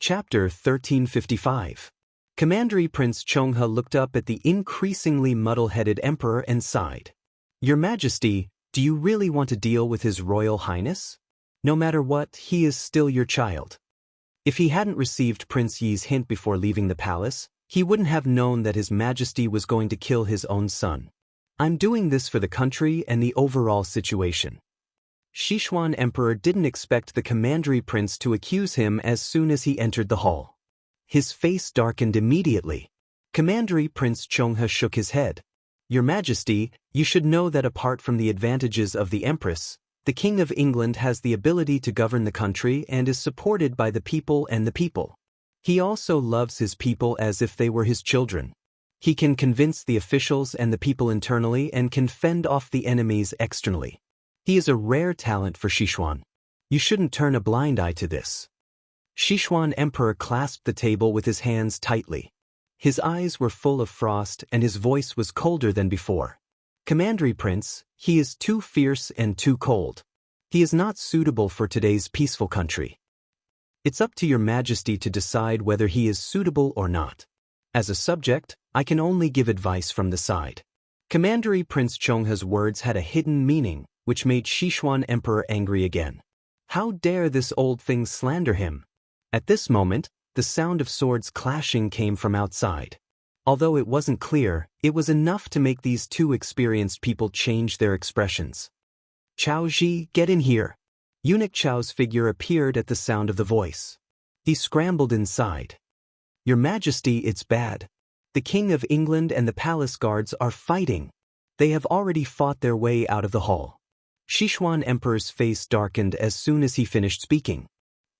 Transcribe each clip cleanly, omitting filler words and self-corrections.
Chapter 1355. Commandery Prince Chonghe looked up at the increasingly muddle-headed emperor and sighed. Your Majesty, do you really want to deal with His Royal Highness? No matter what, he is still your child. If he hadn't received Prince Yi's hint before leaving the palace, he wouldn't have known that His Majesty was going to kill his own son. I'm doing this for the country and the overall situation. Sichuan Emperor didn't expect the Commandery Prince to accuse him as soon as he entered the hall. His face darkened immediately. Commandery Prince Chonghe shook his head. Your Majesty, you should know that apart from the advantages of the Empress, the King of England has the ability to govern the country and is supported by the people and the people. He also loves his people as if they were his children. He can convince the officials and the people internally and can fend off the enemies externally. He is a rare talent for Sichuan. You shouldn't turn a blind eye to this. Sichuan Emperor clasped the table with his hands tightly. His eyes were full of frost and his voice was colder than before. Commandery Prince, he is too fierce and too cold. He is not suitable for today's peaceful country. It's up to your Majesty to decide whether he is suitable or not. As a subject, I can only give advice from the side. Commandery Prince Chonghe's words had a hidden meaning, which made Sichuan Emperor angry again. How dare this old thing slander him? At this moment, the sound of swords clashing came from outside. Although it wasn't clear, it was enough to make these two experienced people change their expressions. Xiao Ji, get in here. Eunuch Xiao's figure appeared at the sound of the voice. He scrambled inside. Your Majesty, it's bad. The King of England and the palace guards are fighting. They have already fought their way out of the hall. Sichuan Emperor's face darkened as soon as he finished speaking.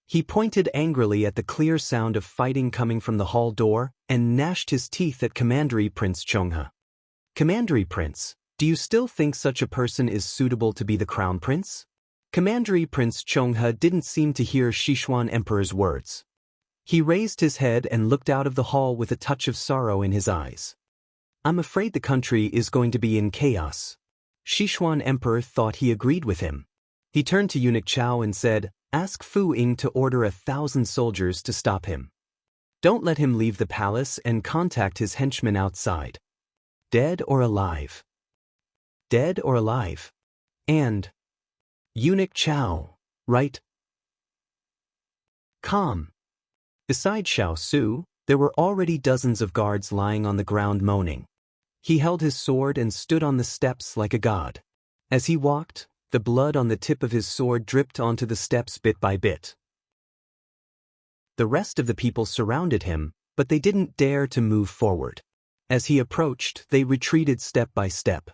He pointed angrily at the clear sound of fighting coming from the hall door and gnashed his teeth at Commandery Prince Chonghe. Commandery Prince, do you still think such a person is suitable to be the crown prince? Commandery Prince Chonghe didn't seem to hear Sichuan Emperor's words. He raised his head and looked out of the hall with a touch of sorrow in his eyes. I'm afraid the country is going to be in chaos. Sichuan Emperor thought he agreed with him. He turned to Eunuch Xiao and said, ask Fu Ying to order 1,000 soldiers to stop him. Don't let him leave the palace and contact his henchmen outside. Dead or alive? Dead or alive? And Eunuch Xiao, right? Calm. Beside Xiao Su, there were already dozens of guards lying on the ground moaning. He held his sword and stood on the steps like a god. As he walked, the blood on the tip of his sword dripped onto the steps bit by bit. The rest of the people surrounded him, but they didn't dare to move forward. As he approached, they retreated step by step.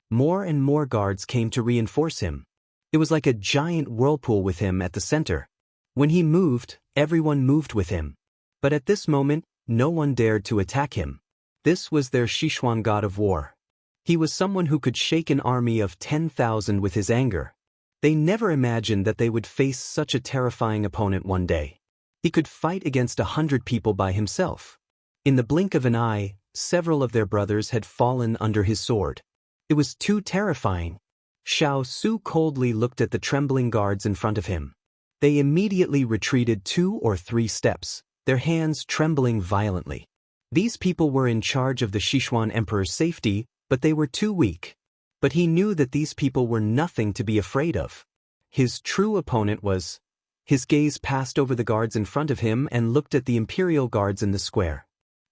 More and more guards came to reinforce him. It was like a giant whirlpool with him at the center. When he moved, everyone moved with him. But at this moment, no one dared to attack him. This was their Sichuan god of war. He was someone who could shake an army of 10,000 with his anger. They never imagined that they would face such a terrifying opponent one day. He could fight against 100 people by himself. In the blink of an eye, several of their brothers had fallen under his sword. It was too terrifying. Xiao Su coldly looked at the trembling guards in front of him. They immediately retreated 2 or 3 steps, their hands trembling violently. These people were in charge of the Sichuan Emperor's safety, but they were too weak. But he knew that these people were nothing to be afraid of. His true opponent was... His gaze passed over the guards in front of him and looked at the imperial guards in the square.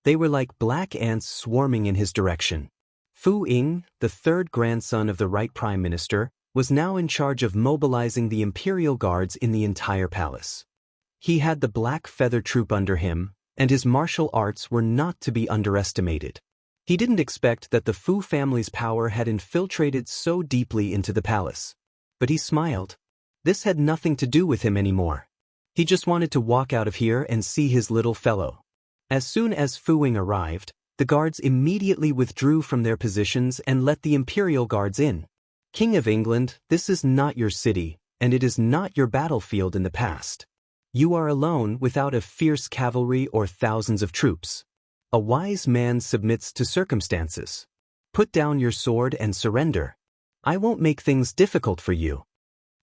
They were like black ants swarming in his direction. Fu Ying, the third grandson of the right prime minister, was now in charge of mobilizing the imperial guards in the entire palace. He had the Black Feather Troop under him, and his martial arts were not to be underestimated. He didn't expect that the Fu family's power had infiltrated so deeply into the palace. But he smiled. This had nothing to do with him anymore. He just wanted to walk out of here and see his little fellow. As soon as Fu Ying arrived, the guards immediately withdrew from their positions and let the imperial guards in. King of England, this is not your city, and it is not your battlefield in the past. You are alone without a fierce cavalry or thousands of troops. A wise man submits to circumstances. Put down your sword and surrender. I won't make things difficult for you.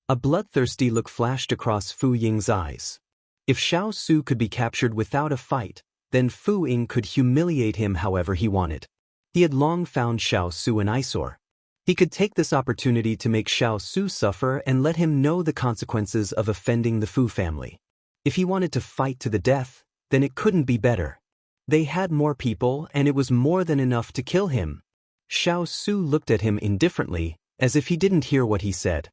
A bloodthirsty look flashed across Fu Ying's eyes. If Xiao Su could be captured without a fight, then Fu Ying could humiliate him however he wanted. He had long found Xiao Su an eyesore. He could take this opportunity to make Xiao Su suffer and let him know the consequences of offending the Fu family. If he wanted to fight to the death, then it couldn't be better. They had more people and it was more than enough to kill him. Xiao Su looked at him indifferently, as if he didn't hear what he said.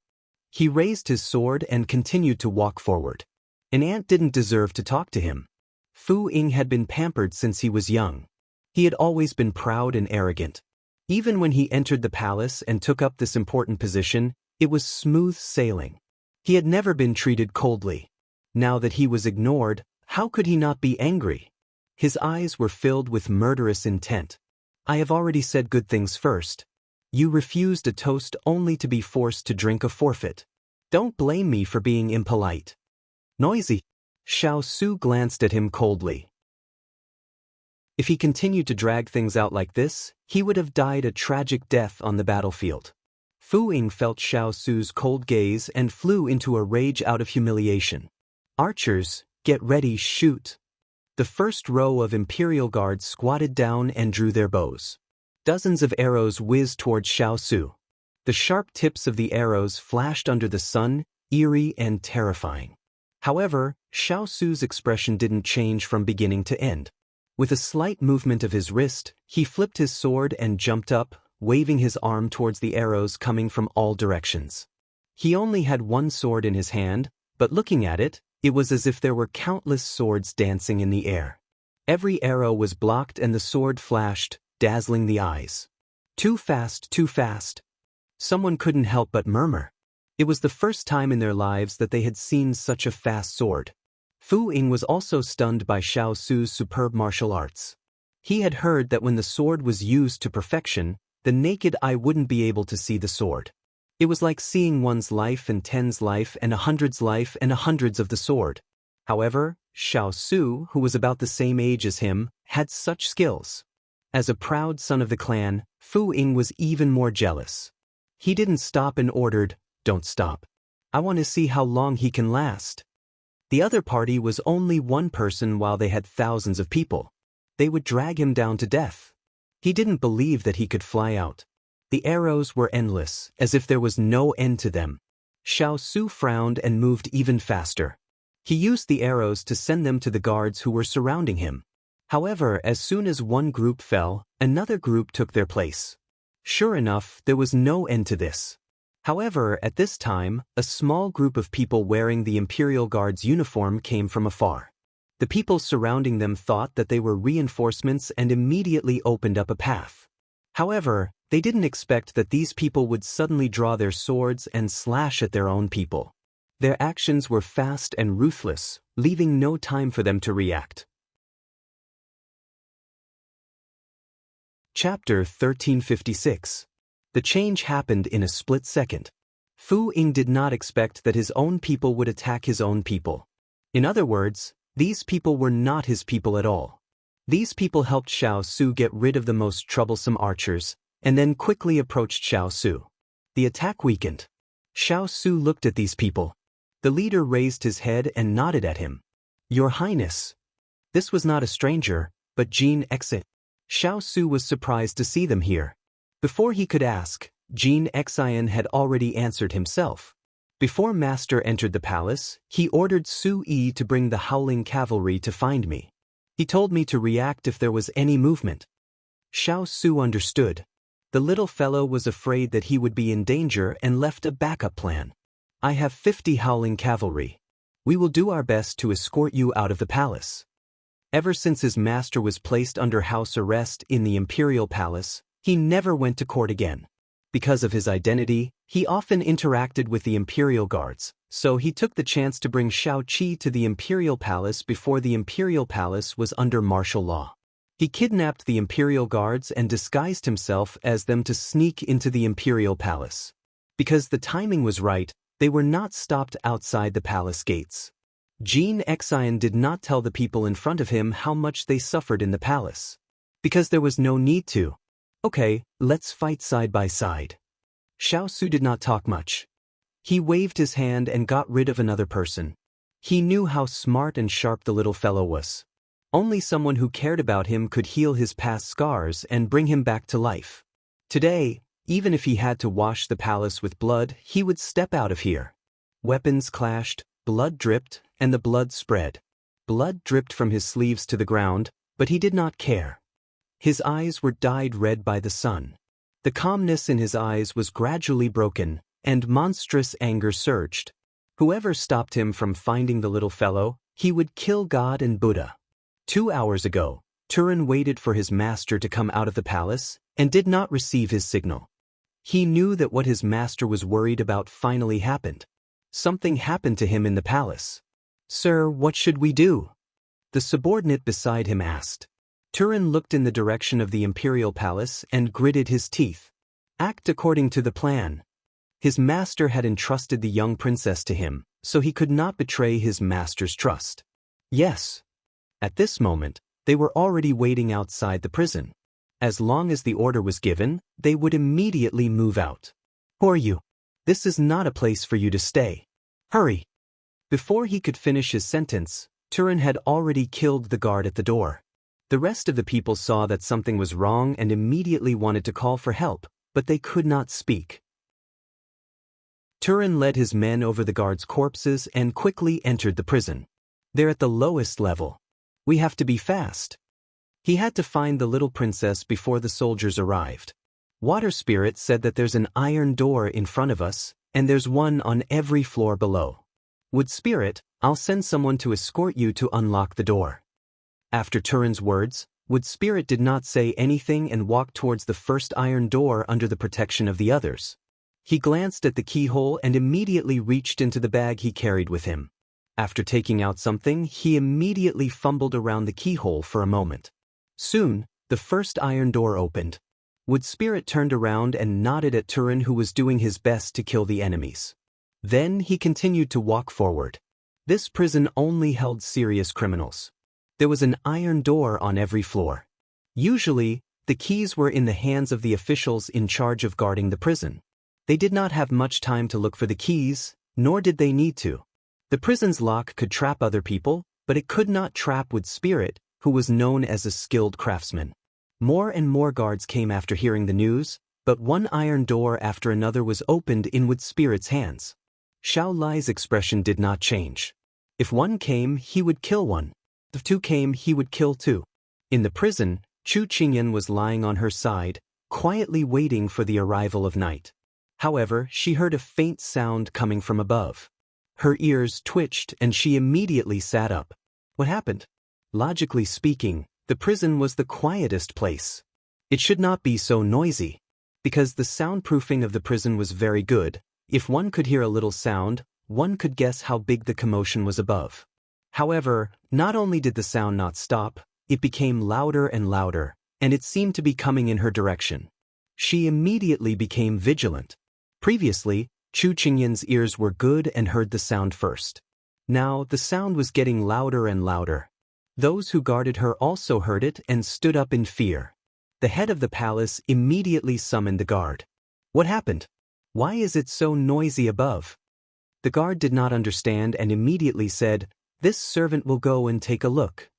He raised his sword and continued to walk forward. An ant didn't deserve to talk to him. Fu Ying had been pampered since he was young. He had always been proud and arrogant. Even when he entered the palace and took up this important position, it was smooth sailing. He had never been treated coldly. Now that he was ignored, how could he not be angry? His eyes were filled with murderous intent. I have already said good things first. You refused a toast only to be forced to drink a forfeit. Don't blame me for being impolite. Noisy. Xiao Su glanced at him coldly. If he continued to drag things out like this, he would have died a tragic death on the battlefield. Fu Ying felt Xiao Su's cold gaze and flew into a rage out of humiliation. Archers, get ready, shoot. The first row of Imperial Guards squatted down and drew their bows. Dozens of arrows whizzed towards Xiao Su. The sharp tips of the arrows flashed under the sun, eerie and terrifying. However, Xiao Su's expression didn't change from beginning to end. With a slight movement of his wrist, he flipped his sword and jumped up, waving his arm towards the arrows coming from all directions. He only had one sword in his hand, but looking at it, it was as if there were countless swords dancing in the air. Every arrow was blocked and the sword flashed, dazzling the eyes. Too fast, too fast. Someone couldn't help but murmur. It was the first time in their lives that they had seen such a fast sword. Fu Ying was also stunned by Xiao Su's superb martial arts. He had heard that when the sword was used to perfection, the naked eye wouldn't be able to see the sword. It was like seeing one's life and 10's life and 100's life and 100's of the sword. However, Xiao Su, who was about the same age as him, had such skills. As a proud son of the clan, Fu Ying was even more jealous. He didn't stop and ordered, "Don't stop. I want to see how long he can last." The other party was only one person while they had thousands of people. They would drag him down to death. He didn't believe that he could fly out. The arrows were endless, as if there was no end to them. Xiao Su frowned and moved even faster. He used the arrows to send them to the guards who were surrounding him. However, as soon as one group fell, another group took their place. Sure enough, there was no end to this. However, at this time, a small group of people wearing the Imperial Guard's uniform came from afar. The people surrounding them thought that they were reinforcements and immediately opened up a path. However, they didn't expect that these people would suddenly draw their swords and slash at their own people. Their actions were fast and ruthless, leaving no time for them to react. Chapter 1356. The change happened in a split second. Fu Ying did not expect that his own people would attack his own people. In other words, these people were not his people at all. These people helped Xiao Su get rid of the most troublesome archers, and then quickly approached Xiao Su. The attack weakened. Xiao Su looked at these people. The leader raised his head and nodded at him. "Your Highness." This was not a stranger, but Jin Exit. Xiao Su was surprised to see them here. Before he could ask, Jin Xian had already answered himself. Before Master entered the palace, he ordered Su Yi to bring the Howling Cavalry to find me. He told me to react if there was any movement. Xiao Su understood. The little fellow was afraid that he would be in danger and left a backup plan. "I have 50 Howling Cavalry. We will do our best to escort you out of the palace." Ever since his master was placed under house arrest in the Imperial Palace, he never went to court again. Because of his identity, he often interacted with the Imperial Guards, so he took the chance to bring Xiao Qi to the Imperial Palace before the Imperial Palace was under martial law. He kidnapped the Imperial Guards and disguised himself as them to sneak into the Imperial Palace. Because the timing was right, they were not stopped outside the palace gates. Jin Xian did not tell the people in front of him how much they suffered in the palace. Because there was no need to. "Okay, let's fight side by side." Xiao Su did not talk much. He waved his hand and got rid of another person. He knew how smart and sharp the little fellow was. Only someone who cared about him could heal his past scars and bring him back to life. Today, even if he had to wash the palace with blood, he would step out of here. Weapons clashed, blood dripped, and the blood spread. Blood dripped from his sleeves to the ground, but he did not care. His eyes were dyed red by the sun. The calmness in his eyes was gradually broken, and monstrous anger surged. Whoever stopped him from finding the little fellow, he would kill God and Buddha. 2 hours ago, Turin waited for his master to come out of the palace, and did not receive his signal. He knew that what his master was worried about finally happened. Something happened to him in the palace. "Sir, what should we do?" The subordinate beside him asked. Turin looked in the direction of the imperial palace and gritted his teeth. Act according to the plan. His master had entrusted the young princess to him, so he could not betray his master's trust. Yes. At this moment, they were already waiting outside the prison. As long as the order was given, they would immediately move out. "Who are you? This is not a place for you to stay. Hurry!" Before he could finish his sentence, Turin had already killed the guard at the door. The rest of the people saw that something was wrong and immediately wanted to call for help, but they could not speak. Turin led his men over the guards' corpses and quickly entered the prison. "They're at the lowest level. We have to be fast." He had to find the little princess before the soldiers arrived. Water Spirit said that there's an iron door in front of us, and there's one on every floor below. Wood Spirit, I'll send someone to escort you to unlock the door. After Turin's words, Wood Spirit did not say anything and walked towards the first iron door under the protection of the others. He glanced at the keyhole and immediately reached into the bag he carried with him. After taking out something, he immediately fumbled around the keyhole for a moment. Soon, the first iron door opened. Wood Spirit turned around and nodded at Turin, who was doing his best to kill the enemies. Then he continued to walk forward. This prison only held serious criminals. There was an iron door on every floor. Usually, the keys were in the hands of the officials in charge of guarding the prison. They did not have much time to look for the keys, nor did they need to. The prison's lock could trap other people, but it could not trap Wood Spirit, who was known as a skilled craftsman. More and more guards came after hearing the news, but one iron door after another was opened in Wood Spirit's hands. Xiao Lai's expression did not change. If one came, he would kill one. If two came, he would kill two. In the prison, Chu Qingyan was lying on her side, quietly waiting for the arrival of night. However, she heard a faint sound coming from above. Her ears twitched and she immediately sat up. What happened? Logically speaking, the prison was the quietest place. It should not be so noisy. Because the soundproofing of the prison was very good, if one could hear a little sound, one could guess how big the commotion was above. However, not only did the sound not stop, it became louder and louder, and it seemed to be coming in her direction. She immediately became vigilant. Previously, Chu Qingyan's ears were good and heard the sound first. Now, the sound was getting louder and louder. Those who guarded her also heard it and stood up in fear. The head of the palace immediately summoned the guard. What happened? Why is it so noisy above? The guard did not understand and immediately said, "This servant will go and take a look."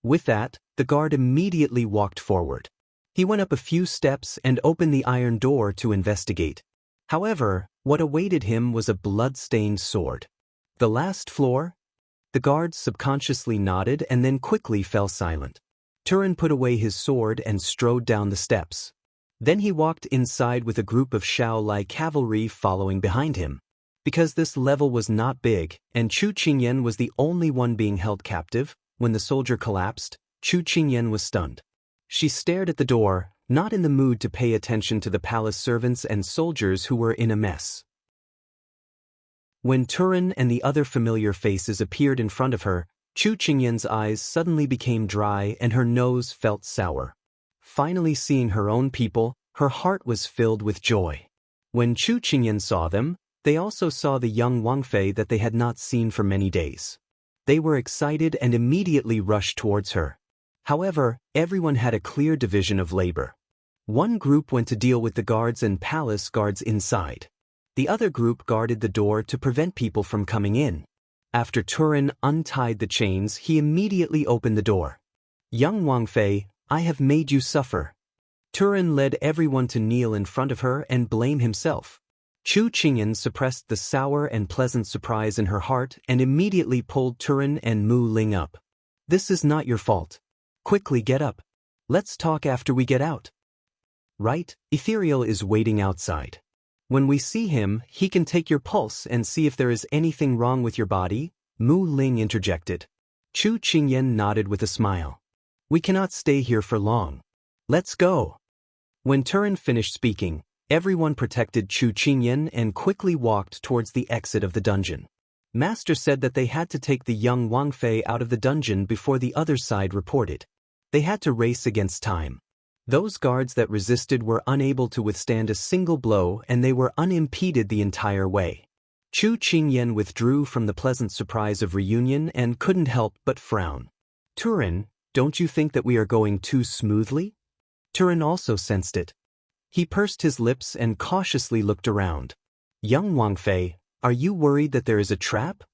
With that, the guard immediately walked forward. He went up a few steps and opened the iron door to investigate. However, what awaited him was a blood-stained sword. The last floor? The guard subconsciously nodded and then quickly fell silent. Turin put away his sword and strode down the steps. Then he walked inside with a group of Xiao Lai cavalry following behind him. Because this level was not big, and Chu Qingyan was the only one being held captive, when the soldier collapsed, Chu Qingyan was stunned. She stared at the door, not in the mood to pay attention to the palace servants and soldiers who were in a mess. When Turin and the other familiar faces appeared in front of her, Chu Qingyan's eyes suddenly became dry and her nose felt sour. Finally seeing her own people, her heart was filled with joy. When Chu Qingyan saw them, they also saw the young Wang Fei that they had not seen for many days. They were excited and immediately rushed towards her. However, everyone had a clear division of labor. One group went to deal with the guards and palace guards inside. The other group guarded the door to prevent people from coming in. After Turin untied the chains, he immediately opened the door. Young Wang Fei, I have made you suffer. Turin led everyone to kneel in front of her and blame himself. Chu Qingyan suppressed the sour and pleasant surprise in her heart and immediately pulled Turin and Mu Ling up. This is not your fault. Quickly get up. Let's talk after we get out. Right, Ethereal is waiting outside. When we see him, he can take your pulse and see if there is anything wrong with your body, Mu Ling interjected. Chu Qingyan nodded with a smile. We cannot stay here for long. Let's go. When Turin finished speaking, everyone protected Chu Qingyan and quickly walked towards the exit of the dungeon. Master said that they had to take the young Wang Fei out of the dungeon before the other side reported. They had to race against time. Those guards that resisted were unable to withstand a single blow and they were unimpeded the entire way. Chu Qingyan withdrew from the pleasant surprise of reunion and couldn't help but frown. Turin, don't you think that we are going too smoothly? Turin also sensed it. He pursed his lips and cautiously looked around. Young Wang Fei, are you worried that there is a trap?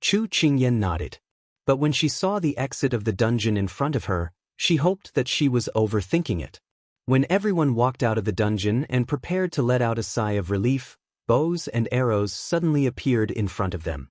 Chu Qingyan nodded. But when she saw the exit of the dungeon in front of her, she hoped that she was overthinking it. When everyone walked out of the dungeon and prepared to let out a sigh of relief, bows and arrows suddenly appeared in front of them.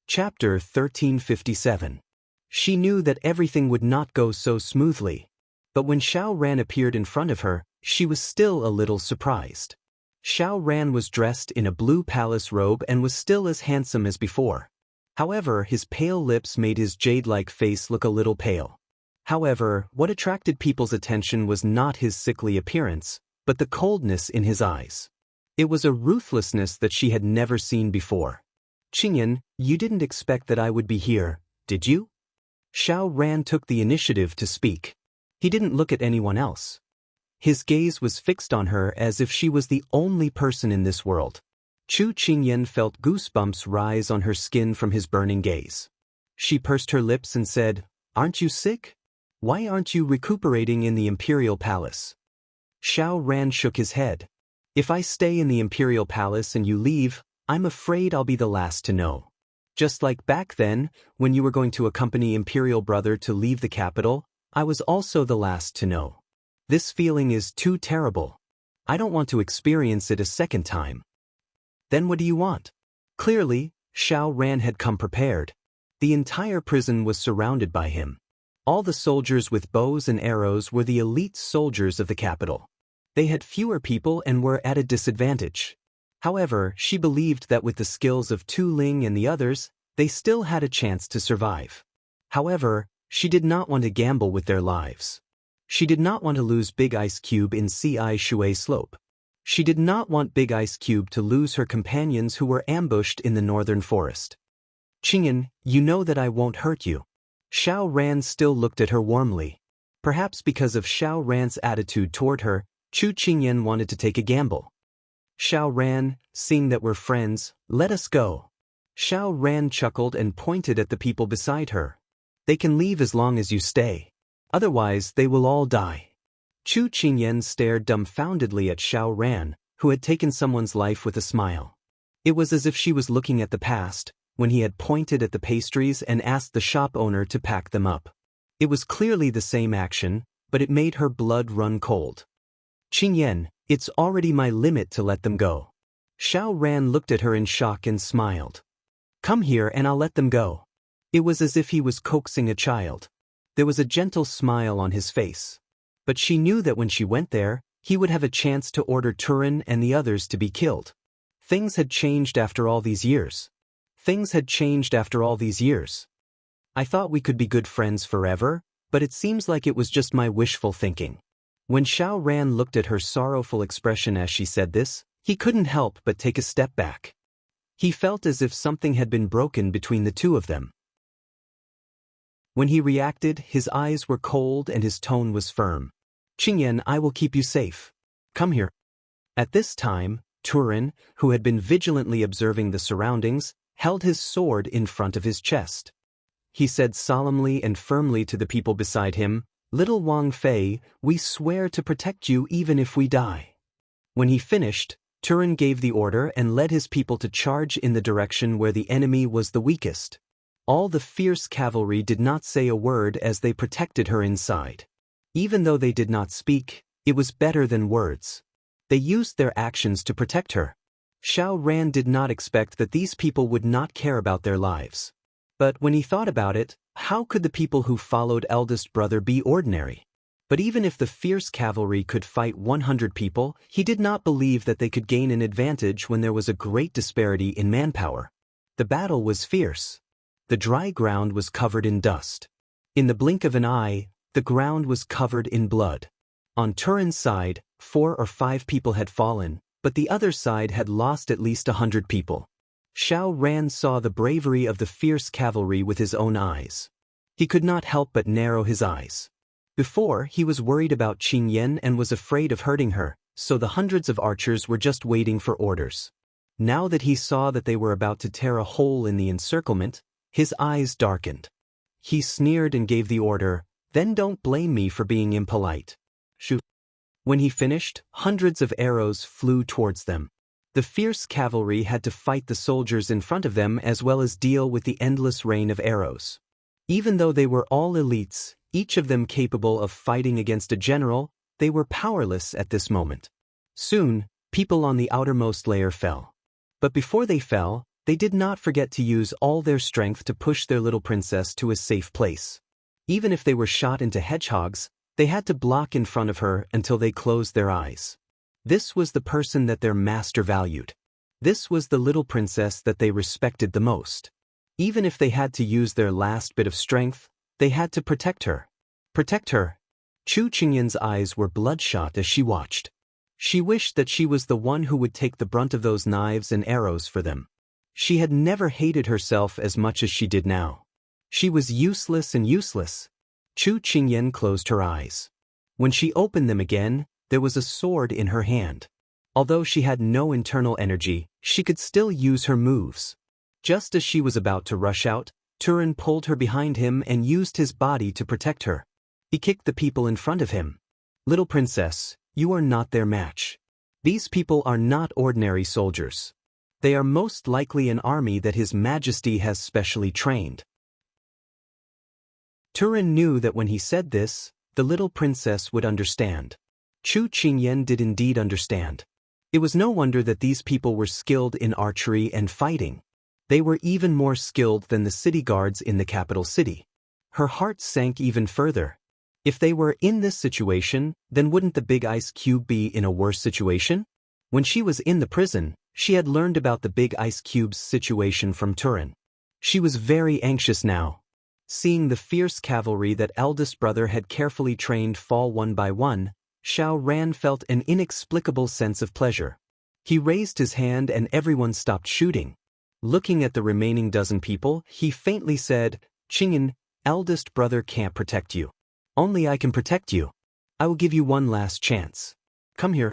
Chapter 1357. She knew that everything would not go so smoothly. But when Xiao Ran appeared in front of her, she was still a little surprised. Xiao Ran was dressed in a blue palace robe and was still as handsome as before. However, his pale lips made his jade-like face look a little pale. However, what attracted people's attention was not his sickly appearance, but the coldness in his eyes. It was a ruthlessness that she had never seen before. Qingyan, you didn't expect that I would be here, did you? Xiao Ran took the initiative to speak. He didn't look at anyone else. His gaze was fixed on her as if she was the only person in this world. Chu Qingyan felt goosebumps rise on her skin from his burning gaze. She pursed her lips and said, Aren't you sick? Why aren't you recuperating in the Imperial Palace? Xiao Ran shook his head. If I stay in the Imperial Palace and you leave, I'm afraid I'll be the last to know. Just like back then, when you were going to accompany Imperial Brother to leave the capital, I was also the last to know. This feeling is too terrible. I don't want to experience it a second time. Then what do you want? Clearly, Xiao Ran had come prepared. The entire prison was surrounded by him. All the soldiers with bows and arrows were the elite soldiers of the capital. They had fewer people and were at a disadvantage. However, she believed that with the skills of Tu Ling and the others, they still had a chance to survive. However, she did not want to gamble with their lives. She did not want to lose Big Ice Cube in Ci Shui Slope. She did not want Big Ice Cube to lose her companions who were ambushed in the northern forest. Qingyan, you know that I won't hurt you. Xiao Ran still looked at her warmly. Perhaps because of Xiao Ran's attitude toward her, Chu Qingyan wanted to take a gamble. Xiao Ran, seeing that we're friends, let us go. Xiao Ran chuckled and pointed at the people beside her. They can leave as long as you stay. Otherwise, they will all die. Chu Qingyan stared dumbfoundedly at Xiao Ran, who had taken someone's life with a smile. It was as if she was looking at the past, when he had pointed at the pastries and asked the shop owner to pack them up. It was clearly the same action, but it made her blood run cold. Qingyan, it's already my limit to let them go. Xiao Ran looked at her in shock and smiled. Come here and I'll let them go. It was as if he was coaxing a child. There was a gentle smile on his face. But she knew that when she went there, he would have a chance to order Turin and the others to be killed. Things had changed after all these years. Things had changed after all these years. I thought we could be good friends forever, but it seems like it was just my wishful thinking. When Xiao Ran looked at her sorrowful expression as she said this, he couldn't help but take a step back. He felt as if something had been broken between the two of them. When he reacted, his eyes were cold and his tone was firm. Qingyan, I will keep you safe. Come here. At this time, Turin, who had been vigilantly observing the surroundings, held his sword in front of his chest. He said solemnly and firmly to the people beside him, Little Wang Fei, we swear to protect you even if we die. When he finished, Turin gave the order and led his people to charge in the direction where the enemy was the weakest. All the fierce cavalry did not say a word as they protected her inside. Even though they did not speak, it was better than words. They used their actions to protect her. Xiao Ran did not expect that these people would not care about their lives. But when he thought about it, how could the people who followed eldest brother be ordinary? But even if the fierce cavalry could fight 100 people, he did not believe that they could gain an advantage when there was a great disparity in manpower. The battle was fierce. The dry ground was covered in dust. In the blink of an eye, the ground was covered in blood. On Turin's side, 4 or 5 people had fallen, but the other side had lost at least 100 people. Xiao Ran saw the bravery of the fierce cavalry with his own eyes. He could not help but narrow his eyes. Before, he was worried about Qingyan and was afraid of hurting her, so the hundreds of archers were just waiting for orders. Now that he saw that they were about to tear a hole in the encirclement, his eyes darkened. He sneered and gave the order, "Then don't blame me for being impolite." Shoot. When he finished, hundreds of arrows flew towards them. The fierce cavalry had to fight the soldiers in front of them as well as deal with the endless rain of arrows. Even though they were all elites, each of them capable of fighting against a general, they were powerless at this moment. Soon, people on the outermost layer fell. But before they fell, they did not forget to use all their strength to push their little princess to a safe place. Even if they were shot into hedgehogs, they had to block in front of her until they closed their eyes. This was the person that their master valued. This was the little princess that they respected the most. Even if they had to use their last bit of strength, they had to protect her. Protect her. Chu Qingyan's eyes were bloodshot as she watched. She wished that she was the one who would take the brunt of those knives and arrows for them. She had never hated herself as much as she did now. She was useless and useless. Chu Qingyan closed her eyes. When she opened them again, there was a sword in her hand. Although she had no internal energy, she could still use her moves. Just as she was about to rush out, Turin pulled her behind him and used his body to protect her. He kicked the people in front of him. "Little princess, you are not their match. These people are not ordinary soldiers. They are most likely an army that His Majesty has specially trained." Turin knew that when he said this, the little princess would understand. Chu Qingyan did indeed understand. It was no wonder that these people were skilled in archery and fighting. They were even more skilled than the city guards in the capital city. Her heart sank even further. If they were in this situation, then wouldn't the big ice cube be in a worse situation? When she was in the prison, she had learned about the big ice cube's situation from Turin. She was very anxious now. Seeing the fierce cavalry that eldest brother had carefully trained fall one by one, Xiao Ran felt an inexplicable sense of pleasure. He raised his hand and everyone stopped shooting. Looking at the remaining dozen people, he faintly said, "Qingyan, eldest brother can't protect you. Only I can protect you. I will give you one last chance. Come here."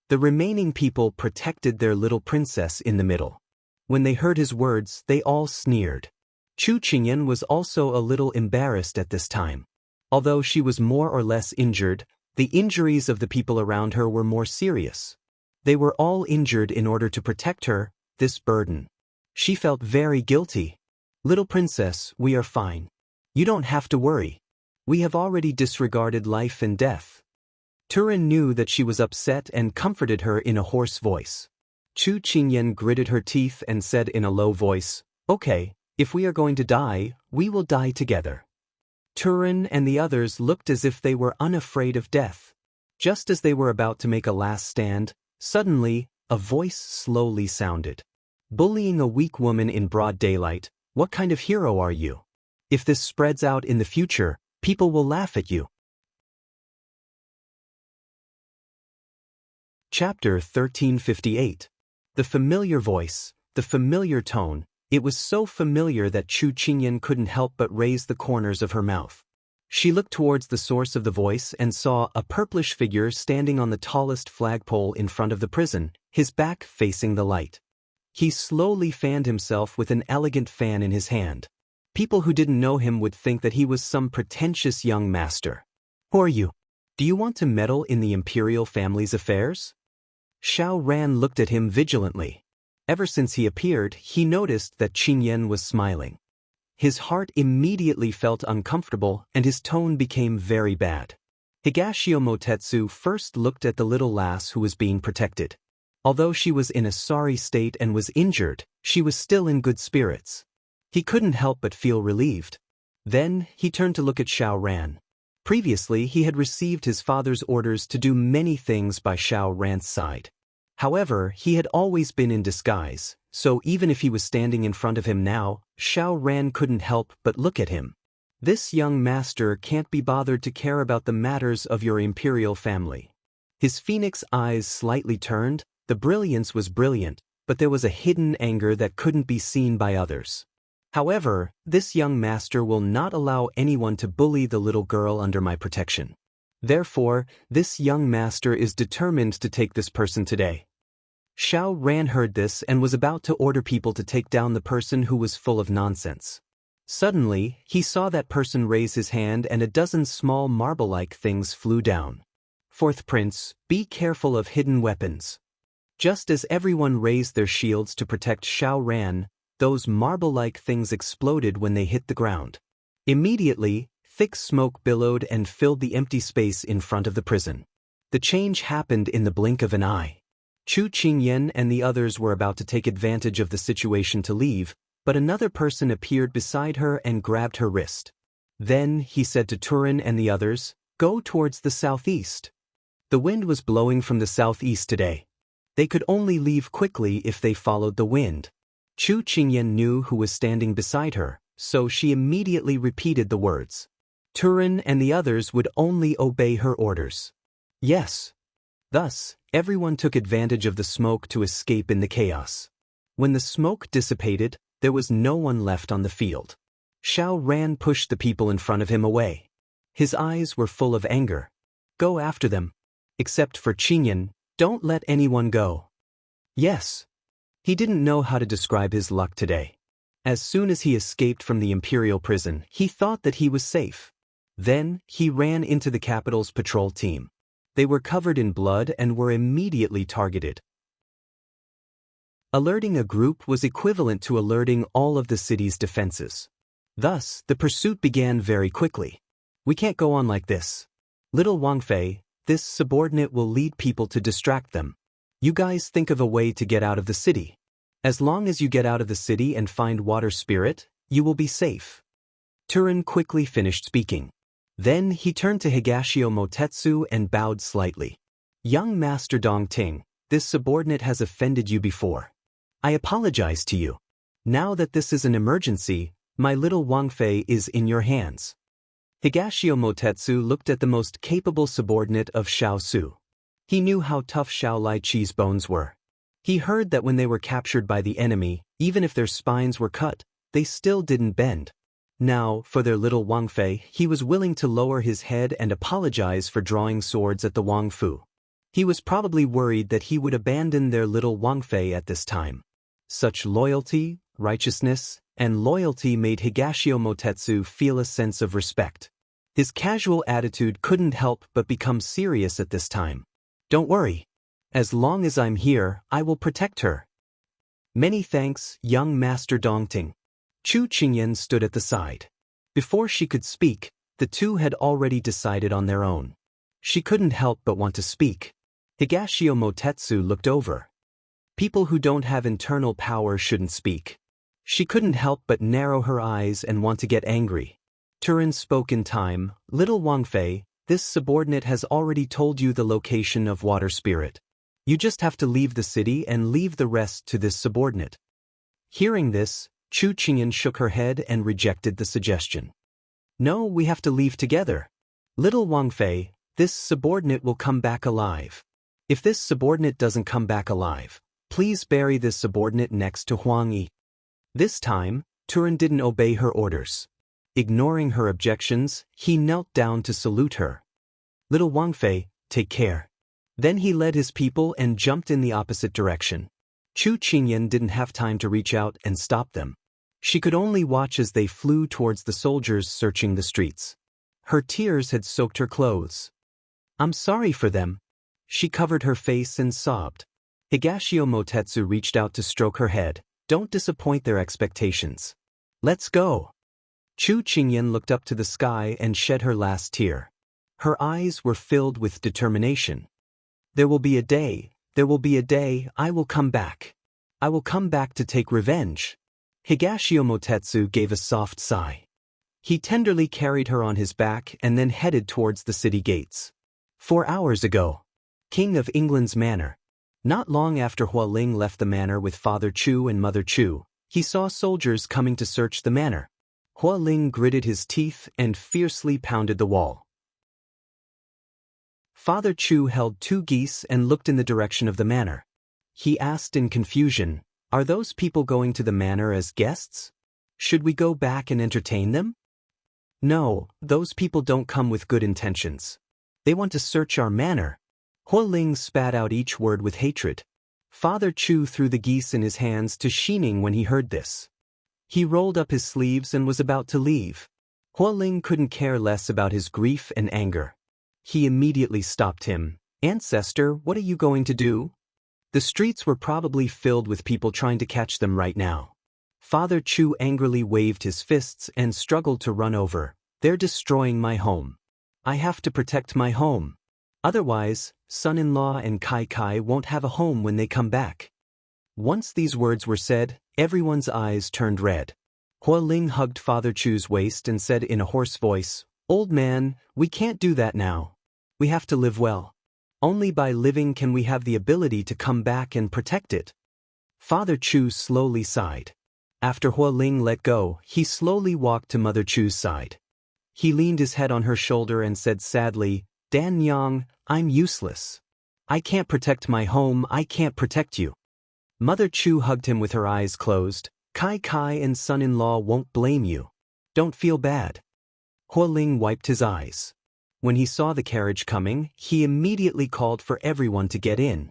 The remaining people protected their little princess in the middle. When they heard his words, they all sneered. Chu Qingyan was also a little embarrassed at this time. Although she was more or less injured, the injuries of the people around her were more serious. They were all injured in order to protect her, this burden. She felt very guilty. "Little princess, we are fine. You don't have to worry. We have already disregarded life and death." Turin knew that she was upset and comforted her in a hoarse voice. Chu Qingyan gritted her teeth and said in a low voice, "Okay, if we are going to die, we will die together." Turin and the others looked as if they were unafraid of death. Just as they were about to make a last stand, suddenly, a voice slowly sounded. "Bullying a weak woman in broad daylight, what kind of hero are you? If this spreads out in the future, people will laugh at you." Chapter 1358. The familiar voice, the familiar tone. It was so familiar that Chu Qingyan couldn't help but raise the corners of her mouth. She looked towards the source of the voice and saw a purplish figure standing on the tallest flagpole in front of the prison, his back facing the light. He slowly fanned himself with an elegant fan in his hand. People who didn't know him would think that he was some pretentious young master. "Who are you? Do you want to meddle in the imperial family's affairs?" Xiao Ran looked at him vigilantly. Ever since he appeared, he noticed that Qingyan was smiling. His heart immediately felt uncomfortable and his tone became very bad. Higashio Motetsu first looked at the little lass who was being protected. Although she was in a sorry state and was injured, she was still in good spirits. He couldn't help but feel relieved. Then, he turned to look at Xiao Ran. Previously, he had received his father's orders to do many things by Xiao Ran's side. However, he had always been in disguise, so even if he was standing in front of him now, Xiao Ran couldn't help but look at him. This young master can't be bothered to care about the matters of your imperial family. His phoenix eyes slightly turned. The brilliance was brilliant, but there was a hidden anger that couldn't be seen by others. However, this young master will not allow anyone to bully the little girl under my protection. Therefore, this young master is determined to take this person today. Xiao Ran heard this and was about to order people to take down the person who was full of nonsense. Suddenly, he saw that person raise his hand and a dozen small marble-like things flew down. Fourth Prince, be careful of hidden weapons. Just as everyone raised their shields to protect Xiao Ran, those marble-like things exploded when they hit the ground. Immediately, thick smoke billowed and filled the empty space in front of the prison. The change happened in the blink of an eye. Chu Qingyan and the others were about to take advantage of the situation to leave, but another person appeared beside her and grabbed her wrist. Then, he said to Turin and the others, "Go towards the southeast." The wind was blowing from the southeast today. They could only leave quickly if they followed the wind. Chu Qingyan knew who was standing beside her, so she immediately repeated the words. Turin and the others would only obey her orders. Yes. Thus, everyone took advantage of the smoke to escape in the chaos. When the smoke dissipated, there was no one left on the field. Xiao Ran pushed the people in front of him away. His eyes were full of anger. Go after them. Except for Qingyan, don't let anyone go. Yes. He didn't know how to describe his luck today. As soon as he escaped from the imperial prison, he thought that he was safe. Then, he ran into the capital's patrol team. They were covered in blood and were immediately targeted. Alerting a group was equivalent to alerting all of the city's defenses. Thus, the pursuit began very quickly. We can't go on like this. Little Wang Fei, this subordinate will lead people to distract them. You guys think of a way to get out of the city. As long as you get out of the city and find water spirit, you will be safe. Turin quickly finished speaking. Then he turned to Higashio Motetsu and bowed slightly. Young Master Dongting, this subordinate has offended you before. I apologize to you. Now that this is an emergency, my little Wang Fei is in your hands. Higashio Motetsu looked at the most capable subordinate of Xiao Su. He knew how tough Xiao Lai Chi's bones were. He heard that when they were captured by the enemy, even if their spines were cut, they still didn't bend. Now, for their little Wang Fei, he was willing to lower his head and apologize for drawing swords at the Wang Fu. He was probably worried that he would abandon their little Wang Fei at this time. Such loyalty, righteousness, and loyalty made Higashio Motetsu feel a sense of respect. His casual attitude couldn't help but become serious at this time. Don't worry. As long as I'm here, I will protect her. Many thanks, young Master Dongting. Chu Qingyan stood at the side. Before she could speak, the two had already decided on their own. She couldn't help but want to speak. Higashio Motetsu looked over. People who don't have internal power shouldn't speak. She couldn't help but narrow her eyes and want to get angry. Turin spoke in time. Little Wang Fei, this subordinate has already told you the location of water spirit. You just have to leave the city and leave the rest to this subordinate. Hearing this, Chu Qingyan shook her head and rejected the suggestion. No, we have to leave together. Little Wang Fei, this subordinate will come back alive. If this subordinate doesn't come back alive, please bury this subordinate next to Huang Yi. This time, Turin didn't obey her orders. Ignoring her objections, he knelt down to salute her. Little Wang Fei, take care. Then he led his people and jumped in the opposite direction. Chu Qingyan didn't have time to reach out and stop them. She could only watch as they flew towards the soldiers searching the streets. Her tears had soaked her clothes. I'm sorry for them. She covered her face and sobbed. Higashio Motetsu reached out to stroke her head. Don't disappoint their expectations. Let's go. Chu Qingyan looked up to the sky and shed her last tear. Her eyes were filled with determination. There will be a day, I will come back. I will come back to take revenge. Higashio Motetsu gave a soft sigh. He tenderly carried her on his back and then headed towards the city gates. 4 hours ago. King of England's manor. Not long after Hualing left the manor with Father Chu and Mother Chu, he saw soldiers coming to search the manor. Hualing gritted his teeth and fiercely pounded the wall. Father Chu held 2 geese and looked in the direction of the manor. He asked in confusion, "Are those people going to the manor as guests? Should we go back and entertain them?" "No, those people don't come with good intentions. They want to search our manor." Hualing spat out each word with hatred. Father Chu threw the geese in his hands to Xining when he heard this. He rolled up his sleeves and was about to leave. Hualing couldn't care less about his grief and anger. He immediately stopped him. "Ancestor, what are you going to do?" The streets were probably filled with people trying to catch them right now. Father Chu angrily waved his fists and struggled to run over. "They're destroying my home. I have to protect my home. Otherwise, son-in-law and Kai won't have a home when they come back." Once these words were said, everyone's eyes turned red. Hualing hugged Father Chu's waist and said in a hoarse voice, "Old man, we can't do that now. We have to live well. Only by living can we have the ability to come back and protect it." Father Chu slowly sighed. After Hualing let go, he slowly walked to Mother Chu's side. He leaned his head on her shoulder and said sadly, "Dan Yang, I'm useless. I can't protect my home, I can't protect you." Mother Chu hugged him with her eyes closed. "Kai and son-in-law won't blame you. Don't feel bad." Hualing wiped his eyes. When he saw the carriage coming, he immediately called for everyone to get in.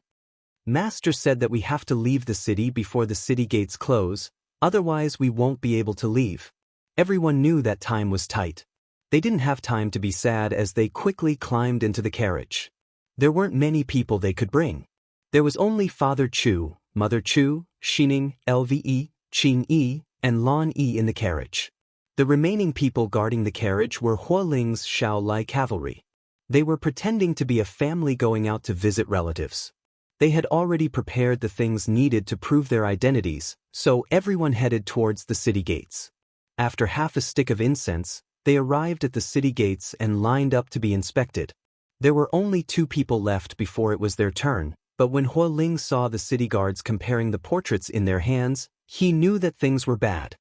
"Master said that we have to leave the city before the city gates close, otherwise we won't be able to leave." Everyone knew that time was tight. They didn't have time to be sad as they quickly climbed into the carriage. There weren't many people they could bring. There was only Father Chu, Mother Chu, Xining, Lve, Qing Yi, and Lan Yi in the carriage. The remaining people guarding the carriage were Hualing's Xiao Lai cavalry. They were pretending to be a family going out to visit relatives. They had already prepared the things needed to prove their identities, so everyone headed towards the city gates. After half a stick of incense, they arrived at the city gates and lined up to be inspected. There were only 2 people left before it was their turn, but when Hualing saw the city guards comparing the portraits in their hands, he knew that things were bad.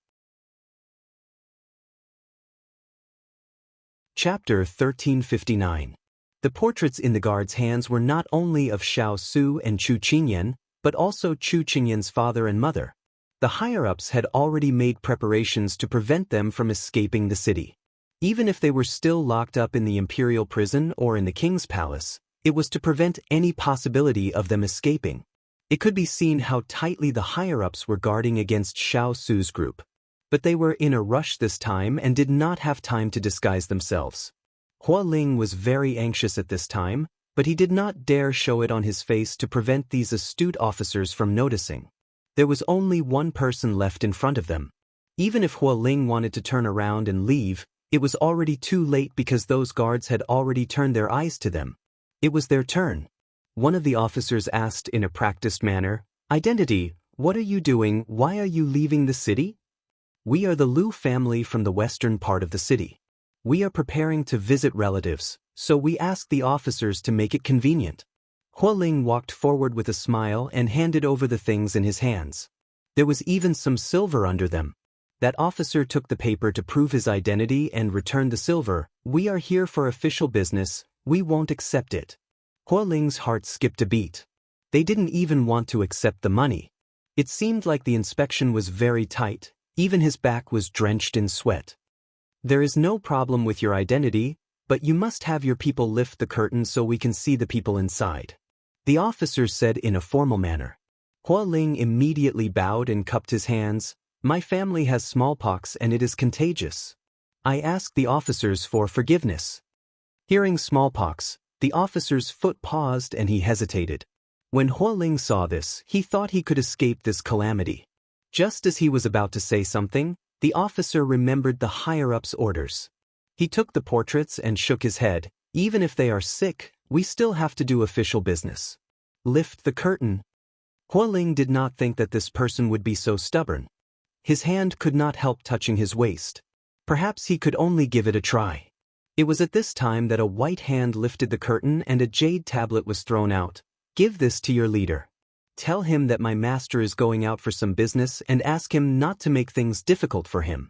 Chapter 1359. The portraits in the guards' hands were not only of Xiao Su and Chu Qingyan, but also Chu Qingyan's father and mother. The higher-ups had already made preparations to prevent them from escaping the city. Even if they were still locked up in the imperial prison or in the king's palace, it was to prevent any possibility of them escaping. It could be seen how tightly the higher-ups were guarding against Xiao Su's group. But they were in a rush this time and did not have time to disguise themselves. Hualing was very anxious at this time, but he did not dare show it on his face to prevent these astute officers from noticing. There was only one person left in front of them. Even if Hualing wanted to turn around and leave, it was already too late because those guards had already turned their eyes to them. It was their turn. One of the officers asked in a practiced manner, "Identity, what are you doing? Why are you leaving the city?" "We are the Liu family from the western part of the city. We are preparing to visit relatives, so we asked the officers to make it convenient." Hualing walked forward with a smile and handed over the things in his hands. There was even some silver under them. That officer took the paper to prove his identity and returned the silver. "We are here for official business, we won't accept it." Hualing's heart skipped a beat. They didn't even want to accept the money. It seemed like the inspection was very tight, even his back was drenched in sweat. "There is no problem with your identity, but you must have your people lift the curtain so we can see the people inside," the officer said in a formal manner. Hualing immediately bowed and cupped his hands. "My family has smallpox and it is contagious. I ask the officers for forgiveness." Hearing smallpox, the officer's foot paused and he hesitated. When Hualing saw this, he thought he could escape this calamity. Just as he was about to say something, the officer remembered the higher-up's orders. He took the portraits and shook his head. Even if they are sick, we still have to do official business. Lift the curtain. Hualing did not think that this person would be so stubborn. His hand could not help touching his waist. Perhaps he could only give it a try. It was at this time that a white hand lifted the curtain and a jade tablet was thrown out. Give this to your leader. Tell him that my master is going out for some business and ask him not to make things difficult for him.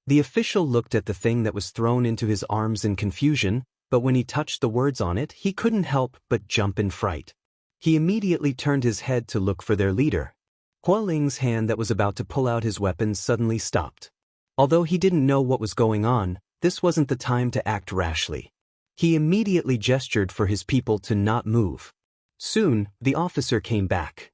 The official looked at the thing that was thrown into his arms in confusion, but when he touched the words on it, he couldn't help but jump in fright. He immediately turned his head to look for their leader. Hualing's hand that was about to pull out his weapon suddenly stopped. Although he didn't know what was going on, this wasn't the time to act rashly. He immediately gestured for his people to not move. Soon, the officer came back.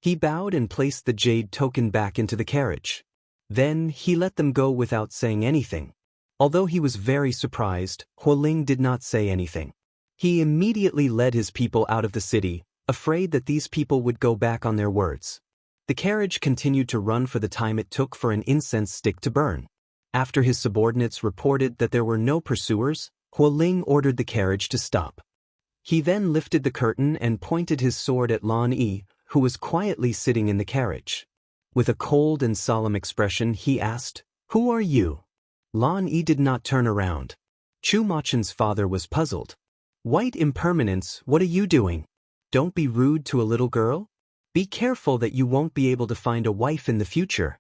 He bowed and placed the jade token back into the carriage. Then, he let them go without saying anything. Although he was very surprised, Hualing did not say anything. He immediately led his people out of the city, afraid that these people would go back on their words. The carriage continued to run for the time it took for an incense stick to burn. After his subordinates reported that there were no pursuers, Hualing ordered the carriage to stop. He then lifted the curtain and pointed his sword at Lan Yi, who was quietly sitting in the carriage. With a cold and solemn expression, he asked, "Who are you?" Lan Yi did not turn around. Chu Machen's father was puzzled. "White impermanence, what are you doing? Don't be rude to a little girl. Be careful that you won't be able to find a wife in the future."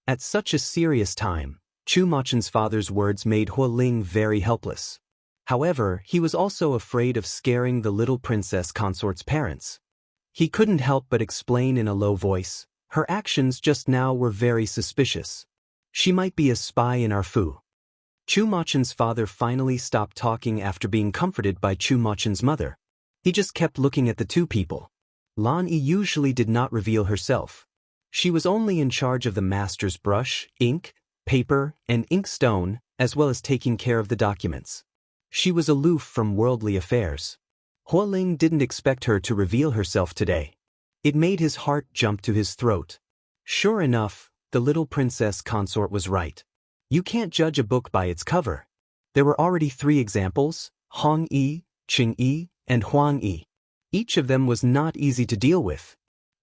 At such a serious time, Chu Machen's father's words made Hualing very helpless. However, he was also afraid of scaring the little princess consort's parents. He couldn't help but explain in a low voice, "Her actions just now were very suspicious. She might be a spy in our Fu." Chu Machen's father finally stopped talking after being comforted by Chu Machen's mother. He just kept looking at the two people. Lan Yi usually did not reveal herself. She was only in charge of the master's brush, ink, paper, and inkstone, as well as taking care of the documents. She was aloof from worldly affairs. Hualing didn't expect her to reveal herself today. It made his heart jump to his throat. Sure enough, the little princess consort was right. You can't judge a book by its cover. There were already 3 examples, Hong Yi, Qing Yi, and Huang Yi. Each of them was not easy to deal with.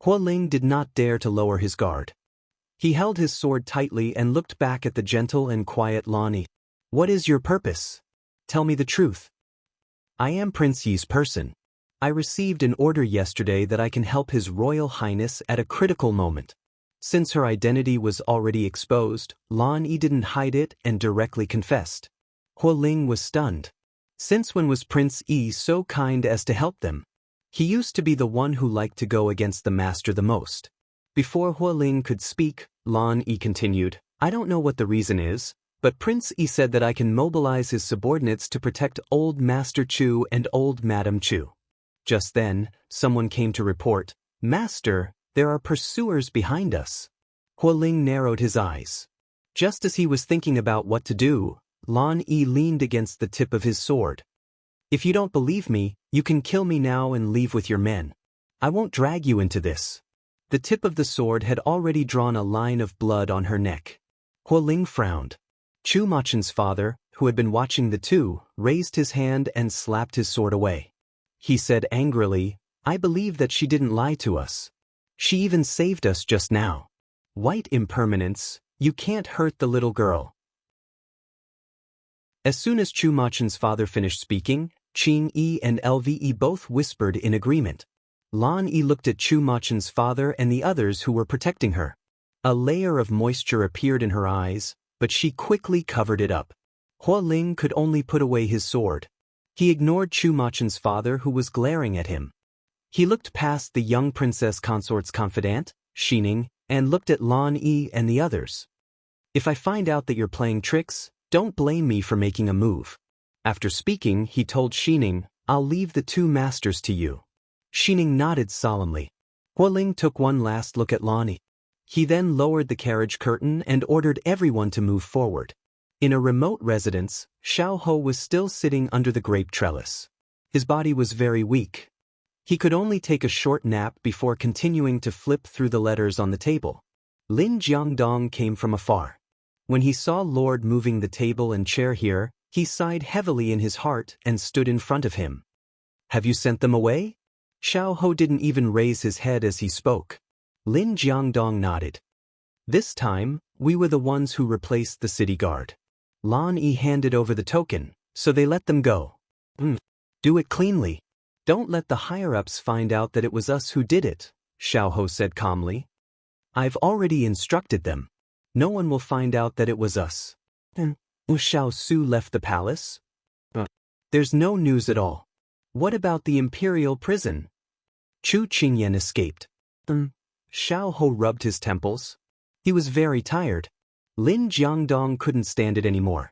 Hualing did not dare to lower his guard. He held his sword tightly and looked back at the gentle and quiet Lan Yi. "What is your purpose? Tell me the truth." "I am Prince Yi's person. I received an order yesterday that I can help His Royal Highness at a critical moment." Since her identity was already exposed, Lan Yi didn't hide it and directly confessed. Hualing was stunned. Since when was Prince Yi so kind as to help them? He used to be the one who liked to go against the master the most. Before Hualing could speak, Lan Yi continued, "I don't know what the reason is, but Prince Yi said that I can mobilize his subordinates to protect old Master Chu and old Madam Chu." Just then, someone came to report, "Master, there are pursuers behind us." Hualing narrowed his eyes. Just as he was thinking about what to do, Lan Yi leaned against the tip of his sword. "If you don't believe me, you can kill me now and leave with your men. I won't drag you into this." The tip of the sword had already drawn a line of blood on her neck. Hualing frowned. Chu Machen's father, who had been watching the two, raised his hand and slapped his sword away. He said angrily, "I believe that she didn't lie to us. She even saved us just now. White impermanence, you can't hurt the little girl." As soon as Chu Machen's father finished speaking, Qing Yi and Lve both whispered in agreement. Lan Yi looked at Chu Machen's father and the others who were protecting her. A layer of moisture appeared in her eyes, but she quickly covered it up. Hualing could only put away his sword. He ignored Chu Machen's father who was glaring at him. He looked past the young princess consort's confidant, Xining, and looked at Lan Yi and the others. "If I find out that you're playing tricks, don't blame me for making a move." After speaking, he told Xining, "I'll leave the 2 masters to you." Xining nodded solemnly. Hualing took one last look at Lan Yi. He then lowered the carriage curtain and ordered everyone to move forward. In a remote residence, Xiao was still sitting under the grape trellis. His body was very weak. He could only take a short nap before continuing to flip through the letters on the table. Lin Jiangdong came from afar. When he saw Lord moving the table and chair here, he sighed heavily in his heart and stood in front of him. Have you sent them away? Xiao Ho didn't even raise his head as he spoke. Lin Jiangdong nodded. This time, we were the ones who replaced the city guard. Lan Yi handed over the token, so they let them go. Do it cleanly. Don't let the higher-ups find out that it was us who did it, Xiao Ho said calmly. I've already instructed them. No one will find out that it was us. Then, Xiao Su left the palace? There's no news at all. What about the imperial prison? Chu Qingyan escaped. Xiao Ho rubbed his temples. He was very tired. Lin Jiangdong couldn't stand it anymore.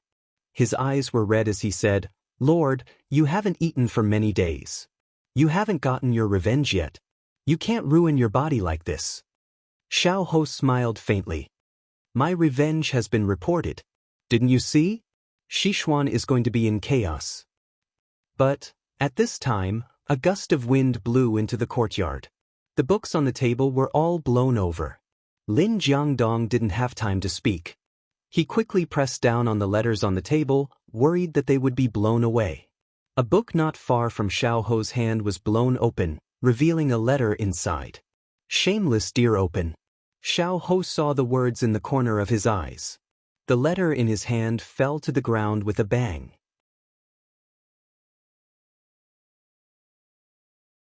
His eyes were red as he said, Lord, you haven't eaten for many days. You haven't gotten your revenge yet. You can't ruin your body like this. Xiao Ho smiled faintly. My revenge has been reported. Didn't you see? Sichuan is going to be in chaos. But, at this time, a gust of wind blew into the courtyard. The books on the table were all blown over. Lin Jiangdong didn't have time to speak. He quickly pressed down on the letters on the table, worried that they would be blown away. A book not far from Xiao Ho's hand was blown open, revealing a letter inside. Shameless dear open. Xiao Ho saw the words in the corner of his eyes. The letter in his hand fell to the ground with a bang.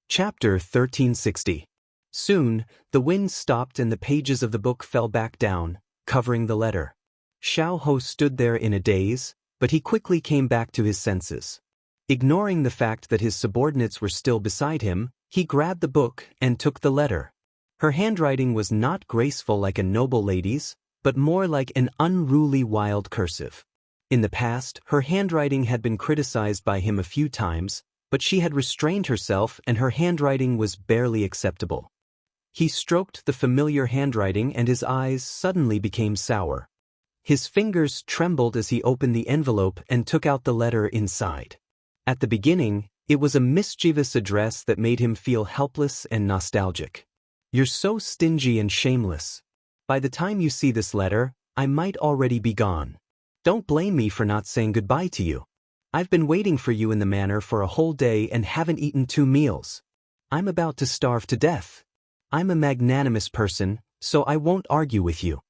Chapter 1360. Soon, the wind stopped and the pages of the book fell back down, covering the letter. Xiao Ho stood there in a daze, but he quickly came back to his senses. Ignoring the fact that his subordinates were still beside him, he grabbed the book and took the letter. Her handwriting was not graceful like a noble lady's, but more like an unruly wild cursive. In the past, her handwriting had been criticized by him a few times, but she had restrained herself and her handwriting was barely acceptable. He stroked the familiar handwriting and his eyes suddenly became sour. His fingers trembled as he opened the envelope and took out the letter inside. At the beginning, it was a mischievous address that made him feel helpless and nostalgic. You're so stingy and shameless. By the time you see this letter, I might already be gone. Don't blame me for not saying goodbye to you. I've been waiting for you in the manor for a whole day and haven't eaten 2 meals. I'm about to starve to death. I'm a magnanimous person, so I won't argue with you.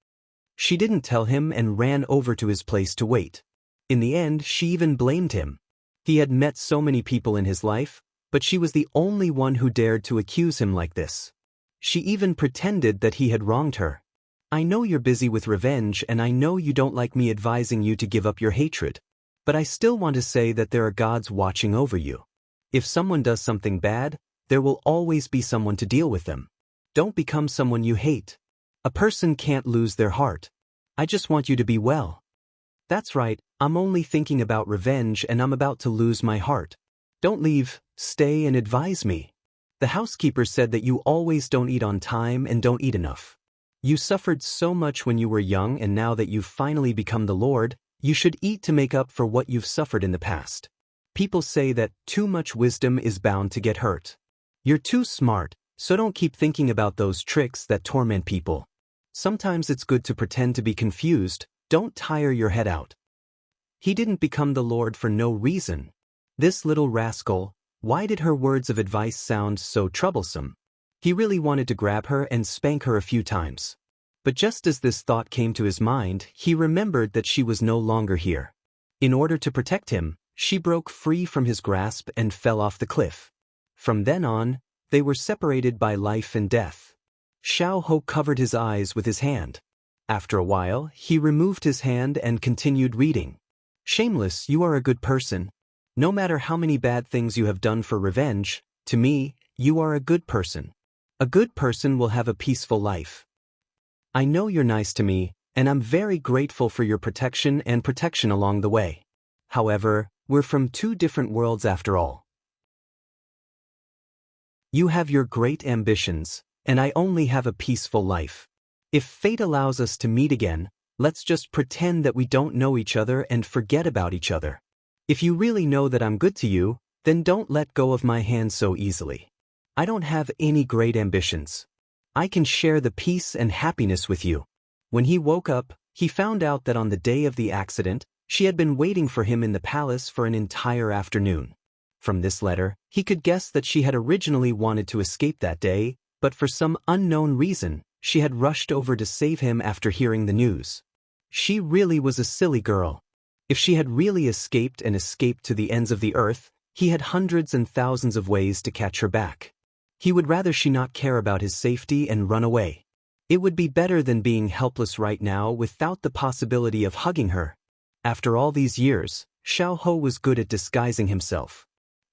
She didn't tell him and ran over to his place to wait. In the end, she even blamed him. He had met so many people in his life, but she was the only one who dared to accuse him like this. She even pretended that he had wronged her. I know you're busy with revenge and I know you don't like me advising you to give up your hatred. But I still want to say that there are gods watching over you. If someone does something bad, there will always be someone to deal with them. Don't become someone you hate. A person can't lose their heart. I just want you to be well. That's right, I'm only thinking about revenge and I'm about to lose my heart. Don't leave, stay and advise me. The housekeeper said that you always don't eat on time and don't eat enough. You suffered so much when you were young and now that you've finally become the Lord, you should eat to make up for what you've suffered in the past. People say that too much wisdom is bound to get hurt. You're too smart, so don't keep thinking about those tricks that torment people. Sometimes it's good to pretend to be confused, don't tire your head out. He didn't become the Lord for no reason. This little rascal, why did her words of advice sound so troublesome? He really wanted to grab her and spank her a few times. But just as this thought came to his mind, he remembered that she was no longer here. In order to protect him, she broke free from his grasp and fell off the cliff. From then on, they were separated by life and death. Xiao Ho covered his eyes with his hand. After a while, he removed his hand and continued reading. Shameless, you are a good person. No matter how many bad things you have done for revenge, to me, you are a good person. A good person will have a peaceful life. I know you're nice to me, and I'm very grateful for your protection along the way. However, we're from 2 different worlds after all. You have your great ambitions, and I only have a peaceful life. If fate allows us to meet again, let's just pretend that we don't know each other and forget about each other. If you really know that I'm good to you, then don't let go of my hand so easily. I don't have any great ambitions. I can share the peace and happiness with you. When he woke up, he found out that on the day of the accident, she had been waiting for him in the palace for an entire afternoon. From this letter, he could guess that she had originally wanted to escape that day, but for some unknown reason, she had rushed over to save him after hearing the news. She really was a silly girl. If she had really escaped to the ends of the earth, he had hundreds and thousands of ways to catch her back. He would rather she not care about his safety and run away. It would be better than being helpless right now without the possibility of hugging her. After all these years, Xiao Ho was good at disguising himself.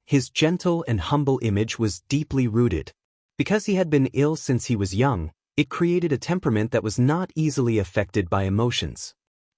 His gentle and humble image was deeply rooted. Because he had been ill since he was young, it created a temperament that was not easily affected by emotions.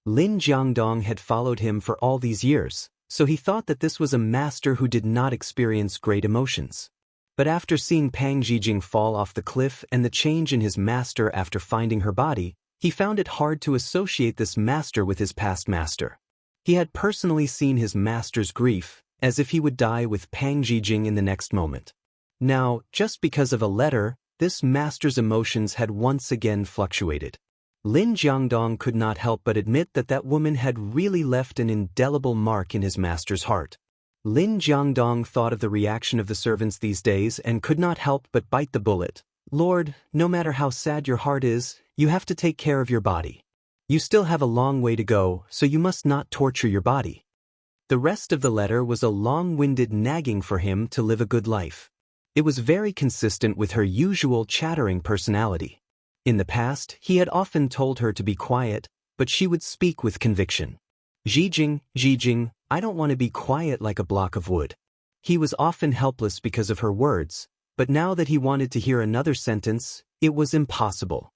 Lin Jiangdong had followed him for all these years, so he thought that this was a master who did not experience great emotions. But after seeing Pang Zhijing fall off the cliff and the change in his master after finding her body, he found it hard to associate this master with his past master. He had personally seen his master's grief, as if he would die with Pang Zhijing in the next moment. Now, just because of a letter, this master's emotions had once again fluctuated. Lin Jiangdong could not help but admit that that woman had really left an indelible mark in his master's heart. Lin Jiangdong thought of the reaction of the servants these days and could not help but bite the bullet. Lord, no matter how sad your heart is, you have to take care of your body. You still have a long way to go, so you must not torture your body. The rest of the letter was a long-winded nagging for him to live a good life. It was very consistent with her usual chattering personality. In the past, he had often told her to be quiet, but she would speak with conviction. Zhijing, I don't want to be quiet like a block of wood. He was often helpless because of her words, but now that he wanted to hear another sentence, it was impossible.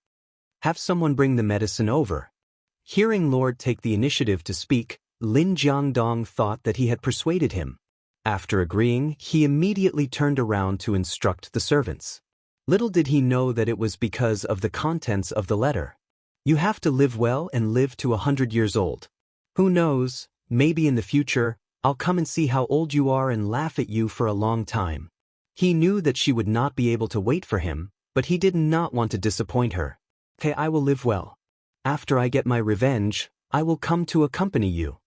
Have someone bring the medicine over. Hearing Lord take the initiative to speak, Lin Jiangdong thought that he had persuaded him. After agreeing, he immediately turned around to instruct the servants. Little did he know that it was because of the contents of the letter. You have to live well and live to 100 years old. Who knows, maybe in the future, I'll come and see how old you are and laugh at you for a long time. He knew that she would not be able to wait for him, but he did not want to disappoint her. Okay, I will live well. After I get my revenge, I will come to accompany you.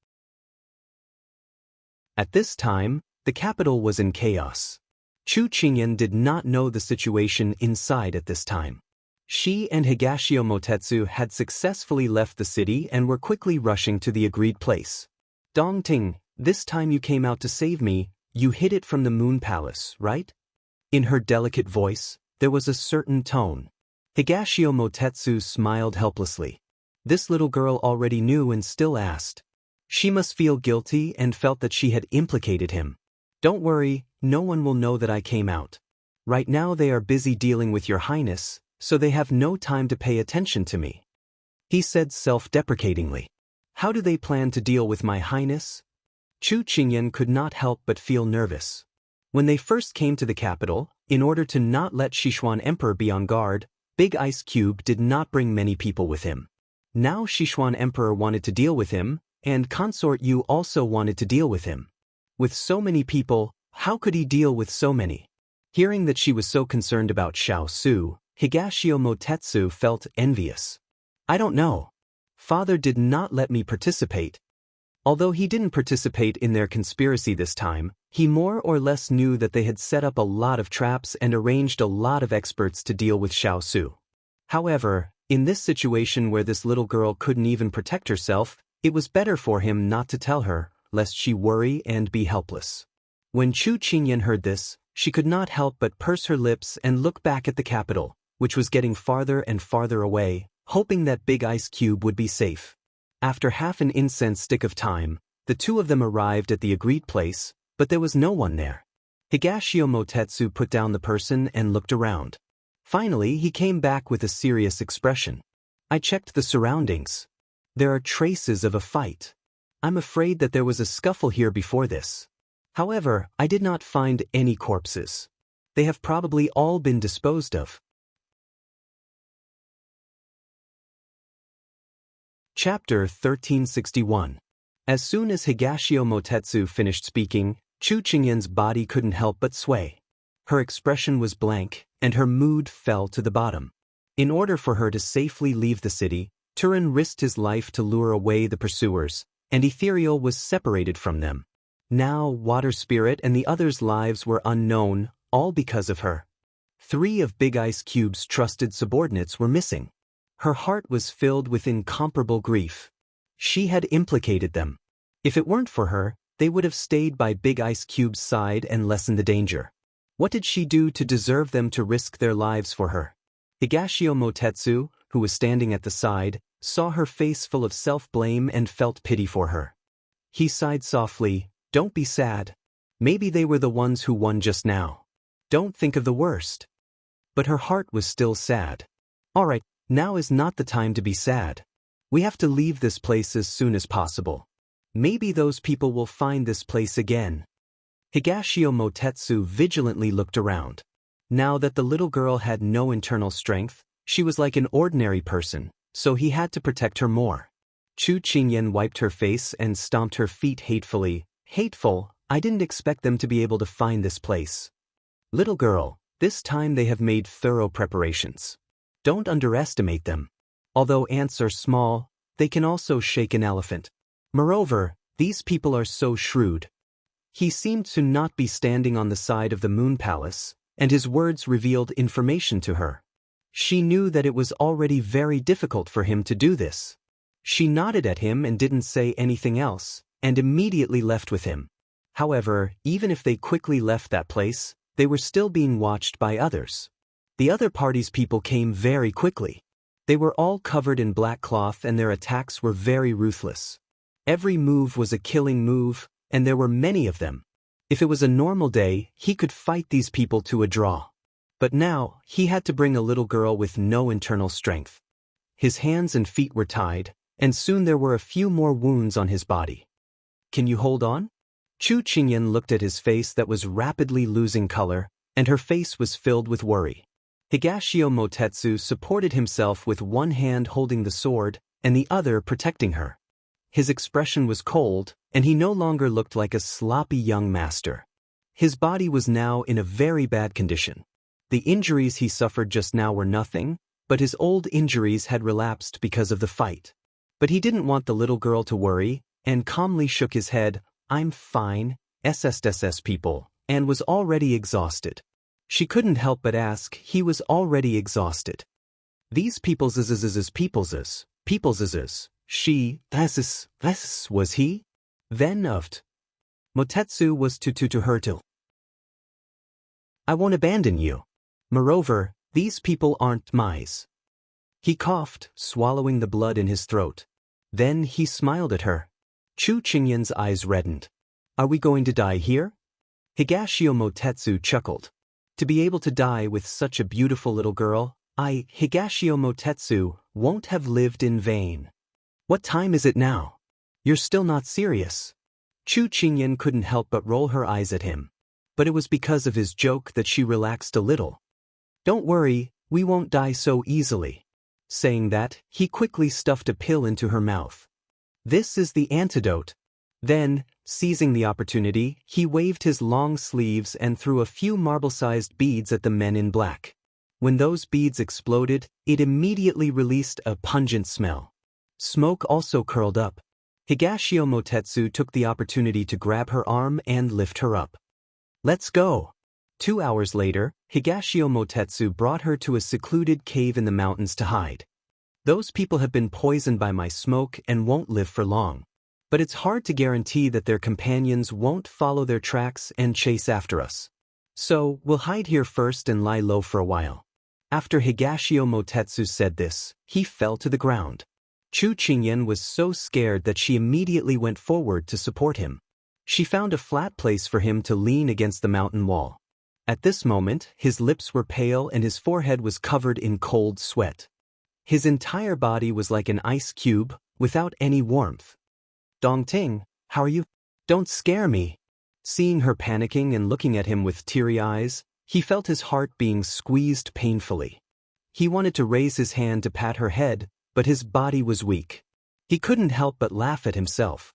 At this time, the capital was in chaos. Chu Qingyan did not know the situation inside at this time. She and Higashio Motetsu had successfully left the city and were quickly rushing to the agreed place. Dongting, this time you came out to save me, you hid it from the Moon Palace, right? In her delicate voice, there was a certain tone. Higashio Motetsu smiled helplessly. This little girl already knew and still asked. She must feel guilty and felt that she had implicated him. Don't worry, no one will know that I came out. Right now they are busy dealing with your highness, so they have no time to pay attention to me. He said self-deprecatingly. How do they plan to deal with my highness? Chu Qingyan could not help but feel nervous. When they first came to the capital, in order to not let Sichuan Emperor be on guard, Big Ice Cube did not bring many people with him. Now Sichuan Emperor wanted to deal with him, and Consort Yu also wanted to deal with him. With so many people, how could he deal with so many? Hearing that she was so concerned about Xiao Su, Higashio Motetsu felt envious. I don't know. Father did not let me participate. Although he didn't participate in their conspiracy this time, he more or less knew that they had set up a lot of traps and arranged a lot of experts to deal with Xiao Su. However, in this situation where this little girl couldn't even protect herself, it was better for him not to tell her, lest she worry and be helpless. When Chu Qingyan heard this, she could not help but purse her lips and look back at the capital, which was getting farther and farther away, hoping that Big Ice Cube would be safe. After half an incense stick of time, the two of them arrived at the agreed place, but there was no one there. Higashio Motetsu put down the person and looked around. Finally, he came back with a serious expression. I checked the surroundings. There are traces of a fight. I'm afraid that there was a scuffle here before this. However, I did not find any corpses. They have probably all been disposed of. Chapter 1361. As soon as Higashio Motetsu finished speaking, Chu Qingyan's body couldn't help but sway. Her expression was blank, and her mood fell to the bottom. In order for her to safely leave the city, Turin risked his life to lure away the pursuers, and Ethereal was separated from them. Now Water Spirit and the others' lives were unknown, all because of her. 3 of Big Ice Cube's trusted subordinates were missing. Her heart was filled with incomparable grief. She had implicated them. If it weren't for her, they would have stayed by Big Ice Cube's side and lessened the danger. What did she do to deserve them to risk their lives for her? Higashio Motetsu, who was standing at the side, saw her face full of self-blame and felt pity for her. He sighed softly, "Don't be sad. Maybe they were the ones who won just now. Don't think of the worst." But her heart was still sad. "All right, now is not the time to be sad. We have to leave this place as soon as possible. Maybe those people will find this place again." Higashio Motetsu vigilantly looked around. Now that the little girl had no internal strength, she was like an ordinary person, so he had to protect her more. Chu Qingyan wiped her face and stomped her feet hatefully. "Hateful, I didn't expect them to be able to find this place. Little girl, this time they have made thorough preparations. Don't underestimate them. Although ants are small, they can also shake an elephant. Moreover, these people are so shrewd." He seemed to not be standing on the side of the Moon Palace, and his words revealed information to her. She knew that it was already very difficult for him to do this. She nodded at him and didn't say anything else, and immediately left with him. However, even if they quickly left that place, they were still being watched by others. The other party's people came very quickly. They were all covered in black cloth and their attacks were very ruthless. Every move was a killing move, and there were many of them. If it was a normal day, he could fight these people to a draw. But now, he had to bring a little girl with no internal strength. His hands and feet were tied, and soon there were a few more wounds on his body. "Can you hold on?" Chu Qingyan looked at his face that was rapidly losing color, and her face was filled with worry. Higashio Motetsu supported himself with one hand holding the sword, and the other protecting her. His expression was cold, and he no longer looked like a sloppy young master. His body was now in a very bad condition. The injuries he suffered just now were nothing, but his old injuries had relapsed because of the fight. But he didn't want the little girl to worry, and calmly shook his head. "I'm fine, SSSS people," and was already exhausted. She couldn't help but ask, he was already exhausted. "These people's she, this was he? Then of Motetsu was to her till. "I won't abandon you. Moreover, these people aren't mice." He coughed, swallowing the blood in his throat. Then he smiled at her. Chu Qingyan's eyes reddened. "Are we going to die here?" Higashio Motetsu chuckled. "To be able to die with such a beautiful little girl, Higashio Motetsu, won't have lived in vain. What time is it now? You're still not serious." Chu Qingyan couldn't help but roll her eyes at him. But it was because of his joke that she relaxed a little. "Don't worry, we won't die so easily." Saying that, he quickly stuffed a pill into her mouth. "This is the antidote." Then, seizing the opportunity, he waved his long sleeves and threw a few marble-sized beads at the men in black. When those beads exploded, it immediately released a pungent smell. Smoke also curled up. Higashio Motetsu took the opportunity to grab her arm and lift her up. "Let's go." 2 hours later, Higashio Motetsu brought her to a secluded cave in the mountains to hide. "Those people have been poisoned by my smoke and won't live for long. But it's hard to guarantee that their companions won't follow their tracks and chase after us. So, we'll hide here first and lie low for a while." After Higashio Motetsu said this, he fell to the ground. Chu Qingyan was so scared that she immediately went forward to support him. She found a flat place for him to lean against the mountain wall. At this moment, his lips were pale and his forehead was covered in cold sweat. His entire body was like an ice cube, without any warmth. "Dongting, how are you? Don't scare me." Seeing her panicking and looking at him with teary eyes, he felt his heart being squeezed painfully. He wanted to raise his hand to pat her head, but his body was weak. He couldn't help but laugh at himself.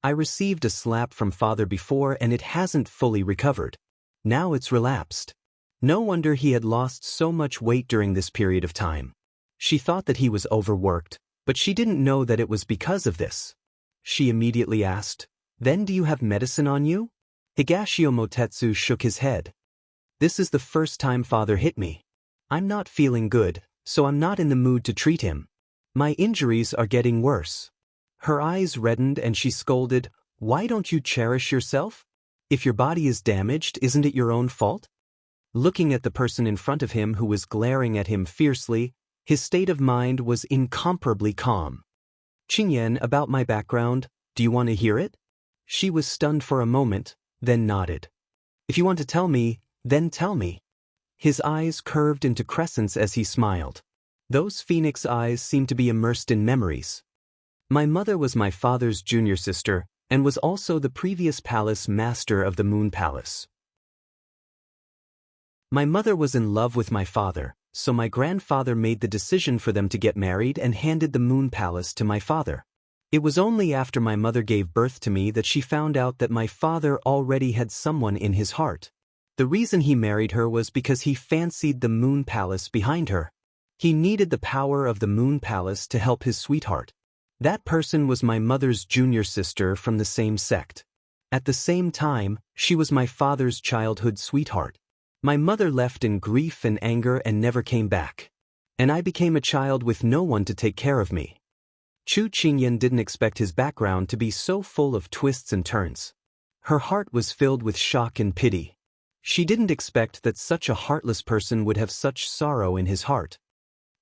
"I received a slap from father before and it hasn't fully recovered. Now it's relapsed. No wonder he had lost so much weight during this period of time. She thought that he was overworked, but she didn't know that it was because of this. She immediately asked, "Then do you have medicine on you?" Higashio Motetsu shook his head. "This is the first time father hit me. I'm not feeling good, so I'm not in the mood to treat him. My injuries are getting worse." Her eyes reddened and she scolded, "Why don't you cherish yourself? If your body is damaged, isn't it your own fault?" Looking at the person in front of him who was glaring at him fiercely, his state of mind was incomparably calm. "Qingyan, about my background, do you want to hear it?" She was stunned for a moment, then nodded. "If you want to tell me, then tell me." His eyes curved into crescents as he smiled. Those phoenix eyes seemed to be immersed in memories. "My mother was my father's junior sister, and was also the previous palace master of the Moon Palace. My mother was in love with my father, so my grandfather made the decision for them to get married and handed the Moon Palace to my father. It was only after my mother gave birth to me that she found out that my father already had someone in his heart. The reason he married her was because he fancied the Moon Palace behind her. He needed the power of the Moon Palace to help his sweetheart. That person was my mother's junior sister from the same sect. At the same time, she was my father's childhood sweetheart. My mother left in grief and anger and never came back. And I became a child with no one to take care of me." Chu Qingyan didn't expect his background to be so full of twists and turns. Her heart was filled with shock and pity. She didn't expect that such a heartless person would have such sorrow in his heart.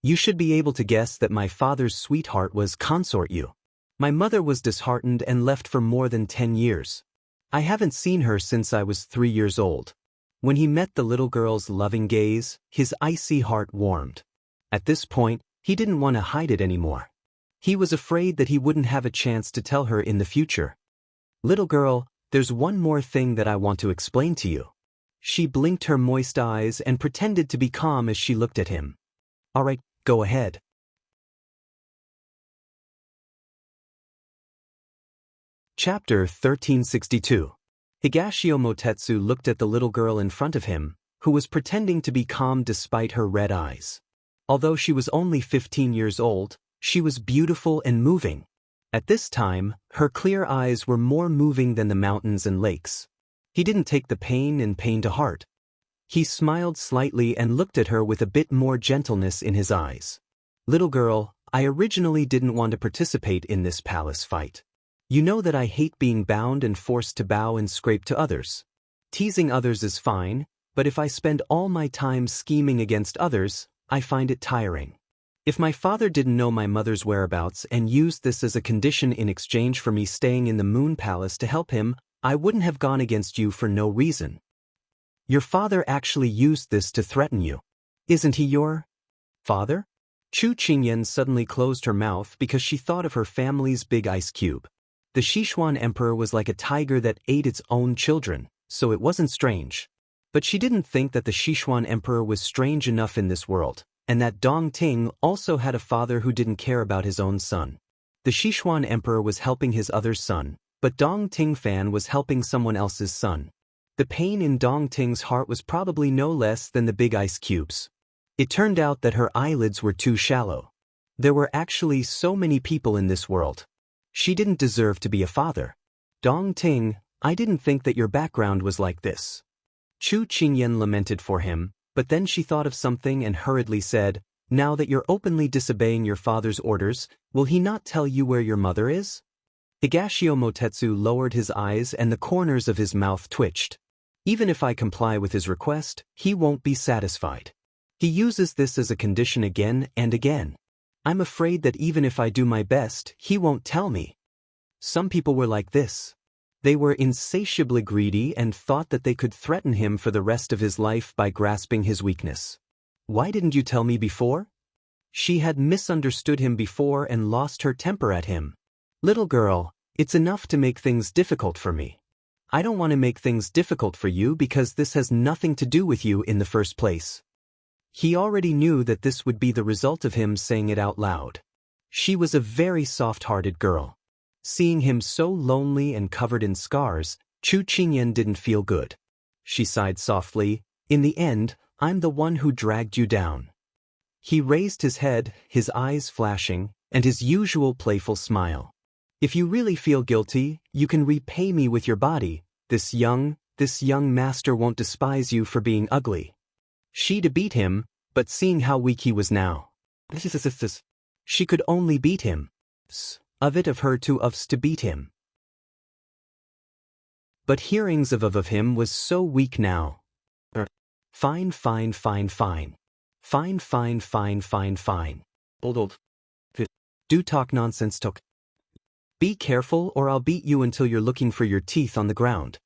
"You should be able to guess that my father's sweetheart was Consort Yu. My mother was disheartened and left for more than 10 years. I haven't seen her since I was 3 years old." When he met the little girl's loving gaze, his icy heart warmed. At this point, he didn't want to hide it anymore. He was afraid that he wouldn't have a chance to tell her in the future. "Little girl, there's one more thing that I want to explain to you." She blinked her moist eyes and pretended to be calm as she looked at him. "All right, go ahead." Chapter 1362. Higashio Motetsu looked at the little girl in front of him, who was pretending to be calm despite her red eyes. Although she was only 15 years old, she was beautiful and moving. At this time, her clear eyes were more moving than the mountains and lakes. He didn't take the pain to heart. He smiled slightly and looked at her with a bit more gentleness in his eyes. "Little girl, I originally didn't want to participate in this palace fight. You know that I hate being bound and forced to bow and scrape to others. Teasing others is fine, but if I spend all my time scheming against others, I find it tiring. If my father didn't know my mother's whereabouts and used this as a condition in exchange for me staying in the Moon Palace to help him, I wouldn't have gone against you for no reason. Your father actually used this to threaten you. Isn't he your father?" Chu Qingyan suddenly closed her mouth because she thought of her family's big ice cube. The Sichuan emperor was like a tiger that ate its own children, so it wasn't strange. But she didn't think that the Sichuan emperor was strange enough in this world, and that Dong Ting also had a father who didn't care about his own son. The Sichuan emperor was helping his other son, but Dong Ting Fan was helping someone else's son. The pain in Dong Ting's heart was probably no less than the big ice cubes. It turned out that her eyelids were too shallow. There were actually so many people in this world. She didn't deserve to be a father. "Dong Ting, I didn't think that your background was like this." Chu Qingyan lamented for him, but then she thought of something and hurriedly said, "Now that you're openly disobeying your father's orders, will he not tell you where your mother is?" Higashio Motetsu lowered his eyes and the corners of his mouth twitched. "Even if I comply with his request, he won't be satisfied. He uses this as a condition again and again. I'm afraid that even if I do my best, he won't tell me." Some people were like this. They were insatiably greedy and thought that they could threaten him for the rest of his life by grasping his weakness. "Why didn't you tell me before?" She had misunderstood him before and lost her temper at him. "Little girl, it's enough to make things difficult for me. I don't want to make things difficult for you because this has nothing to do with you in the first place." He already knew that this would be the result of him saying it out loud. She was a very soft-hearted girl. Seeing him so lonely and covered in scars, Chu Qingyan didn't feel good. she sighed softly. In the end, I'm the one who dragged you down. He raised his head, his eyes flashing, and his usual playful smile. If you really feel guilty, you can repay me with your body. This young master won't despise you for being ugly. She to beat him, but seeing how weak he was now. She could only beat him. Of her to beat him. But hearings of him was so weak now. Fine. Old. Do talk nonsense talk. Be careful or I'll beat you until you're looking for your teeth on the ground.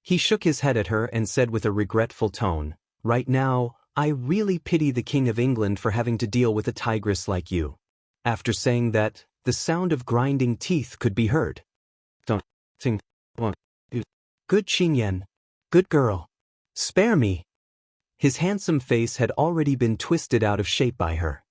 He shook his head at her and said with a regretful tone, right now, I really pity the King of England for having to deal with a tigress like you. After saying that, the sound of grinding teeth could be heard. Don't sing. Good Qingyan. Good girl. Spare me. His handsome face had already been twisted out of shape by her.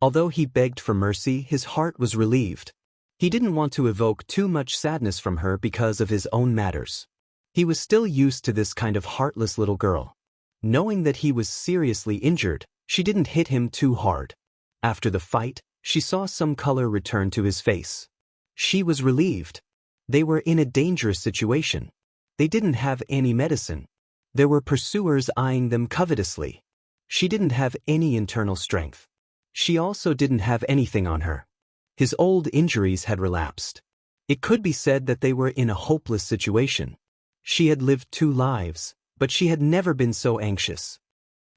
Although he begged for mercy, his heart was relieved. He didn't want to evoke too much sadness from her because of his own matters. He was still used to this kind of heartless little girl. Knowing that he was seriously injured, she didn't hit him too hard. After the fight, she saw some color return to his face. She was relieved. They were in a dangerous situation. They didn't have any medicine. There were pursuers eyeing them covetously. She didn't have any internal strength. She also didn't have anything on her. His old injuries had relapsed. It could be said that they were in a hopeless situation. She had lived 2 lives, but she had never been so anxious.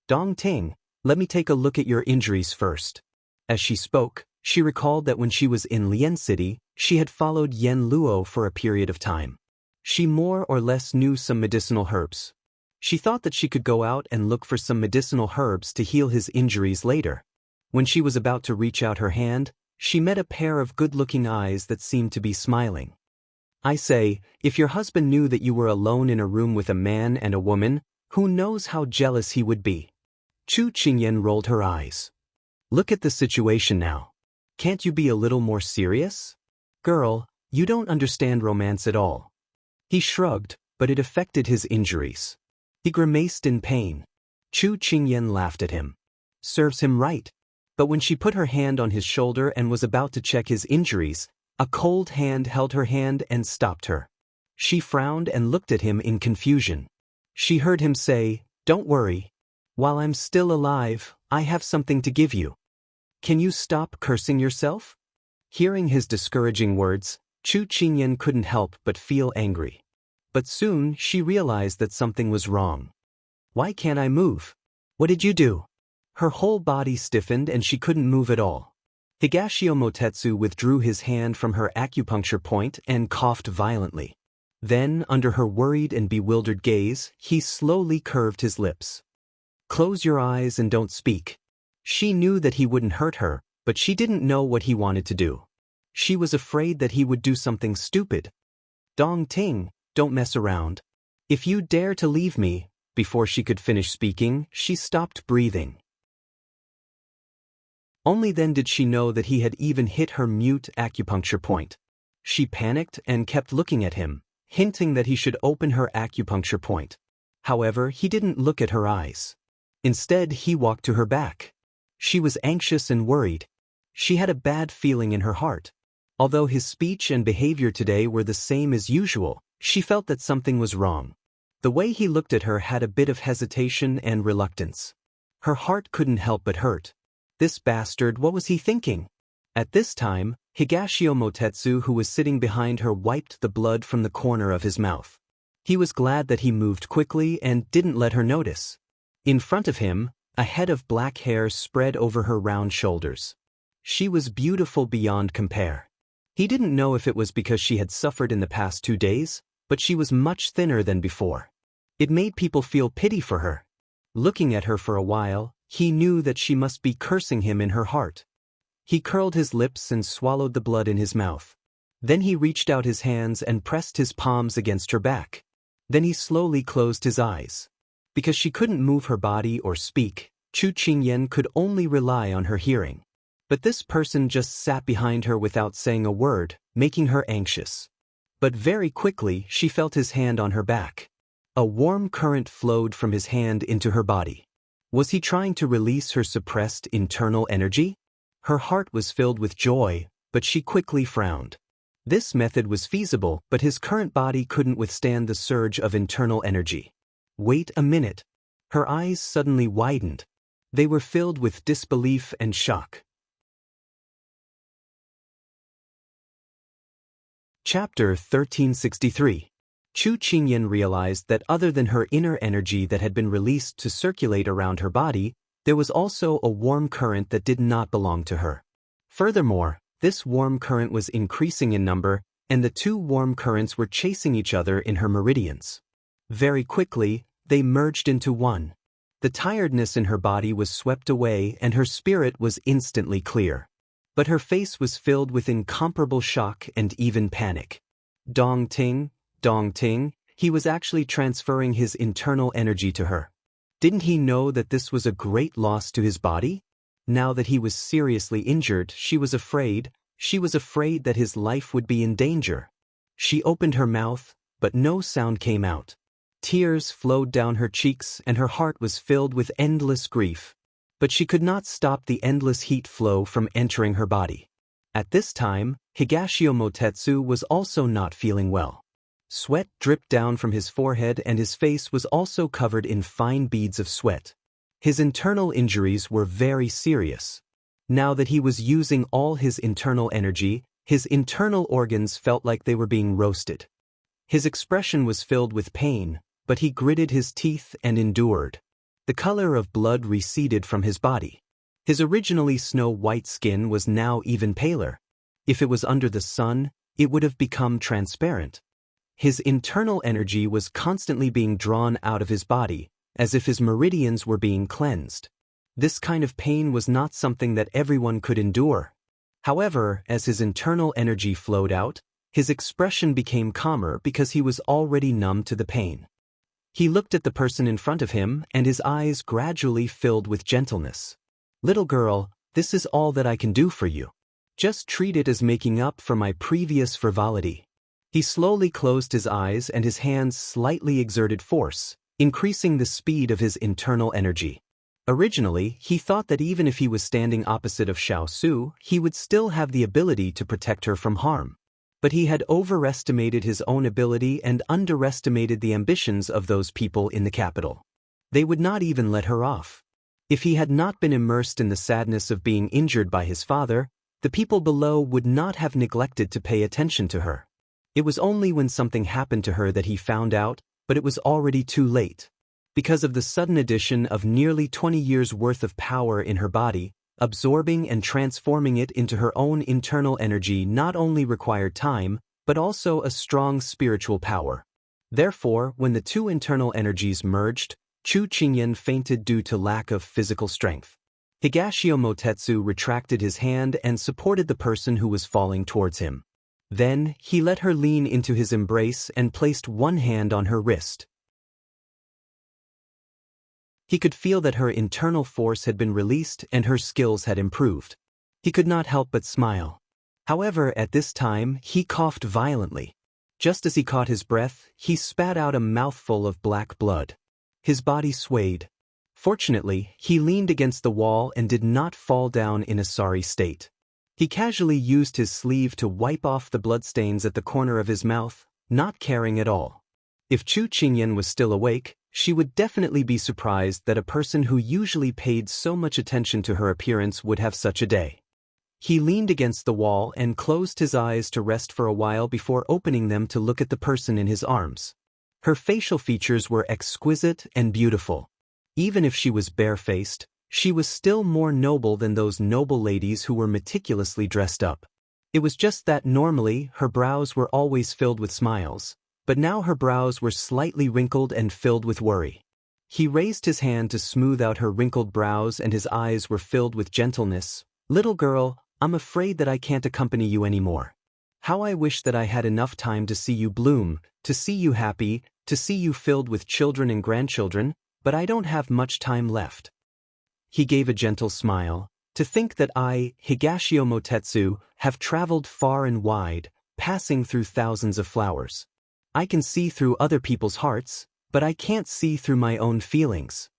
Dong Ting, let me take a look at your injuries first. As she spoke, she recalled that when she was in Lian City, she had followed Yen Luo for a period of time. She more or less knew some medicinal herbs. She thought that she could go out and look for some medicinal herbs to heal his injuries later. When she was about to reach out her hand, she met a pair of good-looking eyes that seemed to be smiling. I say, if your husband knew that you were alone in a room with a man and a woman, who knows how jealous he would be? Chu Qingyan rolled her eyes. Look at the situation now. Can't you be a little more serious? Girl, you don't understand romance at all. He shrugged, but it affected his injuries. He grimaced in pain. Chu Qingyan laughed at him. Serves him right. But when she put her hand on his shoulder and was about to check his injuries, a cold hand held her hand and stopped her. She frowned and looked at him in confusion. She heard him say, "Don't worry. While I'm still alive, I have something to give you. Can you stop cursing yourself?" Hearing his discouraging words, Chu Qingyan couldn't help but feel angry. But soon she realized that something was wrong. Why can't I move? What did you do? Her whole body stiffened and she couldn't move at all. Higashio Motetsu withdrew his hand from her acupuncture point and coughed violently. Then, under her worried and bewildered gaze, he slowly curved his lips. Close your eyes and don't speak. She knew that he wouldn't hurt her, but she didn't know what he wanted to do. She was afraid that he would do something stupid. Dong Ting, don't mess around. If you dare to leave me. Before she could finish speaking, she stopped breathing. Only then did she know that he had even hit her mute acupuncture point. She panicked and kept looking at him, hinting that he should open her acupuncture point. However, he didn't look at her eyes. Instead, he walked to her back. She was anxious and worried. She had a bad feeling in her heart. Although his speech and behavior today were the same as usual, she felt that something was wrong. The way he looked at her had a bit of hesitation and reluctance. Her heart couldn't help but hurt. This bastard, what was he thinking? At this time, Higashio Motetsu, who was sitting behind her, wiped the blood from the corner of his mouth. He was glad that he moved quickly and didn't let her notice. In front of him, a head of black hair spread over her round shoulders. She was beautiful beyond compare. He didn't know if it was because she had suffered in the past 2 days, but she was much thinner than before. It made people feel pity for her. Looking at her for a while, he knew that she must be cursing him in her heart. He curled his lips and swallowed the blood in his mouth. Then he reached out his hands and pressed his palms against her back. Then he slowly closed his eyes. Because she couldn't move her body or speak, Chu Qingyan could only rely on her hearing. But this person just sat behind her without saying a word, making her anxious. But very quickly she felt his hand on her back. A warm current flowed from his hand into her body. Was he trying to release her suppressed internal energy? Her heart was filled with joy, but she quickly frowned. This method was feasible, but his current body couldn't withstand the surge of internal energy. Wait a minute. Her eyes suddenly widened. They were filled with disbelief and shock. Chapter 1363. Chu Qingyan realized that other than her inner energy that had been released to circulate around her body, there was also a warm current that did not belong to her. Furthermore, this warm current was increasing in number, and the two warm currents were chasing each other in her meridians. Very quickly, they merged into one. The tiredness in her body was swept away and her spirit was instantly clear. But her face was filled with incomparable shock and even panic. Dong Ting, he was actually transferring his internal energy to her. Didn't he know that this was a great loss to his body? Now that he was seriously injured, she was afraid that his life would be in danger. She opened her mouth, but no sound came out. Tears flowed down her cheeks and her heart was filled with endless grief. But she could not stop the endless heat flow from entering her body. At this time, Higashio Motetsu was also not feeling well. Sweat dripped down from his forehead and his face was also covered in fine beads of sweat. His internal injuries were very serious. Now that he was using all his internal energy, his internal organs felt like they were being roasted. His expression was filled with pain, but he gritted his teeth and endured. The color of blood receded from his body. His originally snow-white skin was now even paler. If it was under the sun, it would have become transparent. His internal energy was constantly being drawn out of his body, as if his meridians were being cleansed. This kind of pain was not something that everyone could endure. However, as his internal energy flowed out, his expression became calmer because he was already numb to the pain. He looked at the person in front of him and his eyes gradually filled with gentleness. "Little girl, this is all that I can do for you. Just treat it as making up for my previous frivolity." He slowly closed his eyes and his hands slightly exerted force, increasing the speed of his internal energy. Originally, he thought that even if he was standing opposite of Xiao Su, he would still have the ability to protect her from harm. But he had overestimated his own ability and underestimated the ambitions of those people in the capital. They would not even let her off. If he had not been immersed in the sadness of being injured by his father, the people below would not have neglected to pay attention to her. It was only when something happened to her that he found out, but it was already too late. Because of the sudden addition of nearly 20 years' worth of power in her body, absorbing and transforming it into her own internal energy not only required time, but also a strong spiritual power. Therefore, when the two internal energies merged, Chu Qingyan fainted due to lack of physical strength. Higashio Motetsu retracted his hand and supported the person who was falling towards him. Then, he let her lean into his embrace and placed one hand on her wrist. He could feel that her internal force had been released and her skills had improved. He could not help but smile. However, at this time, he coughed violently. Just as he caught his breath, he spat out a mouthful of black blood. His body swayed. Fortunately, he leaned against the wall and did not fall down in a sorry state. He casually used his sleeve to wipe off the bloodstains at the corner of his mouth, not caring at all. If Chu Qingyan was still awake, she would definitely be surprised that a person who usually paid so much attention to her appearance would have such a day. He leaned against the wall and closed his eyes to rest for a while before opening them to look at the person in his arms. Her facial features were exquisite and beautiful. Even if she was barefaced, she was still more noble than those noble ladies who were meticulously dressed up. It was just that normally her brows were always filled with smiles, but now her brows were slightly wrinkled and filled with worry. He raised his hand to smooth out her wrinkled brows and his eyes were filled with gentleness. "Little girl, I'm afraid that I can't accompany you anymore. How I wish that I had enough time to see you bloom, to see you happy, to see you filled with children and grandchildren, but I don't have much time left." He gave a gentle smile. "To think that I, Higashio Motetsu, have traveled far and wide, passing through thousands of flowers. I can see through other people's hearts, but I can't see through my own feelings.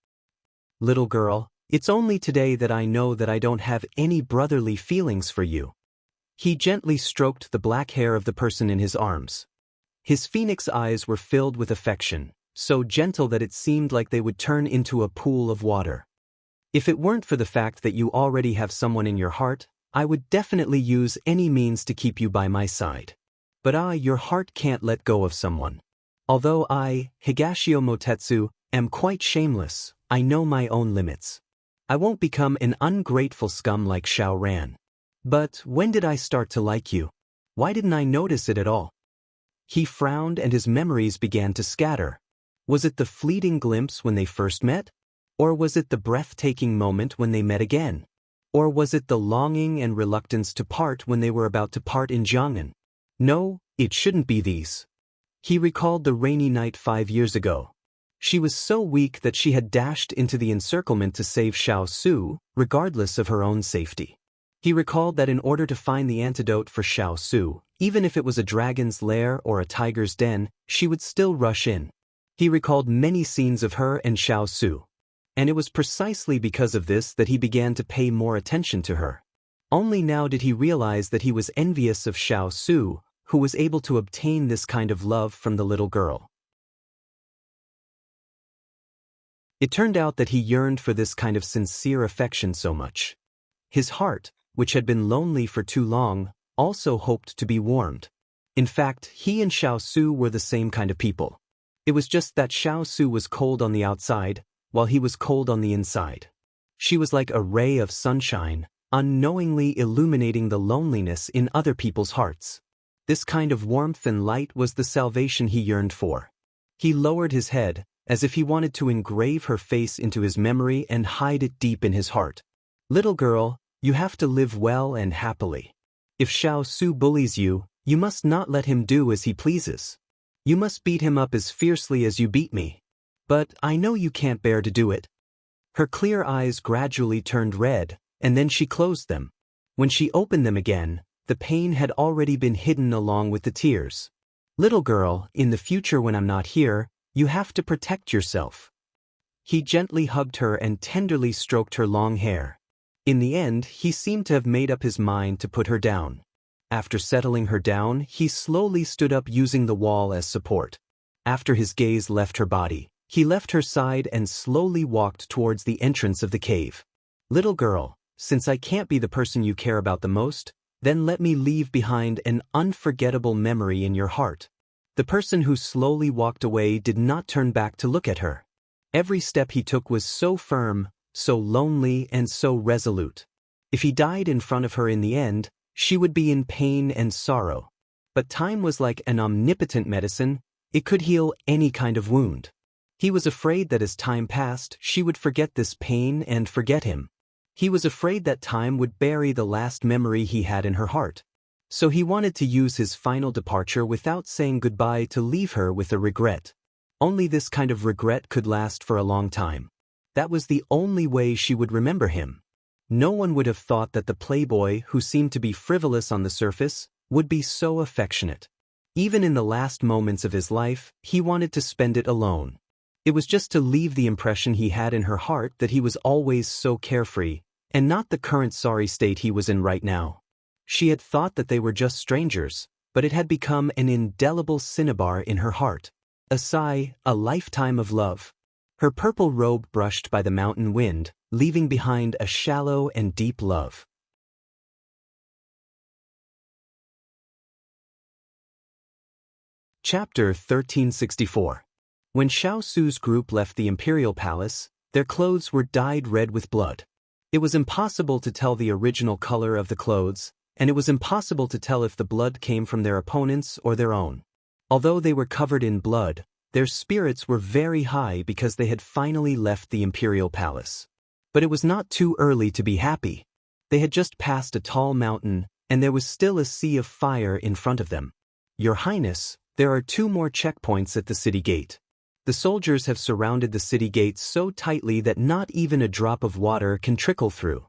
Little girl, it's only today that I know that I don't have any brotherly feelings for you. He gently stroked the black hair of the person in his arms. His phoenix eyes were filled with affection, so gentle that it seemed like they would turn into a pool of water. If it weren't for the fact that you already have someone in your heart, I would definitely use any means to keep you by my side. But your heart can't let go of someone. Although I, Higashio Motetsu, am quite shameless, I know my own limits. I won't become an ungrateful scum like Xiao Ran. But when did I start to like you? Why didn't I notice it at all? He frowned and his memories began to scatter. Was it the fleeting glimpse when they first met? Or was it the breathtaking moment when they met again? Or was it the longing and reluctance to part when they were about to part in Jiangnan? No, it shouldn't be these. He recalled the rainy night 5 years ago. She was so weak that she had dashed into the encirclement to save Xiao Su, regardless of her own safety. He recalled that in order to find the antidote for Xiao Su, even if it was a dragon's lair or a tiger's den, she would still rush in. He recalled many scenes of her and Xiao Su. And it was precisely because of this that he began to pay more attention to her. Only now did he realize that he was envious of Xiao Su, who was able to obtain this kind of love from the little girl. It turned out that he yearned for this kind of sincere affection so much. His heart, which had been lonely for too long, also hoped to be warmed. In fact, he and Xiao Su were the same kind of people. It was just that Xiao Su was cold on the outside, while he was cold on the inside. She was like a ray of sunshine, unknowingly illuminating the loneliness in other people's hearts. This kind of warmth and light was the salvation he yearned for. He lowered his head, as if he wanted to engrave her face into his memory and hide it deep in his heart. Little girl, you have to live well and happily. If Xiao Su bullies you, you must not let him do as he pleases. You must beat him up as fiercely as you beat me. But I know you can't bear to do it. Her clear eyes gradually turned red, and then she closed them. When she opened them again, the pain had already been hidden along with the tears. Little girl, in the future when I'm not here, you have to protect yourself. He gently hugged her and tenderly stroked her long hair. In the end, he seemed to have made up his mind to put her down. After settling her down, he slowly stood up using the wall as support. After his gaze left her body, he left her side and slowly walked towards the entrance of the cave. Little girl, since I can't be the person you care about the most, then let me leave behind an unforgettable memory in your heart. The person who slowly walked away did not turn back to look at her. Every step he took was so firm, so lonely, and so resolute. If he died in front of her in the end, she would be in pain and sorrow. But time was like an omnipotent medicine, it could heal any kind of wound. He was afraid that as time passed, she would forget this pain and forget him. He was afraid that time would bury the last memory he had in her heart. So he wanted to use his final departure without saying goodbye to leave her with a regret. Only this kind of regret could last for a long time. That was the only way she would remember him. No one would have thought that the playboy, who seemed to be frivolous on the surface, would be so affectionate. Even in the last moments of his life, he wanted to spend it alone. It was just to leave the impression he had in her heart that he was always so carefree, and not the current sorry state he was in right now. She had thought that they were just strangers, but it had become an indelible cinnabar in her heart. A sigh, a lifetime of love. Her purple robe brushed by the mountain wind, leaving behind a shallow and deep love. Chapter 1364. When Xiao Su's group left the imperial palace, their clothes were dyed red with blood. It was impossible to tell the original color of the clothes, and it was impossible to tell if the blood came from their opponents or their own. Although they were covered in blood, their spirits were very high because they had finally left the imperial palace. But it was not too early to be happy. They had just passed a tall mountain, and there was still a sea of fire in front of them. Your Highness, there are 2 more checkpoints at the city gate. The soldiers have surrounded the city gates so tightly that not even a drop of water can trickle through.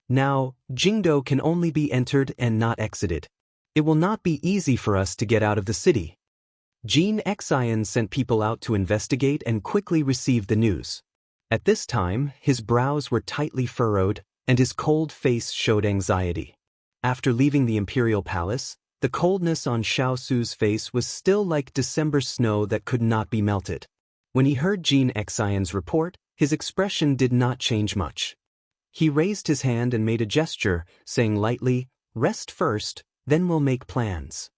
Now, Jingdo can only be entered and not exited. It will not be easy for us to get out of the city. Jean Xian sent people out to investigate and quickly received the news. At this time, his brows were tightly furrowed, and his cold face showed anxiety. After leaving the imperial palace, the coldness on Xiao Su's face was still like December snow that could not be melted. When he heard Jean Xian's report, his expression did not change much. He raised his hand and made a gesture, saying lightly, "Rest first, then we'll make plans."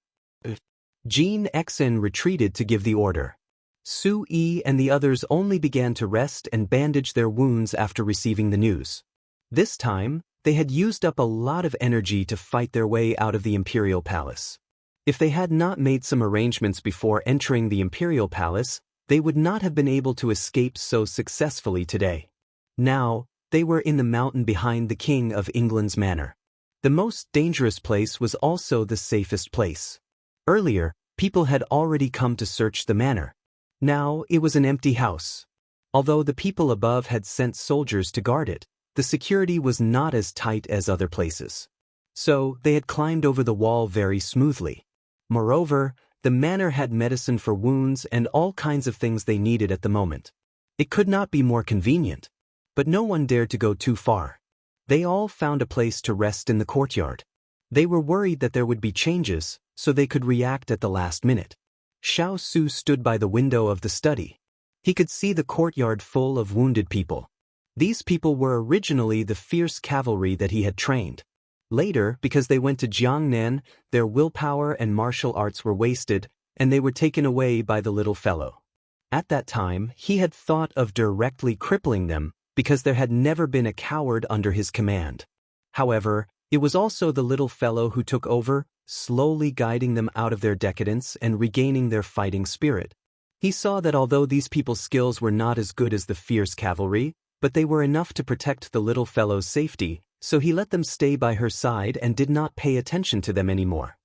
Jean Xian retreated to give the order. Su Yi and the others only began to rest and bandage their wounds after receiving the news. This time, they had used up a lot of energy to fight their way out of the imperial palace. If they had not made some arrangements before entering the imperial palace, they would not have been able to escape so successfully today. Now, they were in the mountain behind the King of England's manor. The most dangerous place was also the safest place. Earlier, people had already come to search the manor. Now, it was an empty house. Although the people above had sent soldiers to guard it, the security was not as tight as other places. So, they had climbed over the wall very smoothly. Moreover, the manor had medicine for wounds and all kinds of things they needed at the moment. It could not be more convenient. But no one dared to go too far. They all found a place to rest in the courtyard. They were worried that there would be changes, so they could react at the last minute. Xiao Su stood by the window of the study. He could see the courtyard full of wounded people. These people were originally the fierce cavalry that he had trained. Later, because they went to Jiangnan, their willpower and martial arts were wasted, and they were taken away by the little fellow. At that time, he had thought of directly crippling them, because there had never been a coward under his command. However, it was also the little fellow who took over, slowly guiding them out of their decadence and regaining their fighting spirit. He saw that although these people's skills were not as good as the fierce cavalry, but they were enough to protect the little fellow's safety, so he let them stay by her side and did not pay attention to them anymore.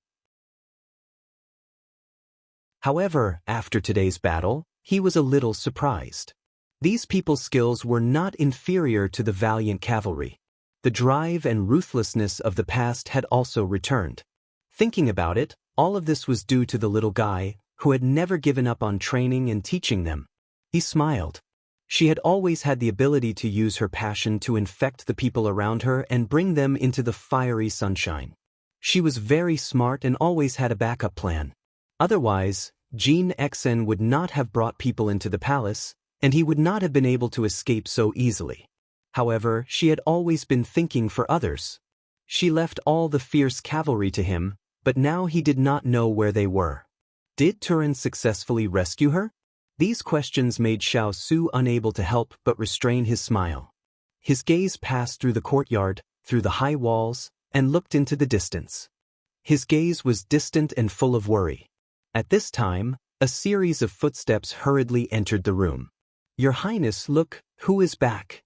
However, after today's battle, he was a little surprised. These people's skills were not inferior to the valiant cavalry. The drive and ruthlessness of the past had also returned. Thinking about it, all of this was due to the little guy, who had never given up on training and teaching them. He smiled. She had always had the ability to use her passion to infect the people around her and bring them into the fiery sunshine. She was very smart and always had a backup plan. Otherwise, Jean Xian would not have brought people into the palace, and he would not have been able to escape so easily. However, she had always been thinking for others. She left all the fierce cavalry to him, but now he did not know where they were. Did Turin successfully rescue her? These questions made Xiao Su unable to help but restrain his smile. His gaze passed through the courtyard, through the high walls, and looked into the distance. His gaze was distant and full of worry. At this time, a series of footsteps hurriedly entered the room. "Your Highness, look, who is back?"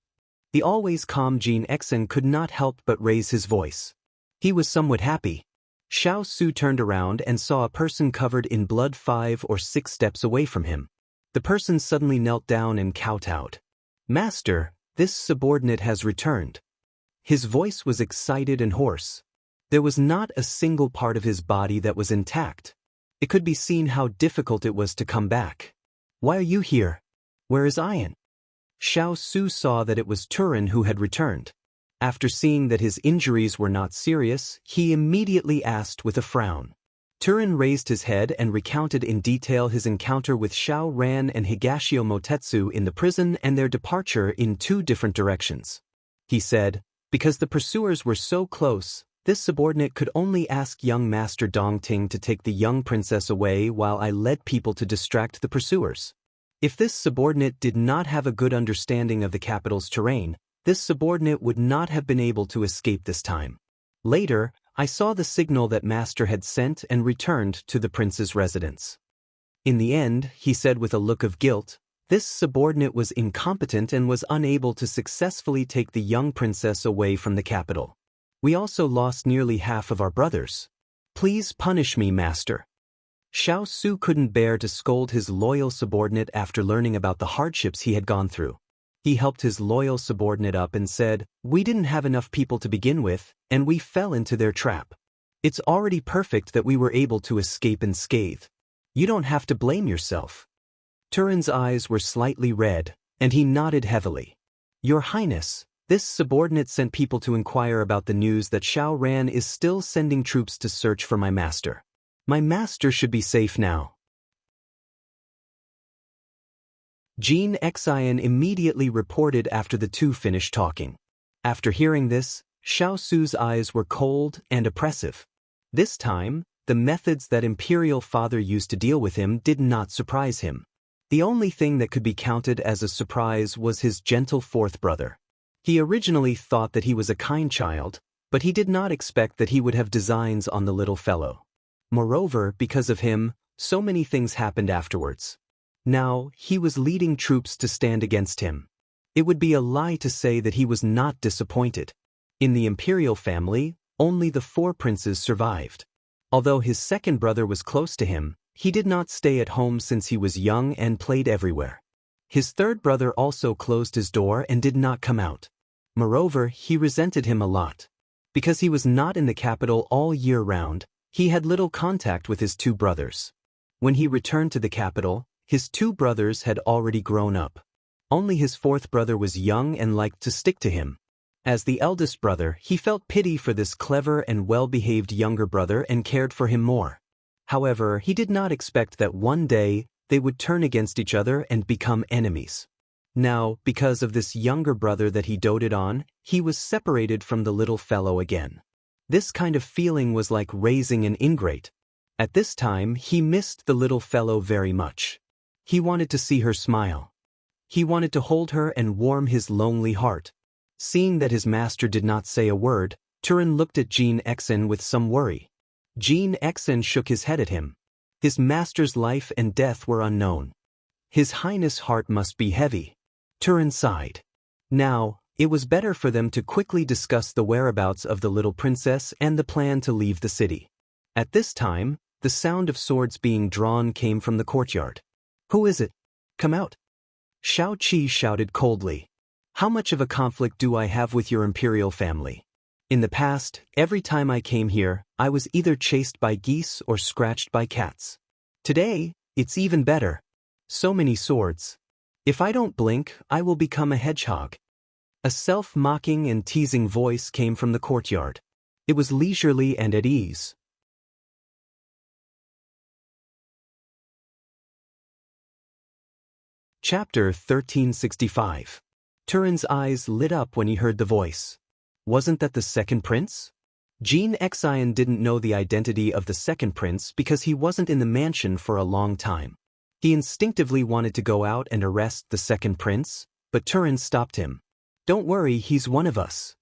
The always calm Jean Xian could not help but raise his voice. He was somewhat happy. Xiao Su turned around and saw a person covered in blood 5 or 6 steps away from him. The person suddenly knelt down and kowtowed. "Master, this subordinate has returned." His voice was excited and hoarse. There was not a single part of his body that was intact. It could be seen how difficult it was to come back. "Why are you here? Where is Ian?" Xiao Su saw that it was Turin who had returned. After seeing that his injuries were not serious, he immediately asked with a frown. Turin raised his head and recounted in detail his encounter with Xiao Ran and Higashio Motetsu in the prison and their departure in 2 different directions. He said, "Because the pursuers were so close, this subordinate could only ask young Master Dongting to take the young princess away while I led people to distract the pursuers. If this subordinate did not have a good understanding of the capital's terrain, this subordinate would not have been able to escape this time. Later, I saw the signal that Master had sent and returned to the prince's residence. In the end," he said with a look of guilt, "this subordinate was incompetent and was unable to successfully take the young princess away from the capital. We also lost nearly half of our brothers. Please punish me, Master." Xiao Su couldn't bear to scold his loyal subordinate after learning about the hardships he had gone through. He helped his loyal subordinate up and said, "We didn't have enough people to begin with, and we fell into their trap. It's already perfect that we were able to escape unscathed. You don't have to blame yourself. Turin's eyes were slightly red, and he nodded heavily. Your Highness, this subordinate sent people to inquire about the news that Xiao Ran is still sending troops to search for my master. My master should be safe now. Jean Xian immediately reported after the two finished talking. After hearing this, Xiao Su's eyes were cold and oppressive. This time, the methods that Imperial Father used to deal with him did not surprise him. The only thing that could be counted as a surprise was his gentle fourth brother. He originally thought that he was a kind child, but he did not expect that he would have designs on the little fellow. Moreover, because of him, so many things happened afterwards. Now, he was leading troops to stand against him. It would be a lie to say that he was not disappointed. In the imperial family, only the 4 princes survived. Although his second brother was close to him, he did not stay at home since he was young and played everywhere. His third brother also closed his door and did not come out. Moreover, he resented him a lot. Because he was not in the capital all year round, he had little contact with his 2 brothers. When he returned to the capital, his 2 brothers had already grown up. Only his 4th brother was young and liked to stick to him. As the eldest brother, he felt pity for this clever and well-behaved younger brother and cared for him more. However, he did not expect that one day they would turn against each other and become enemies. Now, because of this younger brother that he doted on, he was separated from the little fellow again. This kind of feeling was like raising an ingrate. At this time, he missed the little fellow very much. He wanted to see her smile. He wanted to hold her and warm his lonely heart. Seeing that his master did not say a word, Turin looked at Jean Xian with some worry. Jean Xian shook his head at him. His master's life and death were unknown. His Highness' heart must be heavy. Turin sighed. Now, it was better for them to quickly discuss the whereabouts of the little princess and the plan to leave the city. At this time, the sound of swords being drawn came from the courtyard. Who is it? Come out. Xiao Qi shouted coldly. How much of a conflict do I have with your imperial family? In the past, every time I came here, I was either chased by geese or scratched by cats. Today, it's even better. So many swords. If I don't blink, I will become a hedgehog. A self-mocking and teasing voice came from the courtyard. It was leisurely and at ease. Chapter 1365. Turin's eyes lit up when he heard the voice. Wasn't that the second prince? Jean Xian didn't know the identity of the second prince because he wasn't in the mansion for a long time. He instinctively wanted to go out and arrest the second prince, but Turin stopped him. Don't worry, he's one of us.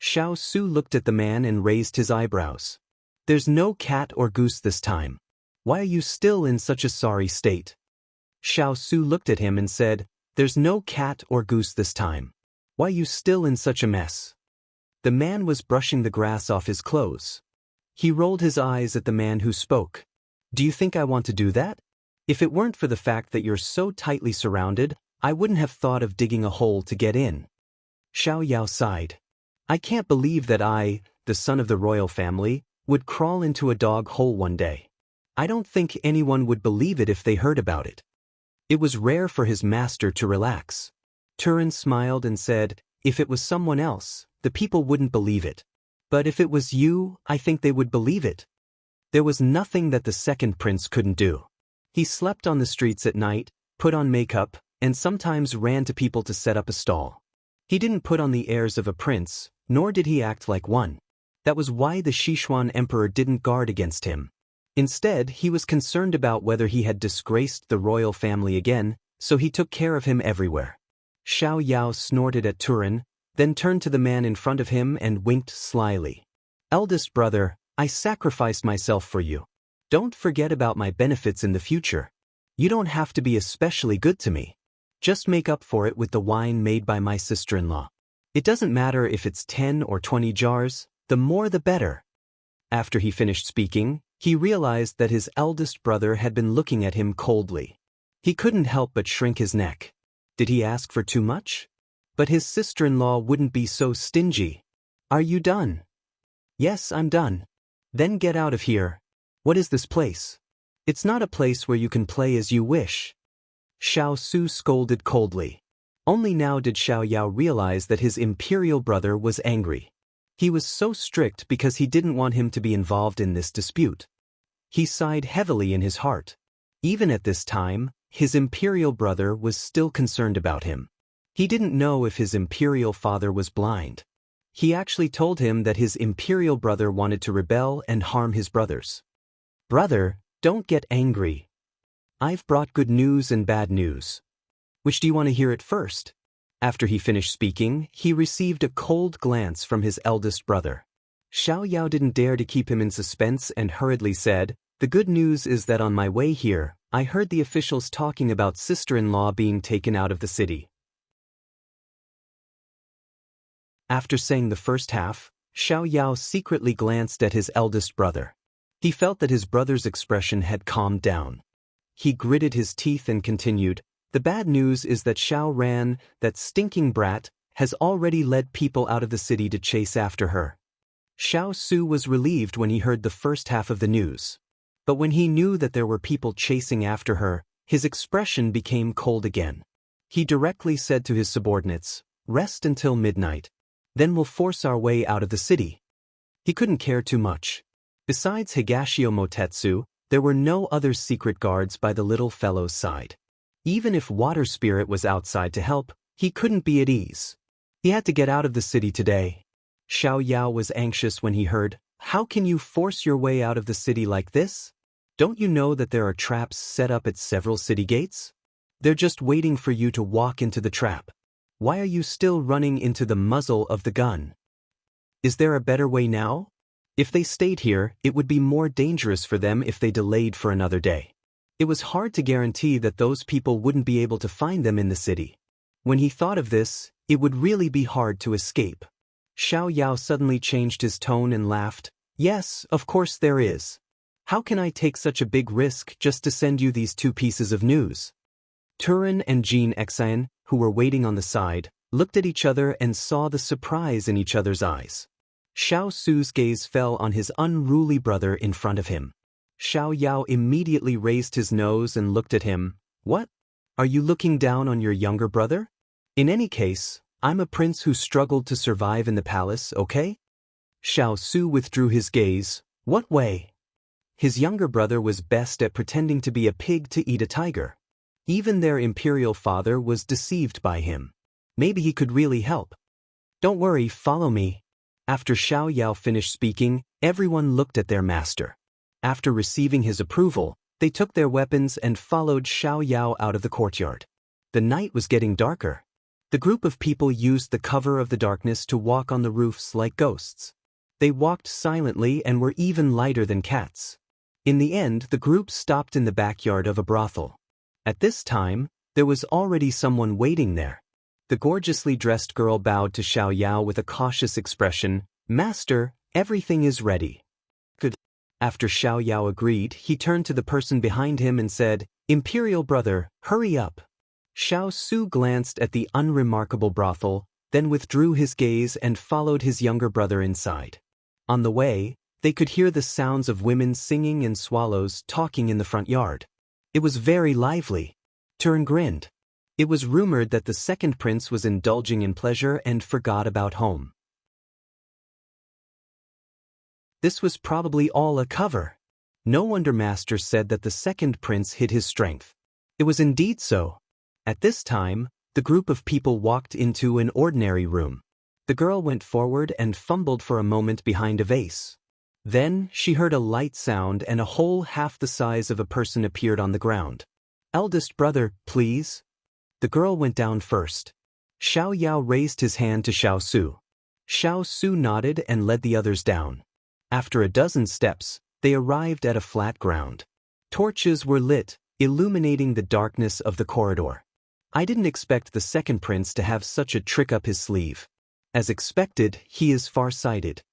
Xiao Su looked at the man and raised his eyebrows. There's no cat or goose this time. Why are you still in such a sorry state? Xiao Su looked at him and said, There's no cat or goose this time. Why are you still in such a mess? The man was brushing the grass off his clothes. He rolled his eyes at the man who spoke. Do you think I want to do that? If it weren't for the fact that you're so tightly surrounded, I wouldn't have thought of digging a hole to get in. Xiao Yao sighed. I can't believe that I, the son of the royal family, would crawl into a dog hole one day. I don't think anyone would believe it if they heard about it. It was rare for his master to relax. Turin smiled and said, If it was someone else, the people wouldn't believe it. But if it was you, I think they would believe it. There was nothing that the second prince couldn't do. He slept on the streets at night, put on makeup, and sometimes ran to people to set up a stall. He didn't put on the airs of a prince, nor did he act like one. That was why the Sichuan emperor didn't guard against him. Instead, he was concerned about whether he had disgraced the royal family again, so he took care of him everywhere. Xiao Yao snorted at Turin, then turned to the man in front of him and winked slyly. Eldest brother, I sacrificed myself for you. Don't forget about my benefits in the future. You don't have to be especially good to me. Just make up for it with the wine made by my sister-in-law. It doesn't matter if it's 10 or 20 jars, the more the better. After he finished speaking, he realized that his eldest brother had been looking at him coldly. He couldn't help but shrink his neck. Did he ask for too much? But his sister-in-law wouldn't be so stingy. Are you done? Yes, I'm done. Then get out of here. What is this place? It's not a place where you can play as you wish. Xiao Su scolded coldly. Only now did Xiao Yao realize that his imperial brother was angry. He was so strict because he didn't want him to be involved in this dispute. He sighed heavily in his heart. Even at this time, his imperial brother was still concerned about him. He didn't know if his imperial father was blind. He actually told him that his imperial brother wanted to rebel and harm his brothers. Brother, don't get angry. I've brought good news and bad news. Which do you want to hear at first? After he finished speaking, he received a cold glance from his eldest brother. Xiao Yao didn't dare to keep him in suspense and hurriedly said, "The good news is that on my way here, I heard the officials talking about sister-in-law being taken out of the city." After saying the first half, Xiao Yao secretly glanced at his eldest brother. He felt that his brother's expression had calmed down. He gritted his teeth and continued, "The bad news is that Xiao Ran, that stinking brat, has already led people out of the city to chase after her." Xiao Su was relieved when he heard the first half of the news. But when he knew that there were people chasing after her, his expression became cold again. He directly said to his subordinates, "Rest until midnight. Then we'll force our way out of the city." He couldn't care too much. Besides Higashio Motetsu, there were no other secret guards by the little fellow's side. Even if Water Spirit was outside to help, he couldn't be at ease. He had to get out of the city today. Xiao Yao was anxious when he heard, "How can you force your way out of the city like this? Don't you know that there are traps set up at several city gates? They're just waiting for you to walk into the trap. Why are you still running into the muzzle of the gun? Is there a better way now? If they stayed here, it would be more dangerous for them if they delayed for another day." It was hard to guarantee that those people wouldn't be able to find them in the city. When he thought of this, it would really be hard to escape. Xiao Yao suddenly changed his tone and laughed. "Yes, of course there is. How can I take such a big risk just to send you these two pieces of news?" Turin and Jean Xian, who were waiting on the side, looked at each other and saw the surprise in each other's eyes. Xiao Su's gaze fell on his unruly brother in front of him. Xiao Yao immediately raised his nose and looked at him. "What? Are you looking down on your younger brother? In any case, I'm a prince who struggled to survive in the palace, okay?" Xiao Su withdrew his gaze. "What way?" His younger brother was best at pretending to be a pig to eat a tiger. Even their imperial father was deceived by him. Maybe he could really help. "Don't worry, follow me." After Xiao Yao finished speaking, everyone looked at their master. After receiving his approval, they took their weapons and followed Xiao Yao out of the courtyard. The night was getting darker. The group of people used the cover of the darkness to walk on the roofs like ghosts. They walked silently and were even lighter than cats. In the end, the group stopped in the backyard of a brothel. At this time, there was already someone waiting there. The gorgeously dressed girl bowed to Xiao Yao with a cautious expression. "Master, everything is ready." "Good." After Xiao Yao agreed, he turned to the person behind him and said, "Imperial brother, hurry up." Xiao Su glanced at the unremarkable brothel, then withdrew his gaze and followed his younger brother inside. On the way, they could hear the sounds of women singing and swallows talking in the front yard. It was very lively. Turin grinned. It was rumored that the second prince was indulging in pleasure and forgot about home. This was probably all a cover. No wonder Master said that the second prince hid his strength. It was indeed so. At this time, the group of people walked into an ordinary room. The girl went forward and fumbled for a moment behind a vase. Then, she heard a light sound and a hole half the size of a person appeared on the ground. "Eldest brother, please." The girl went down first. Xiao Yao raised his hand to Xiao Su. Xiao Su nodded and led the others down. After a dozen steps, they arrived at a flat ground. Torches were lit, illuminating the darkness of the corridor. I didn't expect the second prince to have such a trick up his sleeve. As expected, he is far-sighted.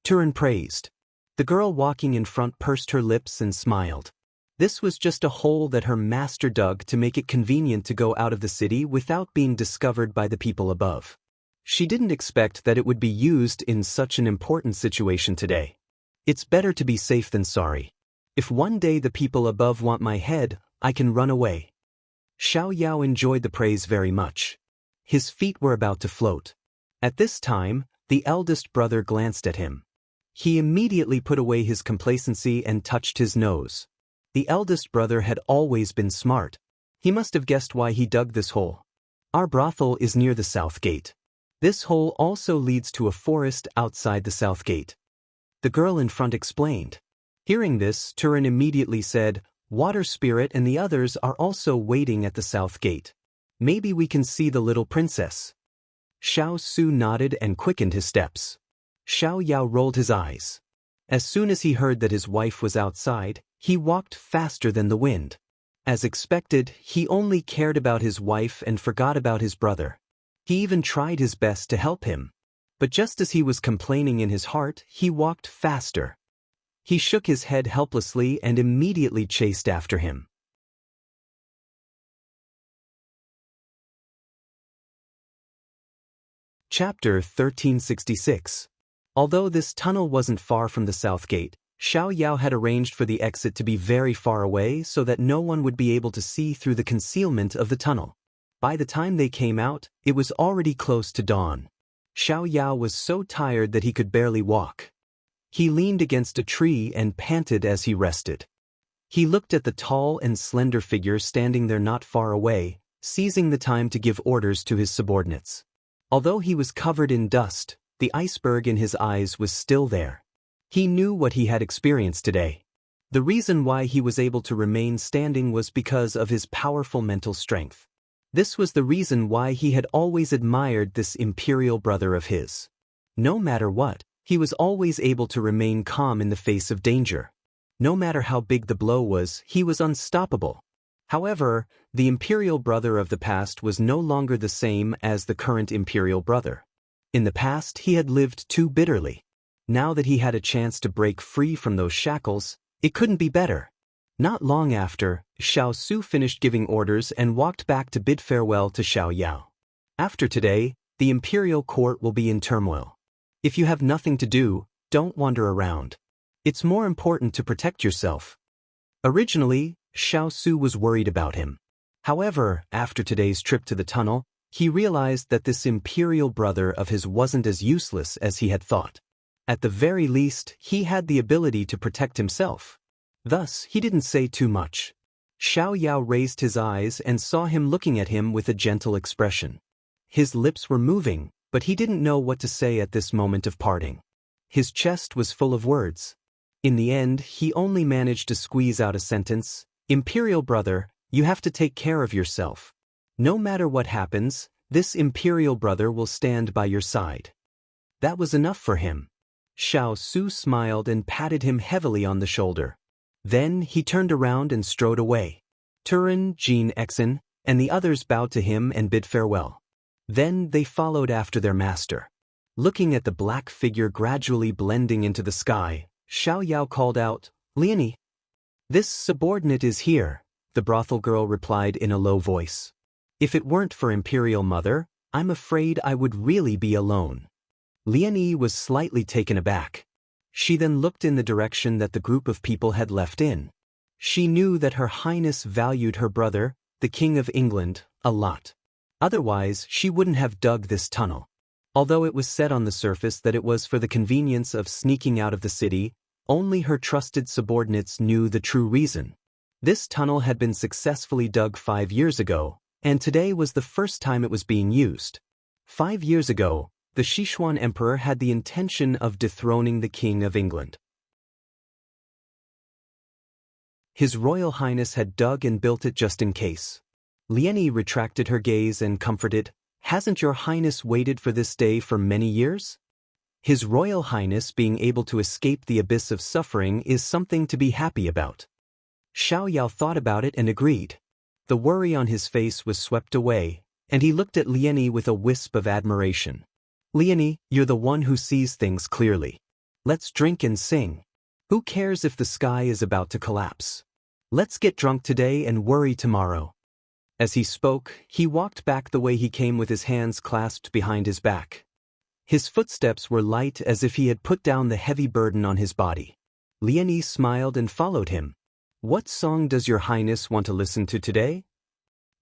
Turin praised. The girl walking in front pursed her lips and smiled. This was just a hole that her master dug to make it convenient to go out of the city without being discovered by the people above. She didn't expect that it would be used in such an important situation today. It's better to be safe than sorry. If one day the people above want my head, I can run away. Xiao Yao enjoyed the praise very much. His feet were about to float. At this time, the eldest brother glanced at him. He immediately put away his complacency and touched his nose. The eldest brother had always been smart. He must have guessed why he dug this hole. Our brothel is near the south gate. This hole also leads to a forest outside the south gate. The girl in front explained. Hearing this, Turin immediately said, Water Spirit and the others are also waiting at the south gate. Maybe we can see the little princess. Xiao Su nodded and quickened his steps. Xiao Yao rolled his eyes. As soon as he heard that his wife was outside, he walked faster than the wind. As expected, he only cared about his wife and forgot about his brother. He even tried his best to help him. But just as he was complaining in his heart, he walked faster. He shook his head helplessly and immediately chased after him. Chapter 1366. Although this tunnel wasn't far from the south gate, Xiao Yao had arranged for the exit to be very far away so that no one would be able to see through the concealment of the tunnel. By the time they came out, it was already close to dawn. Xiao Yao was so tired that he could barely walk. He leaned against a tree and panted as he rested. He looked at the tall and slender figure standing there not far away, seizing the time to give orders to his subordinates. Although he was covered in dust, the iceberg in his eyes was still there. He knew what he had experienced today. The reason why he was able to remain standing was because of his powerful mental strength. This was the reason why he had always admired this imperial brother of his. No matter what, he was always able to remain calm in the face of danger. No matter how big the blow was, he was unstoppable. However, the imperial brother of the past was no longer the same as the current imperial brother. In the past, he had lived too bitterly. Now that he had a chance to break free from those shackles, it couldn't be better. Not long after, Xiao Su finished giving orders and walked back to bid farewell to Xiao Yao. After today, the imperial court will be in turmoil. If you have nothing to do, don't wander around. It's more important to protect yourself. Originally, Xiao Su was worried about him. However, after today's trip to the tunnel, he realized that this imperial brother of his wasn't as useless as he had thought. At the very least, he had the ability to protect himself. Thus, he didn't say too much. Xiao Yao raised his eyes and saw him looking at him with a gentle expression. His lips were moving, but he didn't know what to say at this moment of parting. His chest was full of words. In the end, he only managed to squeeze out a sentence, Imperial brother, you have to take care of yourself. No matter what happens, this imperial brother will stand by your side. That was enough for him. Xiao Su smiled and patted him heavily on the shoulder. Then he turned around and strode away. Turin, Jean Exen, and the others bowed to him and bid farewell. Then they followed after their master. Looking at the black figure gradually blending into the sky, Xiao Yao called out, Leonie. This subordinate is here, the brothel girl replied in a low voice. If it weren't for Imperial Mother, I'm afraid I would really be alone. Leonie was slightly taken aback. She then looked in the direction that the group of people had left in. She knew that Her Highness valued her brother, the King of England, a lot. Otherwise, she wouldn't have dug this tunnel. Although it was said on the surface that it was for the convenience of sneaking out of the city, only her trusted subordinates knew the true reason. This tunnel had been successfully dug 5 years ago, and today was the first time it was being used. 5 years ago, the Sichuan Emperor had the intention of dethroning the King of England. His Royal Highness had dug and built it just in case. Leonie retracted her gaze and comforted, Hasn't your Highness waited for this day for many years? His Royal Highness being able to escape the abyss of suffering is something to be happy about. Xiao Yao thought about it and agreed. The worry on his face was swept away, and he looked at Leonie with a wisp of admiration. Leonie, you're the one who sees things clearly. Let's drink and sing. Who cares if the sky is about to collapse? Let's get drunk today and worry tomorrow. As he spoke, he walked back the way he came with his hands clasped behind his back. His footsteps were light as if he had put down the heavy burden on his body. Lian smiled and followed him. What song does your highness want to listen to today?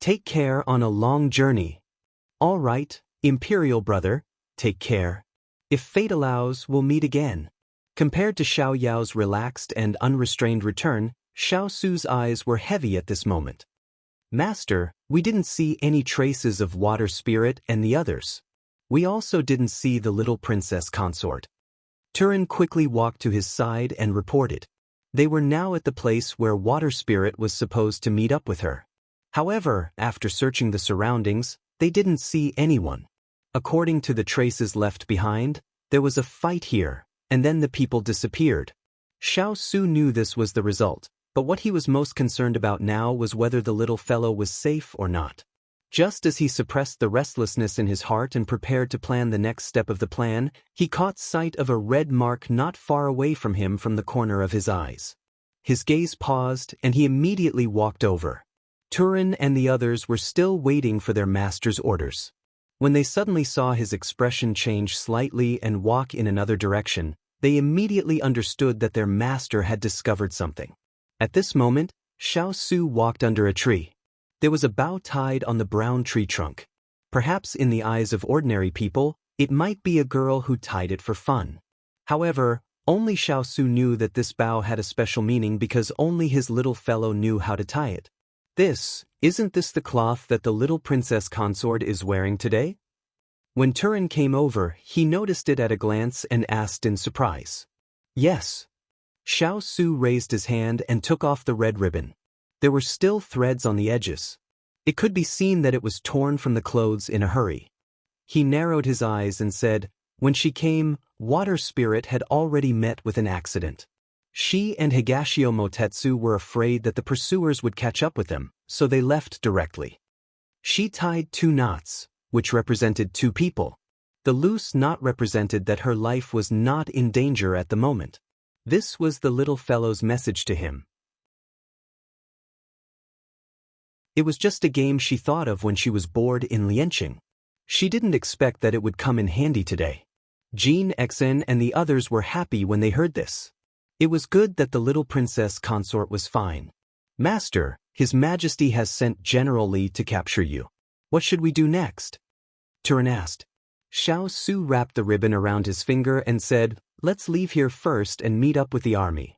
Take care on a long journey. All right, imperial brother, take care. If fate allows, we'll meet again. Compared to Xiao Yao's relaxed and unrestrained return, Xiao Su's eyes were heavy at this moment. Master, we didn't see any traces of water spirit and the others. We also didn't see the little princess consort. Turin quickly walked to his side and reported. They were now at the place where water spirit was supposed to meet up with her. However, after searching the surroundings, they didn't see anyone. According to the traces left behind, there was a fight here, and then the people disappeared. Xiao Su knew this was the result, but what he was most concerned about now was whether the little fellow was safe or not. Just as he suppressed the restlessness in his heart and prepared to plan the next step of the plan, he caught sight of a red mark not far away from him from the corner of his eyes. His gaze paused, and he immediately walked over. Turin and the others were still waiting for their master's orders. When they suddenly saw his expression change slightly and walk in another direction, they immediately understood that their master had discovered something. At this moment, Xiao Su walked under a tree. There was a bough tied on the brown tree trunk. Perhaps in the eyes of ordinary people, it might be a girl who tied it for fun. However, only Xiao Su knew that this bough had a special meaning because only his little fellow knew how to tie it. Isn't this the cloth that the little princess consort is wearing today? When Turin came over, he noticed it at a glance and asked in surprise. Yes. Xiao Su raised his hand and took off the red ribbon. There were still threads on the edges. It could be seen that it was torn from the clothes in a hurry. He narrowed his eyes and said, when she came, Water Spirit had already met with an accident. She and Higashio Motetsu were afraid that the pursuers would catch up with them, so they left directly. She tied 2 knots, which represented 2 people. The loose knot represented that her life was not in danger at the moment. This was the little fellow's message to him. It was just a game she thought of when she was bored in Lianqing. She didn't expect that it would come in handy today. Jean Xen and the others were happy when they heard this. It was good that the little princess consort was fine. Master, His Majesty has sent General Li to capture you. What should we do next? Turin asked. Xiao Su wrapped the ribbon around his finger and said, let's leave here first and meet up with the army.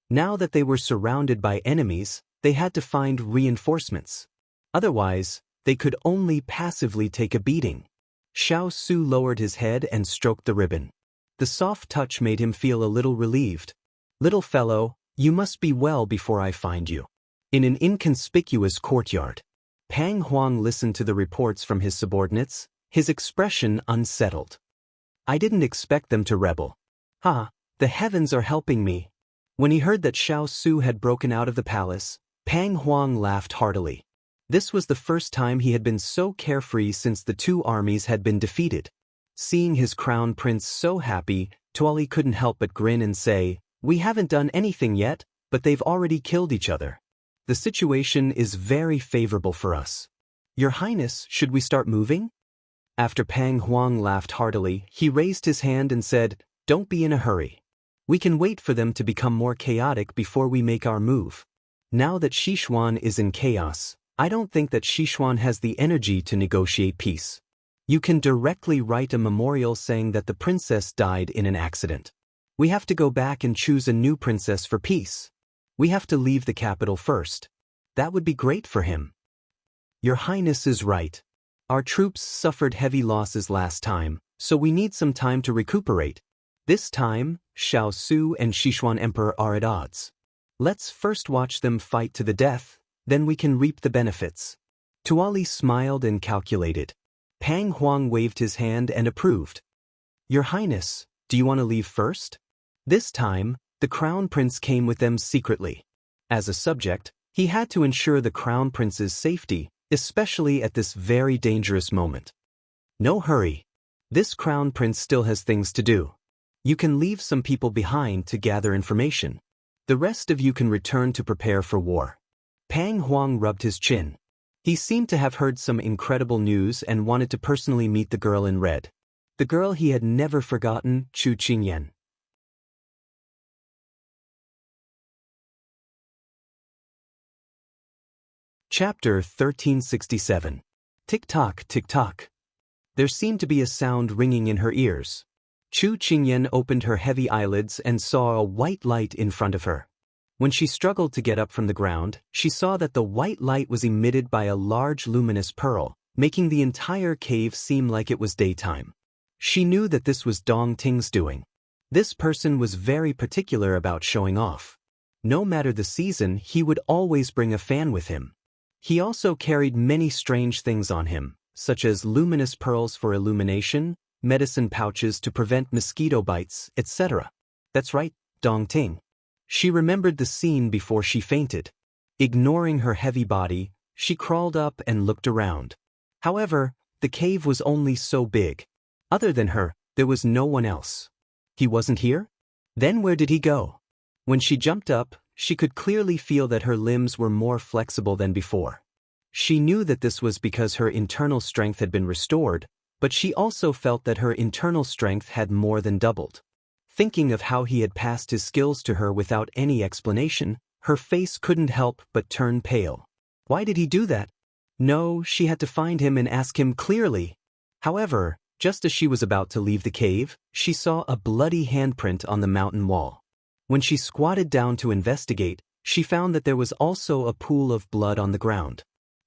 Now that they were surrounded by enemies, they had to find reinforcements. Otherwise, they could only passively take a beating. Xiao Su lowered his head and stroked the ribbon. The soft touch made him feel a little relieved. Little fellow, you must be well before I find you. In an inconspicuous courtyard, Pang Huang listened to the reports from his subordinates, his expression unsettled. I didn't expect them to rebel. The heavens are helping me. When he heard that Xiao Su had broken out of the palace, Pang Huang laughed heartily. This was the first time he had been so carefree since the 2 armies had been defeated. Seeing his crown prince so happy, Tuali couldn't help but grin and say, we haven't done anything yet, but they've already killed each other. The situation is very favorable for us. Your Highness, should we start moving? After Pang Huang laughed heartily, he raised his hand and said, don't be in a hurry. We can wait for them to become more chaotic before we make our move. Now that Sichuan is in chaos, I don't think that Sichuan has the energy to negotiate peace. You can directly write a memorial saying that the princess died in an accident. We have to go back and choose a new princess for peace. We have to leave the capital first. That would be great for him. Your Highness is right. Our troops suffered heavy losses last time, so we need some time to recuperate. This time, Xiao Su and Sichuan Emperor are at odds. Let's first watch them fight to the death, then we can reap the benefits. Tuali smiled and calculated. Pang Huang waved his hand and approved. Your Highness, do you want to leave first? This time, the Crown Prince came with them secretly. As a subject, he had to ensure the Crown Prince's safety, especially at this very dangerous moment. No hurry. This Crown Prince still has things to do. You can leave some people behind to gather information. The rest of you can return to prepare for war. Pang Huang rubbed his chin. He seemed to have heard some incredible news and wanted to personally meet the girl in red. The girl he had never forgotten, Chu Qingyan. Chapter 1367. Tick-tock, tick-tock. There seemed to be a sound ringing in her ears. Chu Qingyan opened her heavy eyelids and saw a white light in front of her. When she struggled to get up from the ground, she saw that the white light was emitted by a large luminous pearl, making the entire cave seem like it was daytime. She knew that this was Dong Ting's doing. This person was very particular about showing off. No matter the season, he would always bring a fan with him. He also carried many strange things on him, such as luminous pearls for illumination, medicine pouches to prevent mosquito bites, etc. That's right, Dong Ting. She remembered the scene before she fainted. Ignoring her heavy body, she crawled up and looked around. However, the cave was only so big. Other than her, there was no one else. He wasn't here? Then where did he go? When she jumped up, she could clearly feel that her limbs were more flexible than before. She knew that this was because her internal strength had been restored, but she also felt that her internal strength had more than doubled. Thinking of how he had passed his skills to her without any explanation, her face couldn't help but turn pale. Why did he do that? No, she had to find him and ask him clearly. However, just as she was about to leave the cave, she saw a bloody handprint on the mountain wall. When she squatted down to investigate, she found that there was also a pool of blood on the ground.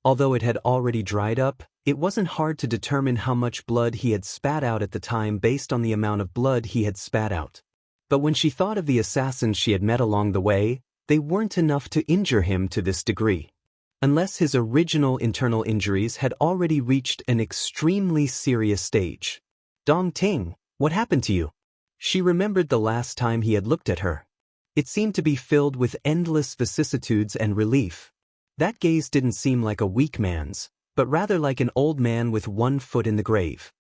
Although it had already dried up, it wasn't hard to determine how much blood he had spat out at the time based on the amount of blood he had spat out. But when she thought of the assassins she had met along the way, they weren't enough to injure him to this degree. Unless his original internal injuries had already reached an extremely serious stage. Dong Ting, what happened to you? She remembered the last time he had looked at her. It seemed to be filled with endless vicissitudes and relief. That gaze didn't seem like a weak man's, but rather like an old man with one foot in the grave.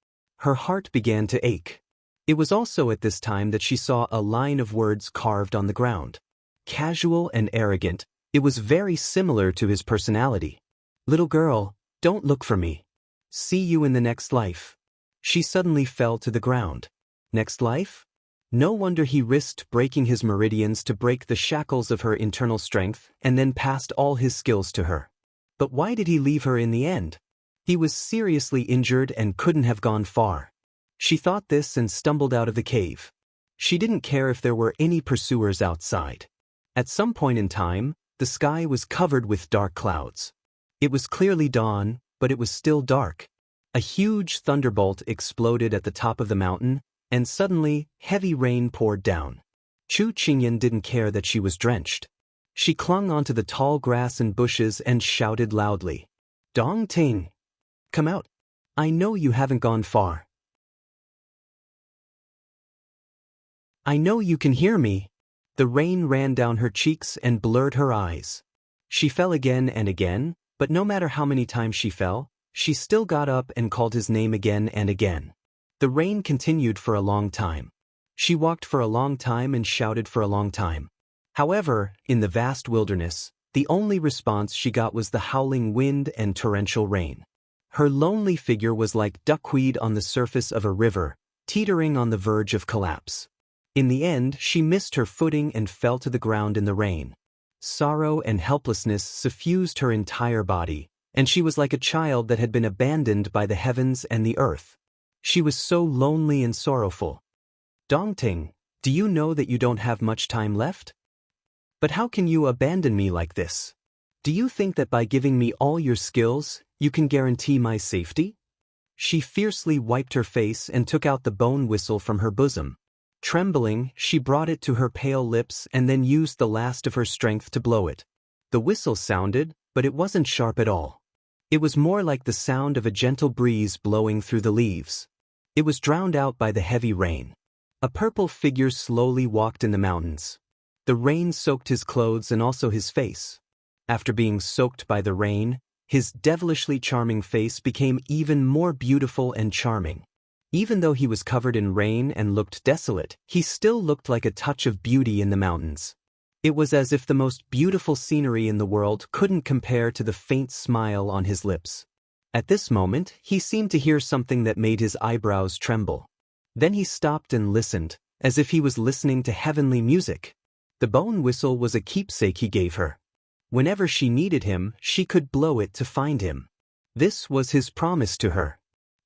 Her heart began to ache. It was also at this time that she saw a line of words carved on the ground. Casual and arrogant, it was very similar to his personality. Little girl, don't look for me. See you in the next life. She suddenly fell to the ground. Next life? No wonder he risked breaking his meridians to break the shackles of her internal strength and then passed all his skills to her. But why did he leave her in the end? He was seriously injured and couldn't have gone far. She thought this and stumbled out of the cave. She didn't care if there were any pursuers outside. At some point in time, the sky was covered with dark clouds. It was clearly dawn, but it was still dark. A huge thunderbolt exploded at the top of the mountain, and suddenly, heavy rain poured down. Chu Qingyan didn't care that she was drenched. She clung onto the tall grass and bushes and shouted loudly. Dong Ting! Come out! I know you haven't gone far. I know you can hear me. The rain ran down her cheeks and blurred her eyes. She fell again and again, but no matter how many times she fell, she still got up and called his name again and again. The rain continued for a long time. She walked for a long time and shouted for a long time. However, in the vast wilderness, the only response she got was the howling wind and torrential rain. Her lonely figure was like duckweed on the surface of a river, teetering on the verge of collapse. In the end, she missed her footing and fell to the ground in the rain. Sorrow and helplessness suffused her entire body, and she was like a child that had been abandoned by the heavens and the earth. She was so lonely and sorrowful. Dong Ting, do you know that you don't have much time left? But how can you abandon me like this? Do you think that by giving me all your skills, you can guarantee my safety? She fiercely wiped her face and took out the bone whistle from her bosom. Trembling, she brought it to her pale lips and then used the last of her strength to blow it. The whistle sounded, but it wasn't sharp at all. It was more like the sound of a gentle breeze blowing through the leaves. It was drowned out by the heavy rain. A purple figure slowly walked in the mountains. The rain soaked his clothes and also his face. After being soaked by the rain, his devilishly charming face became even more beautiful and charming. Even though he was covered in rain and looked desolate, he still looked like a touch of beauty in the mountains. It was as if the most beautiful scenery in the world couldn't compare to the faint smile on his lips. At this moment, he seemed to hear something that made his eyebrows tremble. Then he stopped and listened, as if he was listening to heavenly music. The bone whistle was a keepsake he gave her. Whenever she needed him, she could blow it to find him. This was his promise to her.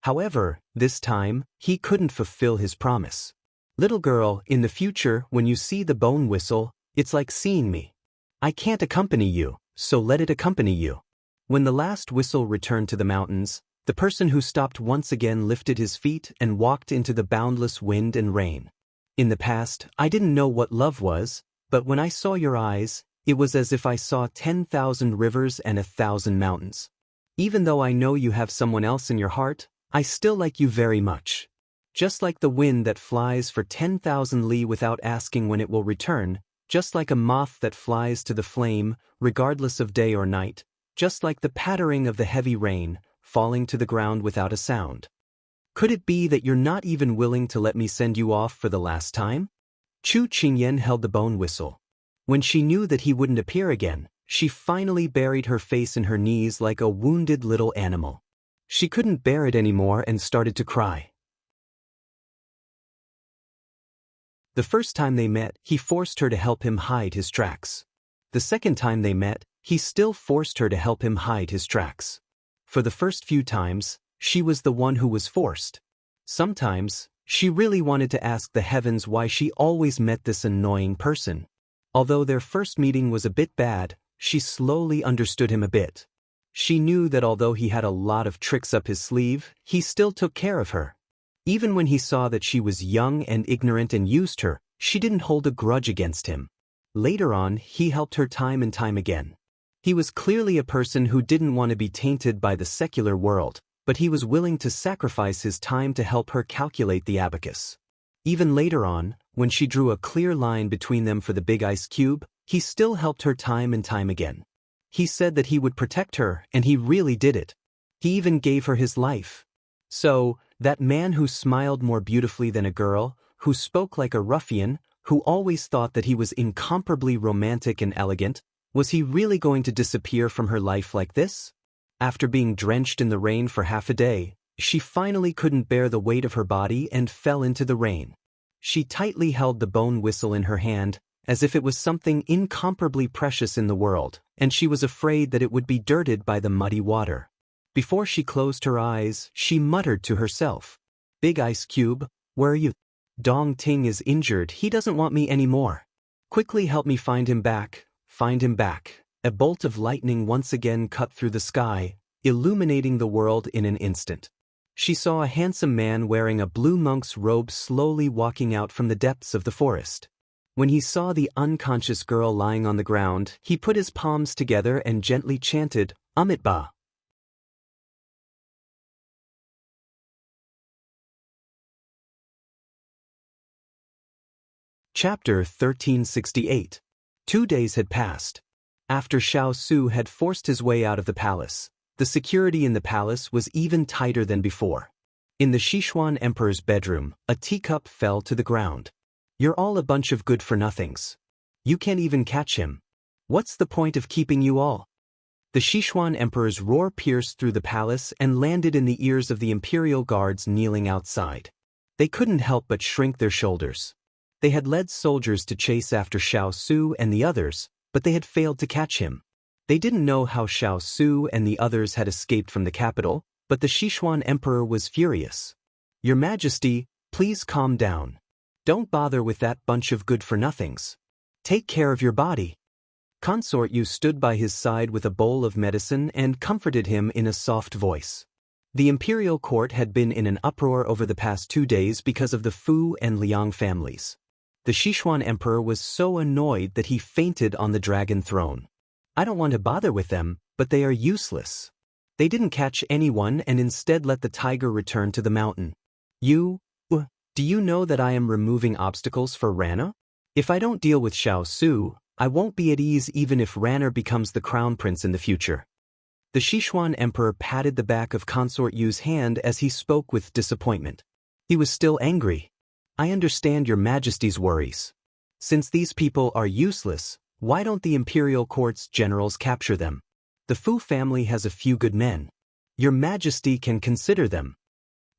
However, this time, he couldn't fulfill his promise. Little girl, in the future, when you see the bone whistle, it's like seeing me. I can't accompany you, so let it accompany you. When the last whistle returned to the mountains, the person who stopped once again lifted his feet and walked into the boundless wind and rain. In the past, I didn't know what love was, but when I saw your eyes, it was as if I saw 10,000 rivers and 1,000 mountains. Even though I know you have someone else in your heart, I still like you very much. Just like the wind that flies for 10,000 li without asking when it will return, just like a moth that flies to the flame, regardless of day or night, just like the pattering of the heavy rain, falling to the ground without a sound. Could it be that you're not even willing to let me send you off for the last time? Chu Qingyan held the bone whistle. When she knew that he wouldn't appear again, she finally buried her face in her knees like a wounded little animal. She couldn't bear it anymore and started to cry. The first time they met, he forced her to help him hide his tracks. The second time they met, he still forced her to help him hide his tracks. For the first few times, she was the one who was forced. Sometimes, she really wanted to ask the heavens why she always met this annoying person. Although their first meeting was a bit bad, she slowly understood him a bit. She knew that although he had a lot of tricks up his sleeve, he still took care of her. Even when he saw that she was young and ignorant and used her, she didn't hold a grudge against him. Later on, he helped her time and time again. He was clearly a person who didn't want to be tainted by the secular world, but he was willing to sacrifice his time to help her calculate the abacus. Even later on, when she drew a clear line between them for the big ice cube, he still helped her time and time again. He said that he would protect her, and he really did it. He even gave her his life. So, that man who smiled more beautifully than a girl, who spoke like a ruffian, who always thought that he was incomparably romantic and elegant, was he really going to disappear from her life like this? After being drenched in the rain for half a day, she finally couldn't bear the weight of her body and fell into the rain. She tightly held the bone whistle in her hand, as if it was something incomparably precious in the world, and she was afraid that it would be dirted by the muddy water. Before she closed her eyes, she muttered to herself, "Big Ice Cube, where are you? Dong Ting is injured, he doesn't want me anymore. Quickly help me find him back, find him back." A bolt of lightning once again cut through the sky, illuminating the world in an instant. She saw a handsome man wearing a blue monk's robe slowly walking out from the depths of the forest. When he saw the unconscious girl lying on the ground, he put his palms together and gently chanted, "Amitba." Chapter 1368. 2 days had passed. After Xiao Su had forced his way out of the palace, the security in the palace was even tighter than before. In the Sichuan emperor's bedroom, a teacup fell to the ground. "You're all a bunch of good-for-nothings. You can't even catch him. What's the point of keeping you all?" The Sichuan emperor's roar pierced through the palace and landed in the ears of the imperial guards kneeling outside. They couldn't help but shrink their shoulders. They had led soldiers to chase after Xiao Su and the others, but they had failed to catch him. They didn't know how Xiao Su and the others had escaped from the capital, but the Sichuan emperor was furious. "Your Majesty, please calm down. Don't bother with that bunch of good-for-nothings. Take care of your body." Consort Yu stood by his side with a bowl of medicine and comforted him in a soft voice. The imperial court had been in an uproar over the past 2 days because of the Fu and Liang families. The Sichuan emperor was so annoyed that he fainted on the dragon throne. "I don't want to bother with them, but they are useless. They didn't catch anyone and instead let the tiger return to the mountain. Do you know that I am removing obstacles for Rana? If I don't deal with Xiao Su, I won't be at ease even if Rana becomes the crown prince in the future." The Sichuan emperor patted the back of Consort Yu's hand as he spoke with disappointment. He was still angry. "I understand your Majesty's worries. Since these people are useless, why don't the imperial court's generals capture them? The Fu family has a few good men. Your Majesty can consider them."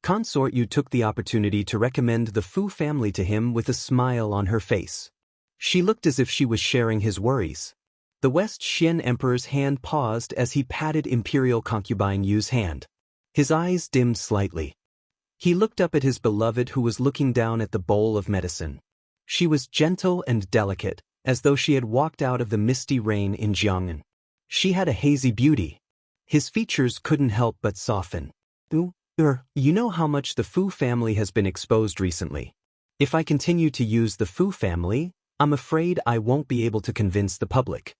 Consort Yu took the opportunity to recommend the Fu family to him with a smile on her face. She looked as if she was sharing his worries. The West Xian Emperor's hand paused as he patted Imperial concubine Yu's hand. His eyes dimmed slightly. He looked up at his beloved who was looking down at the bowl of medicine. She was gentle and delicate, as though she had walked out of the misty rain in Jiang'an. She had a hazy beauty. His features couldn't help but soften. You know how much the Fu family has been exposed recently. If I continue to use the Fu family, I'm afraid I won't be able to convince the public.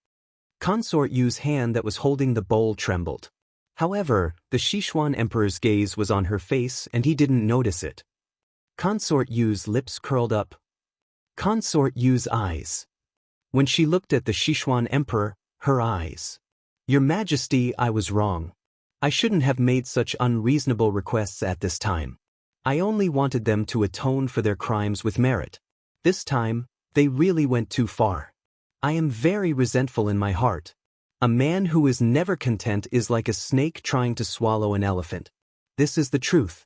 Consort Yu's hand that was holding the bowl trembled. However, the Sichuan Emperor's gaze was on her face and he didn't notice it. Consort Yu's lips curled up. Consort Yu's eyes. When she looked at the Sichuan Emperor, her eyes. Your Majesty, I was wrong. I shouldn't have made such unreasonable requests at this time. I only wanted them to atone for their crimes with merit. This time, they really went too far. I am very resentful in my heart. A man who is never content is like a snake trying to swallow an elephant. This is the truth.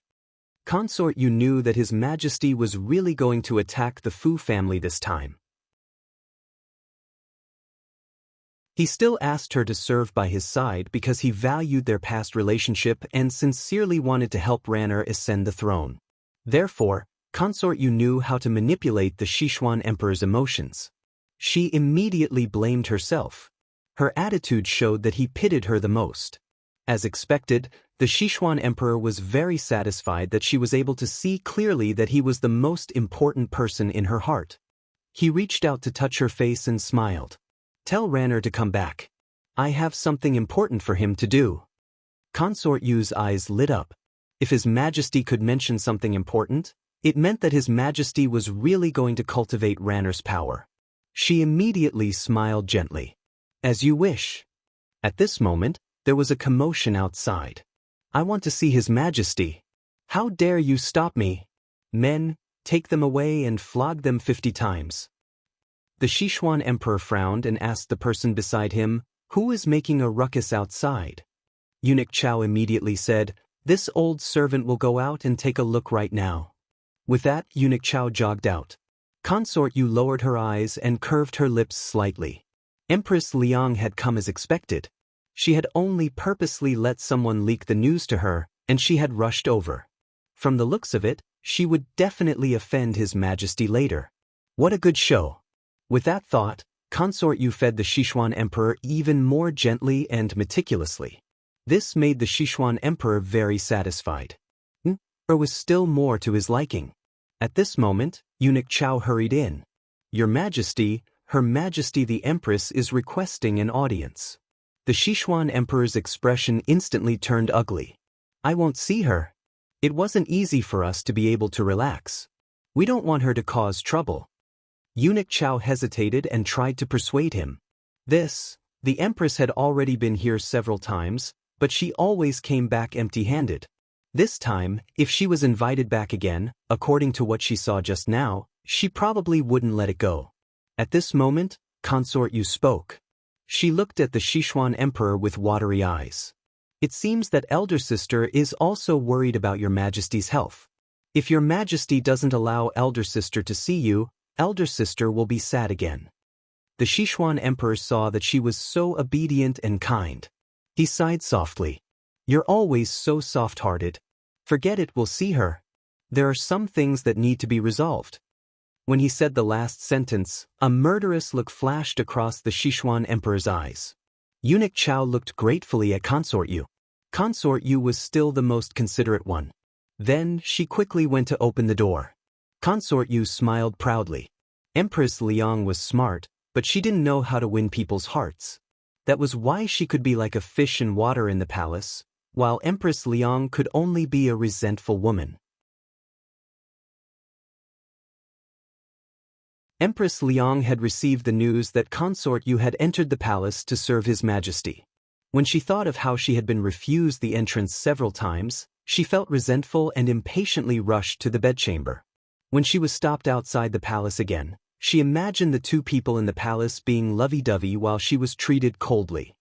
Consort Yu knew that His Majesty was really going to attack the Fu family this time. He still asked her to serve by his side because he valued their past relationship and sincerely wanted to help Ranner ascend the throne. Therefore, Consort Yu knew how to manipulate the Sichuan Emperor's emotions. She immediately blamed herself. Her attitude showed that he pitied her the most. As expected, the Sichuan Emperor was very satisfied that she was able to see clearly that he was the most important person in her heart. He reached out to touch her face and smiled. Tell Ranner to come back. I have something important for him to do. Consort Yu's eyes lit up. If His Majesty could mention something important, it meant that His Majesty was really going to cultivate Ranner's power. She immediately smiled gently. As you wish. At this moment, there was a commotion outside. I want to see His Majesty. How dare you stop me? Men, take them away and flog them 50 times. The Sichuan Emperor frowned and asked the person beside him, who is making a ruckus outside? Eunuch Xiao immediately said, this old servant will go out and take a look right now. With that, Eunuch Xiao jogged out. Consort Yu lowered her eyes and curved her lips slightly. Empress Liang had come as expected. She had only purposely let someone leak the news to her, and she had rushed over. From the looks of it, she would definitely offend His Majesty later. What a good show. With that thought, Consort Yu fed the Sichuan Emperor even more gently and meticulously. This made the Sichuan Emperor very satisfied. There was still more to his liking. At this moment, Eunuch Xiao hurried in. Your Majesty, Her Majesty the Empress is requesting an audience. The Sichuan Emperor's expression instantly turned ugly. I won't see her. It wasn't easy for us to be able to relax. We don't want her to cause trouble. Eunuch Xiao hesitated and tried to persuade him. The Empress had already been here several times, but she always came back empty-handed. This time, if she was invited back again, according to what she saw just now, she probably wouldn't let it go. At this moment, Consort Yu spoke. She looked at the Sichuan Emperor with watery eyes. It seems that Elder Sister is also worried about Your Majesty's health. If Your Majesty doesn't allow Elder Sister to see you, Elder Sister will be sad again. The Sichuan Emperor saw that she was so obedient and kind. He sighed softly. You're always so soft-hearted. Forget it, we'll see her. There are some things that need to be resolved. When he said the last sentence, a murderous look flashed across the Sichuan Emperor's eyes. Eunuch Xiao looked gratefully at Consort Yu. Consort Yu was still the most considerate one. Then, she quickly went to open the door. Consort Yu smiled proudly. Empress Liang was smart, but she didn't know how to win people's hearts. That was why she could be like a fish in water in the palace, while Empress Liang could only be a resentful woman. Empress Liang had received the news that Consort Yu had entered the palace to serve His Majesty. When she thought of how she had been refused the entrance several times, she felt resentful and impatiently rushed to the bedchamber. When she was stopped outside the palace again, she imagined the two people in the palace being lovey-dovey while she was treated coldly.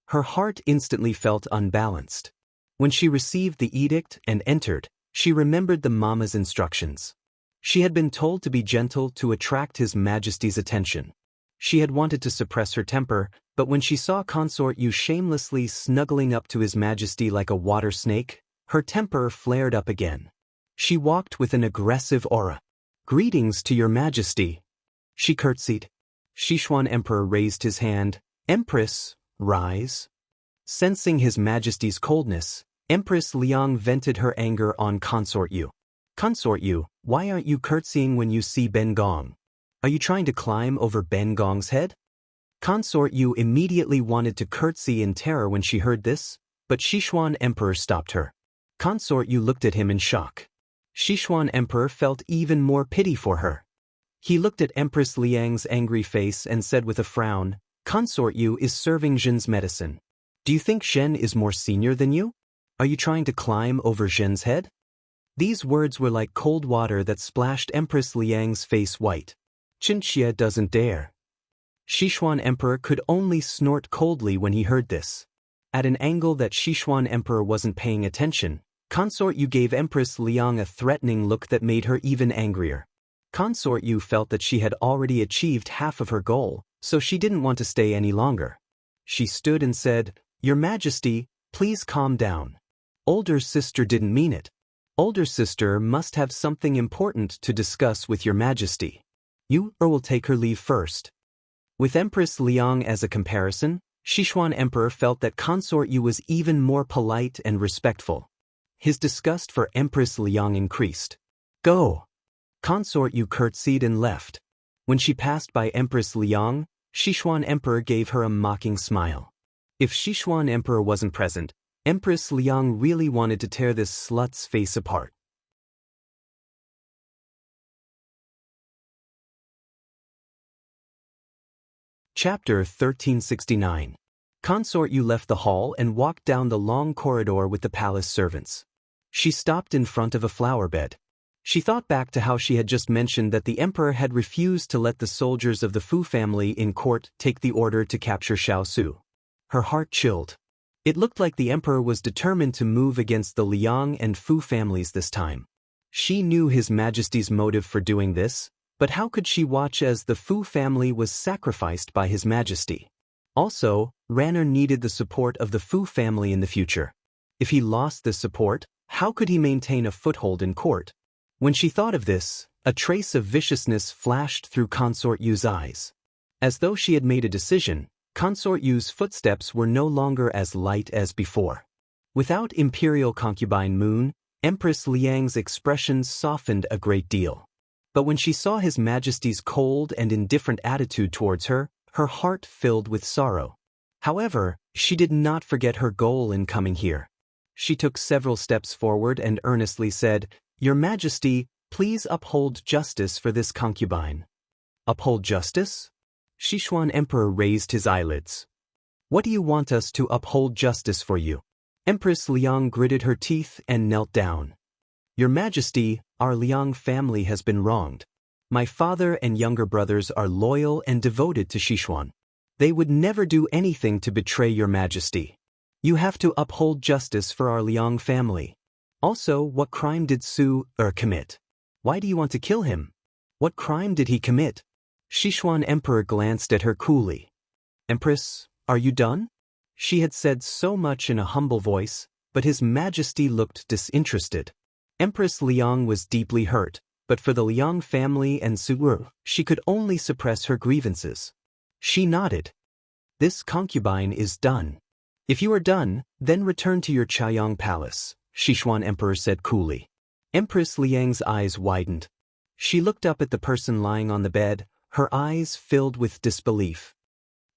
Her heart instantly felt unbalanced. When she received the edict and entered, she remembered the Mama's instructions. She had been told to be gentle to attract His Majesty's attention. She had wanted to suppress her temper, But when she saw Consort Yu shamelessly snuggling up to His Majesty like a water snake, her temper flared up again. She walked with an aggressive aura. "Greetings to your Majesty." She curtsied. Sichuan Emperor raised his hand. "Empress, rise." Sensing His Majesty's coldness, Empress Liang vented her anger on Consort Yu. "Consort Yu, why aren't you curtsying when you see Ben Gong? Are you trying to climb over Ben Gong's head?" Consort Yu immediately wanted to curtsy in terror when she heard this, but Sichuan Emperor stopped her. Consort Yu looked at him in shock. Sichuan Emperor felt even more pity for her. He looked at Empress Liang's angry face and said with a frown, "Consort Yu is serving Zhen's medicine. Do you think Zhen is more senior than you? Are you trying to climb over Zhen's head?" These words were like cold water that splashed Empress Liang's face white. "Qinxia doesn't dare." Sichuan Emperor could only snort coldly when he heard this. At an angle that Sichuan Emperor wasn't paying attention, Consort Yu gave Empress Liang a threatening look that made her even angrier. Consort Yu felt that she had already achieved half of her goal, so she didn't want to stay any longer. She stood and said, "Your Majesty, please calm down. Older sister didn't mean it. Older sister must have something important to discuss with your Majesty. You will take her leave first." With Empress Liang as a comparison, Sichuan Emperor felt that Consort Yu was even more polite and respectful. His disgust for Empress Liang increased. "Go." Consort Yu curtsied and left. When she passed by Empress Liang, Sichuan Emperor gave her a mocking smile. If Sichuan Emperor wasn't present, Empress Liang really wanted to tear this slut's face apart. Chapter 1369. Consort Yu left the hall and walked down the long corridor with the palace servants. She stopped in front of a flower bed. She thought back to how she had just mentioned that the emperor had refused to let the soldiers of the Fu family in court take the order to capture Xiao Su. Her heart chilled. It looked like the emperor was determined to move against the Liang and Fu families this time. She knew His Majesty's motive for doing this, but how could she watch as the Fu family was sacrificed by His Majesty? Also, Ranner needed the support of the Fu family in the future. If he lost this support, how could he maintain a foothold in court? When she thought of this, a trace of viciousness flashed through Consort Yu's eyes. As though she had made a decision, Consort Yu's footsteps were no longer as light as before. Without Imperial Concubine Moon, Empress Liang's expression softened a great deal. But when she saw His Majesty's cold and indifferent attitude towards her, her heart filled with sorrow. However, she did not forget her goal in coming here. She took several steps forward and earnestly said, "Your Majesty, please uphold justice for this concubine." "Uphold justice?" Sichuan Emperor raised his eyelids. "What do you want us to uphold justice for you?" Empress Liang gritted her teeth and knelt down. "Your Majesty, our Liang family has been wronged. My father and younger brothers are loyal and devoted to Sichuan. They would never do anything to betray your Majesty. You have to uphold justice for our Liang family. Also, what crime did Su commit? Why do you want to kill him? What crime did he commit?" Sichuan Emperor glanced at her coolly. "Empress, are you done?" She had said so much in a humble voice, but His Majesty looked disinterested. Empress Liang was deeply hurt, but for the Liang family and Su, she could only suppress her grievances. She nodded. "This concubine is done. If you are done, then return to your Chaoyang palace," Sichuan Emperor said coolly. Empress Liang's eyes widened. She looked up at the person lying on the bed, her eyes filled with disbelief.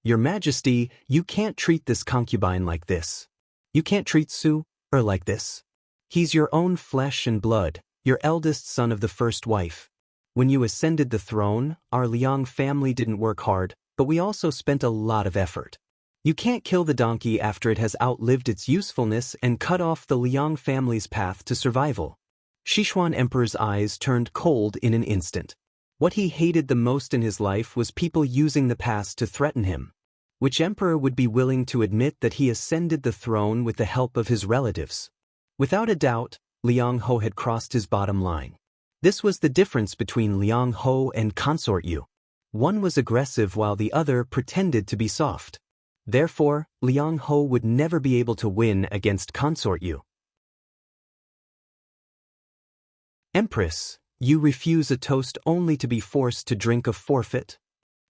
"Your Majesty, you can't treat this concubine like this. You can't treat Su like this. He's your own flesh and blood, your eldest son of the first wife. When you ascended the throne, our Liang family didn't work hard, but we also spent a lot of effort. You can't kill the donkey after it has outlived its usefulness and cut off the Liang family's path to survival." Sichuan Emperor's eyes turned cold in an instant. What he hated the most in his life was people using the past to threaten him. Which emperor would be willing to admit that he ascended the throne with the help of his relatives? Without a doubt, Liang Ho had crossed his bottom line. This was the difference between Liang Ho and Consort Yu. One was aggressive while the other pretended to be soft. Therefore, Liang Ho would never be able to win against Consort Yu. Empress, you refuse a toast only to be forced to drink a forfeit?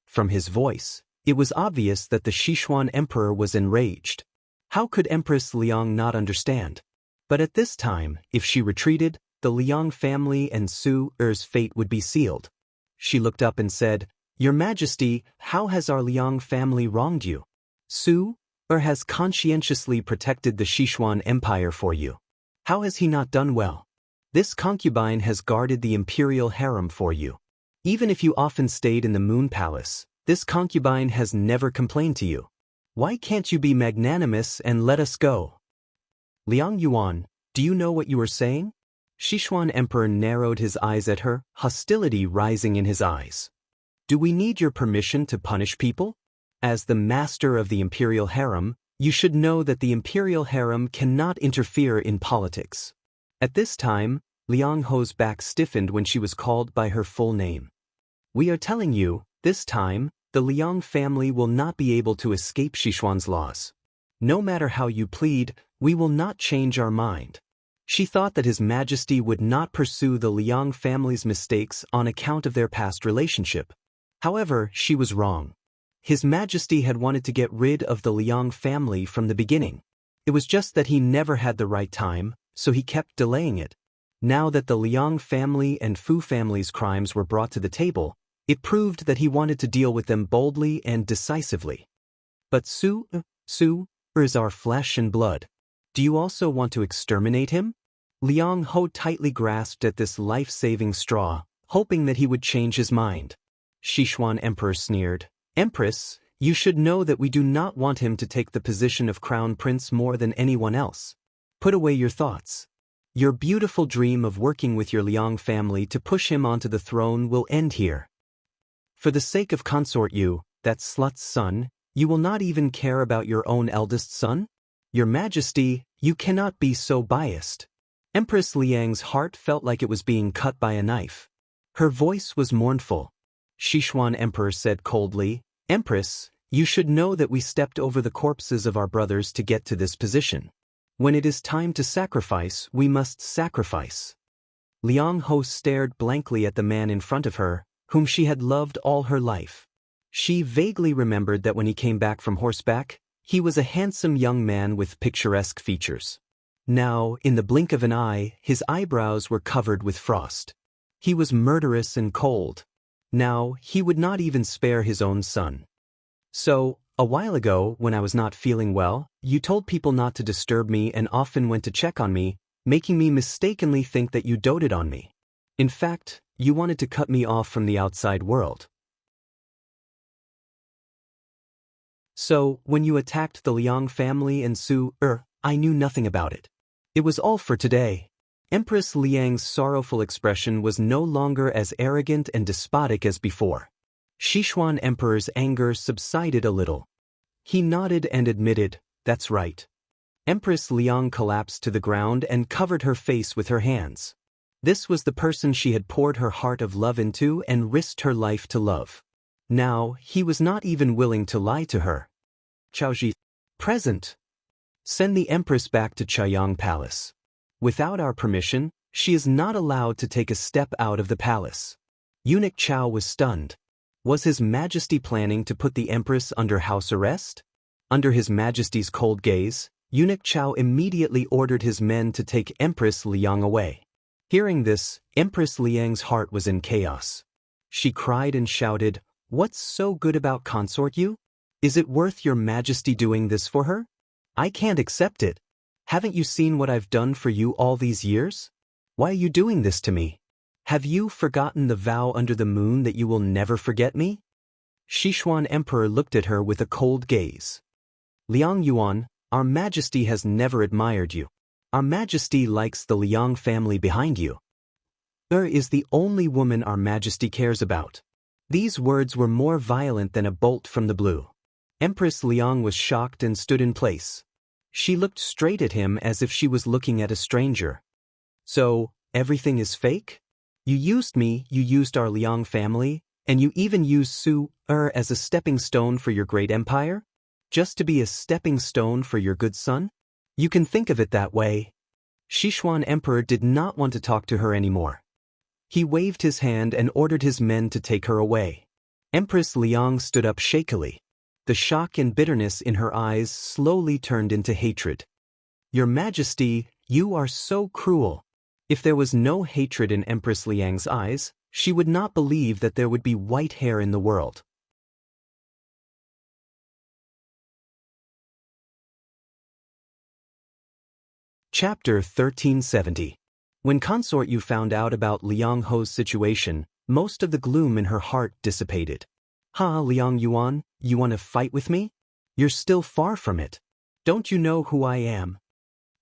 From his voice, it was obvious that the Sichuan emperor was enraged. How could Empress Liang not understand? But at this time, if she retreated, the Liang family and Su Er's fate would be sealed. She looked up and said, "Your Majesty, how has our Liang family wronged you? Su Er has conscientiously protected the Sichuan Empire for you. How has he not done well? This concubine has guarded the imperial harem for you. Even if you often stayed in the Moon Palace, this concubine has never complained to you. Why can't you be magnanimous and let us go?" "Liang Yuan, do you know what you are saying?" Sichuan Emperor narrowed his eyes at her, hostility rising in his eyes. "Do we need your permission to punish people? As the master of the imperial harem, you should know that the imperial harem cannot interfere in politics." At this time, Liang Ho's back stiffened when she was called by her full name. "We are telling you, this time, the Liang family will not be able to escape Sichuan's laws. No matter how you plead, we will not change our mind." She thought that His Majesty would not pursue the Liang family's mistakes on account of their past relationship. However, she was wrong. His Majesty had wanted to get rid of the Liang family from the beginning. It was just that he never had the right time, so he kept delaying it. Now that the Liang family and Fu family's crimes were brought to the table, it proved that he wanted to deal with them boldly and decisively. "But Su Er is our flesh and blood. Do you also want to exterminate him?" Liang Ho tightly grasped at this life-saving straw, hoping that he would change his mind. Sichuan Emperor sneered, "Empress, you should know that we do not want him to take the position of crown prince more than anyone else. Put away your thoughts. Your beautiful dream of working with your Liang family to push him onto the throne will end here. For the sake of Consort Yu, that slut's son, you will not even care about your own eldest son? Your Majesty, you cannot be so biased." Empress Liang's heart felt like it was being cut by a knife. Her voice was mournful. Sichuan Emperor said coldly, "Empress, you should know that we stepped over the corpses of our brothers to get to this position. When it is time to sacrifice, we must sacrifice." Liang Ho stared blankly at the man in front of her, whom she had loved all her life. She vaguely remembered that when he came back from horseback, he was a handsome young man with picturesque features. Now, in the blink of an eye, his eyebrows were covered with frost. He was murderous and cold. Now, he would not even spare his own son. "So, a while ago, when I was not feeling well, you told people not to disturb me and often went to check on me, making me mistakenly think that you doted on me. In fact, you wanted to cut me off from the outside world. So, when you attacked the Liang family and Su Er, I knew nothing about it. It was all for today." Empress Liang's sorrowful expression was no longer as arrogant and despotic as before. Sichuan Emperor's anger subsided a little. He nodded and admitted, "That's right." Empress Liang collapsed to the ground and covered her face with her hands. This was the person she had poured her heart of love into and risked her life to love. Now, he was not even willing to lie to her. "Xiao, present. Send the Empress back to Chaiyang Palace. Without our permission, she is not allowed to take a step out of the palace." Eunuch Xiao was stunned. Was His Majesty planning to put the Empress under house arrest? Under His Majesty's cold gaze, Eunuch Xiao immediately ordered his men to take Empress Liang away. Hearing this, Empress Liang's heart was in chaos. She cried and shouted, "What's so good about Consort Yu? Is it worth your Majesty doing this for her? I can't accept it. Haven't you seen what I've done for you all these years? Why are you doing this to me? Have you forgotten the vow under the moon that you will never forget me?" Sichuan Emperor looked at her with a cold gaze. "Liang Yuan, our Majesty has never admired you. Our Majesty likes the Liang family behind you. Er is the only woman our Majesty cares about." These words were more violent than a bolt from the blue. Empress Liang was shocked and stood in place. She looked straight at him as if she was looking at a stranger. "So, everything is fake? You used me, you used our Liang family, and you even used Su Er as a stepping stone for your great empire? Just to be a stepping stone for your good son? You can think of it that way. Sichuan Emperor did not want to talk to her anymore. He waved his hand and ordered his men to take her away. Empress Liang stood up shakily. The shock and bitterness in her eyes slowly turned into hatred. Your Majesty, you are so cruel. If there was no hatred in Empress Liang's eyes, she would not believe that there would be white hair in the world. Chapter 1370. When Consort Yu found out about Liang Ho's situation, most of the gloom in her heart dissipated. Liang Yuan, you want to fight with me? You're still far from it. Don't you know who I am?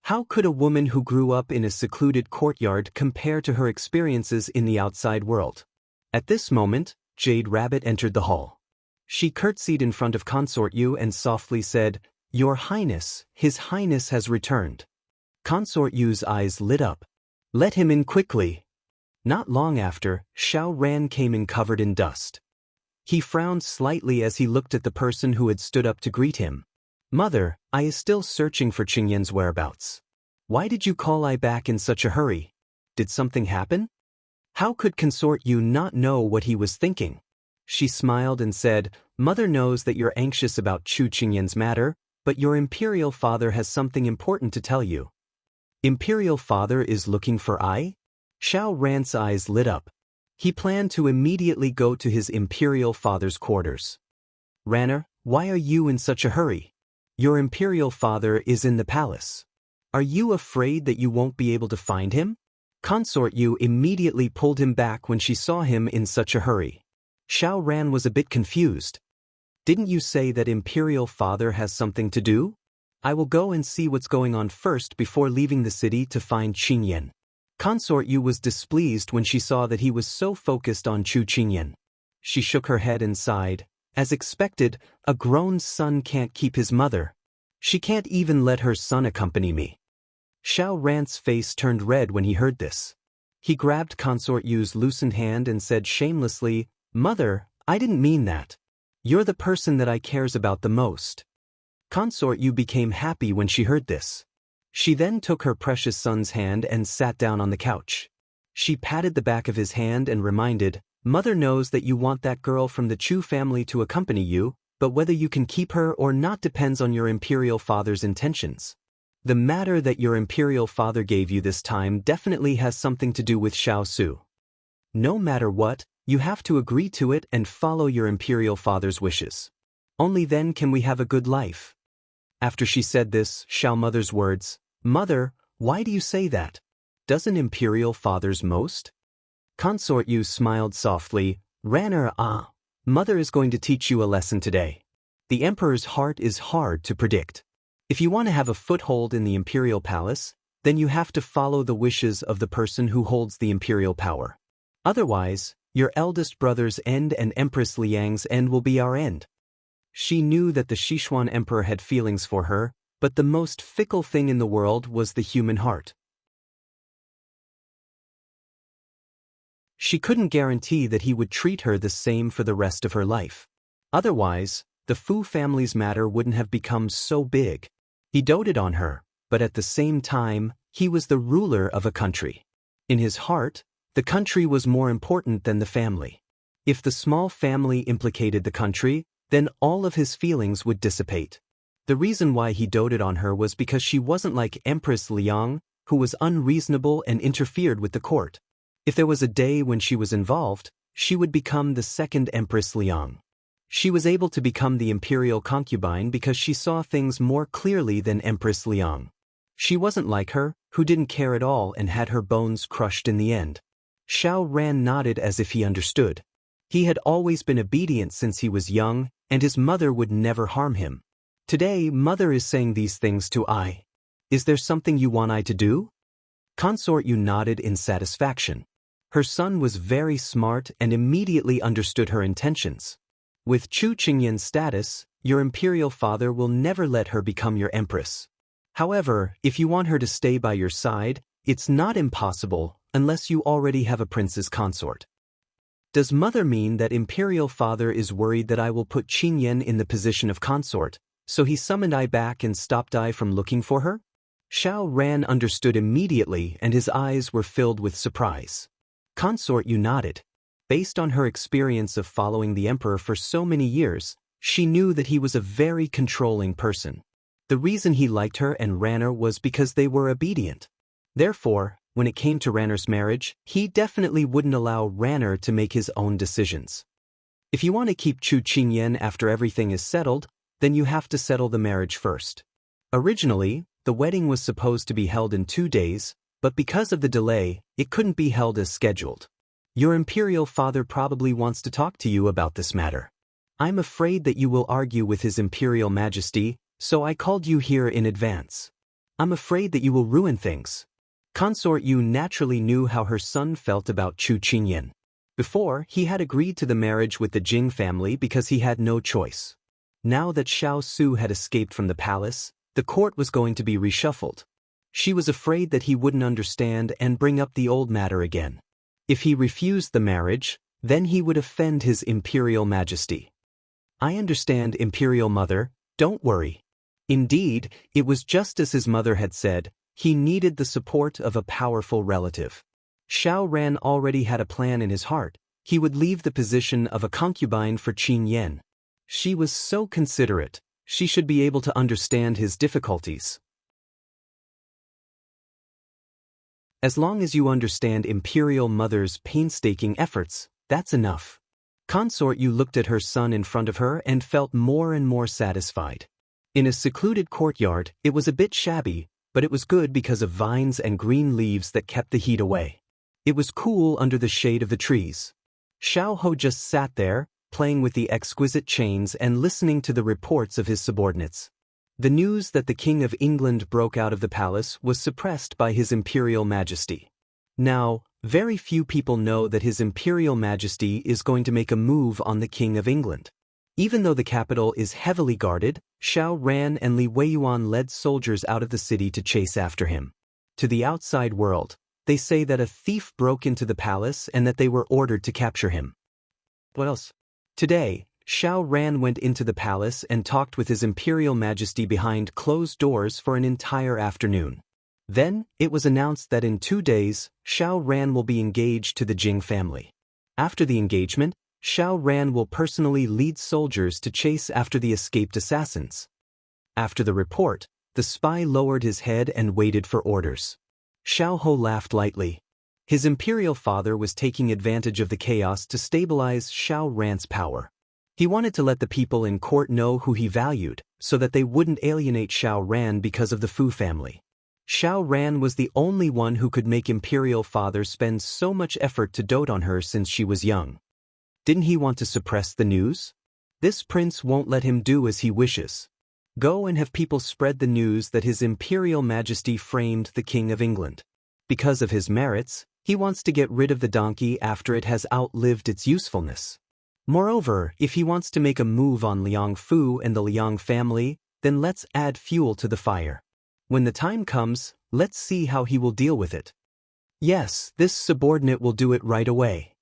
How could a woman who grew up in a secluded courtyard compare to her experiences in the outside world? At this moment, Jade Rabbit entered the hall. She curtsied in front of Consort Yu and softly said, "Your Highness, His Highness has returned." Consort Yu's eyes lit up. "Let him in quickly." Not long after, Xiao Ran came in covered in dust. He frowned slightly as he looked at the person who had stood up to greet him. "Mother, I is still searching for Qingyan's whereabouts. Why did you call I back in such a hurry? Did something happen?" How could Consort Yu not know what he was thinking? She smiled and said, "Mother knows that you're anxious about Chu Qingyan's matter, but your imperial father has something important to tell you." Imperial father is looking for I? Xiao Ran's eyes lit up. He planned to immediately go to his imperial father's quarters. "Ranner, why are you in such a hurry? Your imperial father is in the palace. Are you afraid that you won't be able to find him?" Consort Yu immediately pulled him back when she saw him in such a hurry. Xiao Ran was a bit confused. "Didn't you say that imperial father has something to do? I will go and see what's going on first before leaving the city to find Qingyan." Consort Yu was displeased when she saw that he was so focused on Chu Qingyan. She shook her head and sighed. As expected, a grown son can't keep his mother. She can't even let her son accompany me. Xiao Ran's face turned red when he heard this. He grabbed Consort Yu's loosened hand and said shamelessly, "Mother, I didn't mean that. You're the person that I cares about the most." Consort Yu became happy when she heard this. She then took her precious son's hand and sat down on the couch. She patted the back of his hand and reminded, "Mother knows that you want that girl from the Chu family to accompany you, but whether you can keep her or not depends on your imperial father's intentions. The matter that your imperial father gave you this time definitely has something to do with Xiao Su. No matter what, you have to agree to it and follow your imperial father's wishes. Only then can we have a good life." After she said this, Xiao Mother's words, "Mother, why do you say that? Doesn't imperial fathers most?" Consort Yu smiled softly, "Ranner, Mother is going to teach you a lesson today. The emperor's heart is hard to predict. If you want to have a foothold in the imperial palace, then you have to follow the wishes of the person who holds the imperial power. Otherwise, your eldest brother's end and Empress Liang's end will be our end." She knew that the Sichuan emperor had feelings for her, but the most fickle thing in the world was the human heart. She couldn't guarantee that he would treat her the same for the rest of her life. Otherwise, the Fu family's matter wouldn't have become so big. He doted on her, but at the same time, he was the ruler of a country. In his heart, the country was more important than the family. If the small family implicated the country, then all of his feelings would dissipate. The reason why he doted on her was because she wasn't like Empress Liang, who was unreasonable and interfered with the court. If there was a day when she was involved, she would become the second Empress Liang. She was able to become the imperial concubine because she saw things more clearly than Empress Liang. She wasn't like her, who didn't care at all and had her bones crushed in the end. Xiao Ran nodded as if he understood. He had always been obedient since he was young, and his mother would never harm him. Today, Mother is saying these things to I. Is there something you want I to do? Consort Yu nodded in satisfaction. Her son was very smart and immediately understood her intentions. With Chu Qingyan's status, your imperial father will never let her become your empress. However, if you want her to stay by your side, it's not impossible unless you already have a prince's consort. Does Mother mean that imperial father is worried that I will put Qingyan in the position of consort, So he summoned I back and stopped I from looking for her? Xiao Ran understood immediately and his eyes were filled with surprise. Consort, you nodded. Based on her experience of following the emperor for so many years, she knew that he was a very controlling person. The reason he liked her and Ranner was because they were obedient. Therefore, when it came to Ranner's marriage, he definitely wouldn't allow Ranner to make his own decisions. If you want to keep Chu Qingyan after everything is settled, then you have to settle the marriage first. Originally, the wedding was supposed to be held in 2 days, but because of the delay, it couldn't be held as scheduled. Your imperial father probably wants to talk to you about this matter. I'm afraid that you will argue with his imperial majesty, so I called you here in advance. I'm afraid that you will ruin things. Consort Yu naturally knew how her son felt about Chu Qingyan. Before, he had agreed to the marriage with the Jing family because he had no choice. Now that Xiao Su had escaped from the palace, the court was going to be reshuffled. She was afraid that he wouldn't understand and bring up the old matter again. If he refused the marriage, then he would offend his imperial majesty. I understand, imperial mother, don't worry. Indeed, it was just as his mother had said, he needed the support of a powerful relative. Xiao Ran already had a plan in his heart. He would leave the position of a concubine for Qin Yan. She was so considerate. She should be able to understand his difficulties. As long as you understand imperial mother's painstaking efforts, that's enough. Consort Yu looked at her son in front of her and felt more and more satisfied. In a secluded courtyard, it was a bit shabby, but it was good because of vines and green leaves that kept the heat away. It was cool under the shade of the trees. Xiao Ho just sat there, playing with the exquisite chains and listening to the reports of his subordinates. The news that the King of England broke out of the palace was suppressed by His Imperial Majesty. Now, very few people know that His Imperial Majesty is going to make a move on the King of England. Even though the capital is heavily guarded, Xiao Ran and Li Weiyuan led soldiers out of the city to chase after him. To the outside world, they say that a thief broke into the palace and that they were ordered to capture him. What else? Today, Xiao Ran went into the palace and talked with His Imperial Majesty behind closed doors for an entire afternoon. Then, it was announced that in 2 days, Xiao Ran will be engaged to the Jing family. After the engagement, Xiao Ran will personally lead soldiers to chase after the escaped assassins. After the report, the spy lowered his head and waited for orders. Xiao Ho laughed lightly. His imperial father was taking advantage of the chaos to stabilize Xiao Ran's power. He wanted to let the people in court know who he valued, so that they wouldn't alienate Xiao Ran because of the Fu family. Xiao Ran was the only one who could make imperial father spend so much effort to dote on her since she was young. Didn't he want to suppress the news? This prince won't let him do as he wishes. Go and have people spread the news that His Imperial Majesty framed the King of England. Because of his merits, he wants to get rid of the donkey after it has outlived its usefulness. Moreover, if he wants to make a move on Liang Fu and the Liang family, then let's add fuel to the fire. When the time comes, let's see how he will deal with it. Yes, this subordinate will do it right away.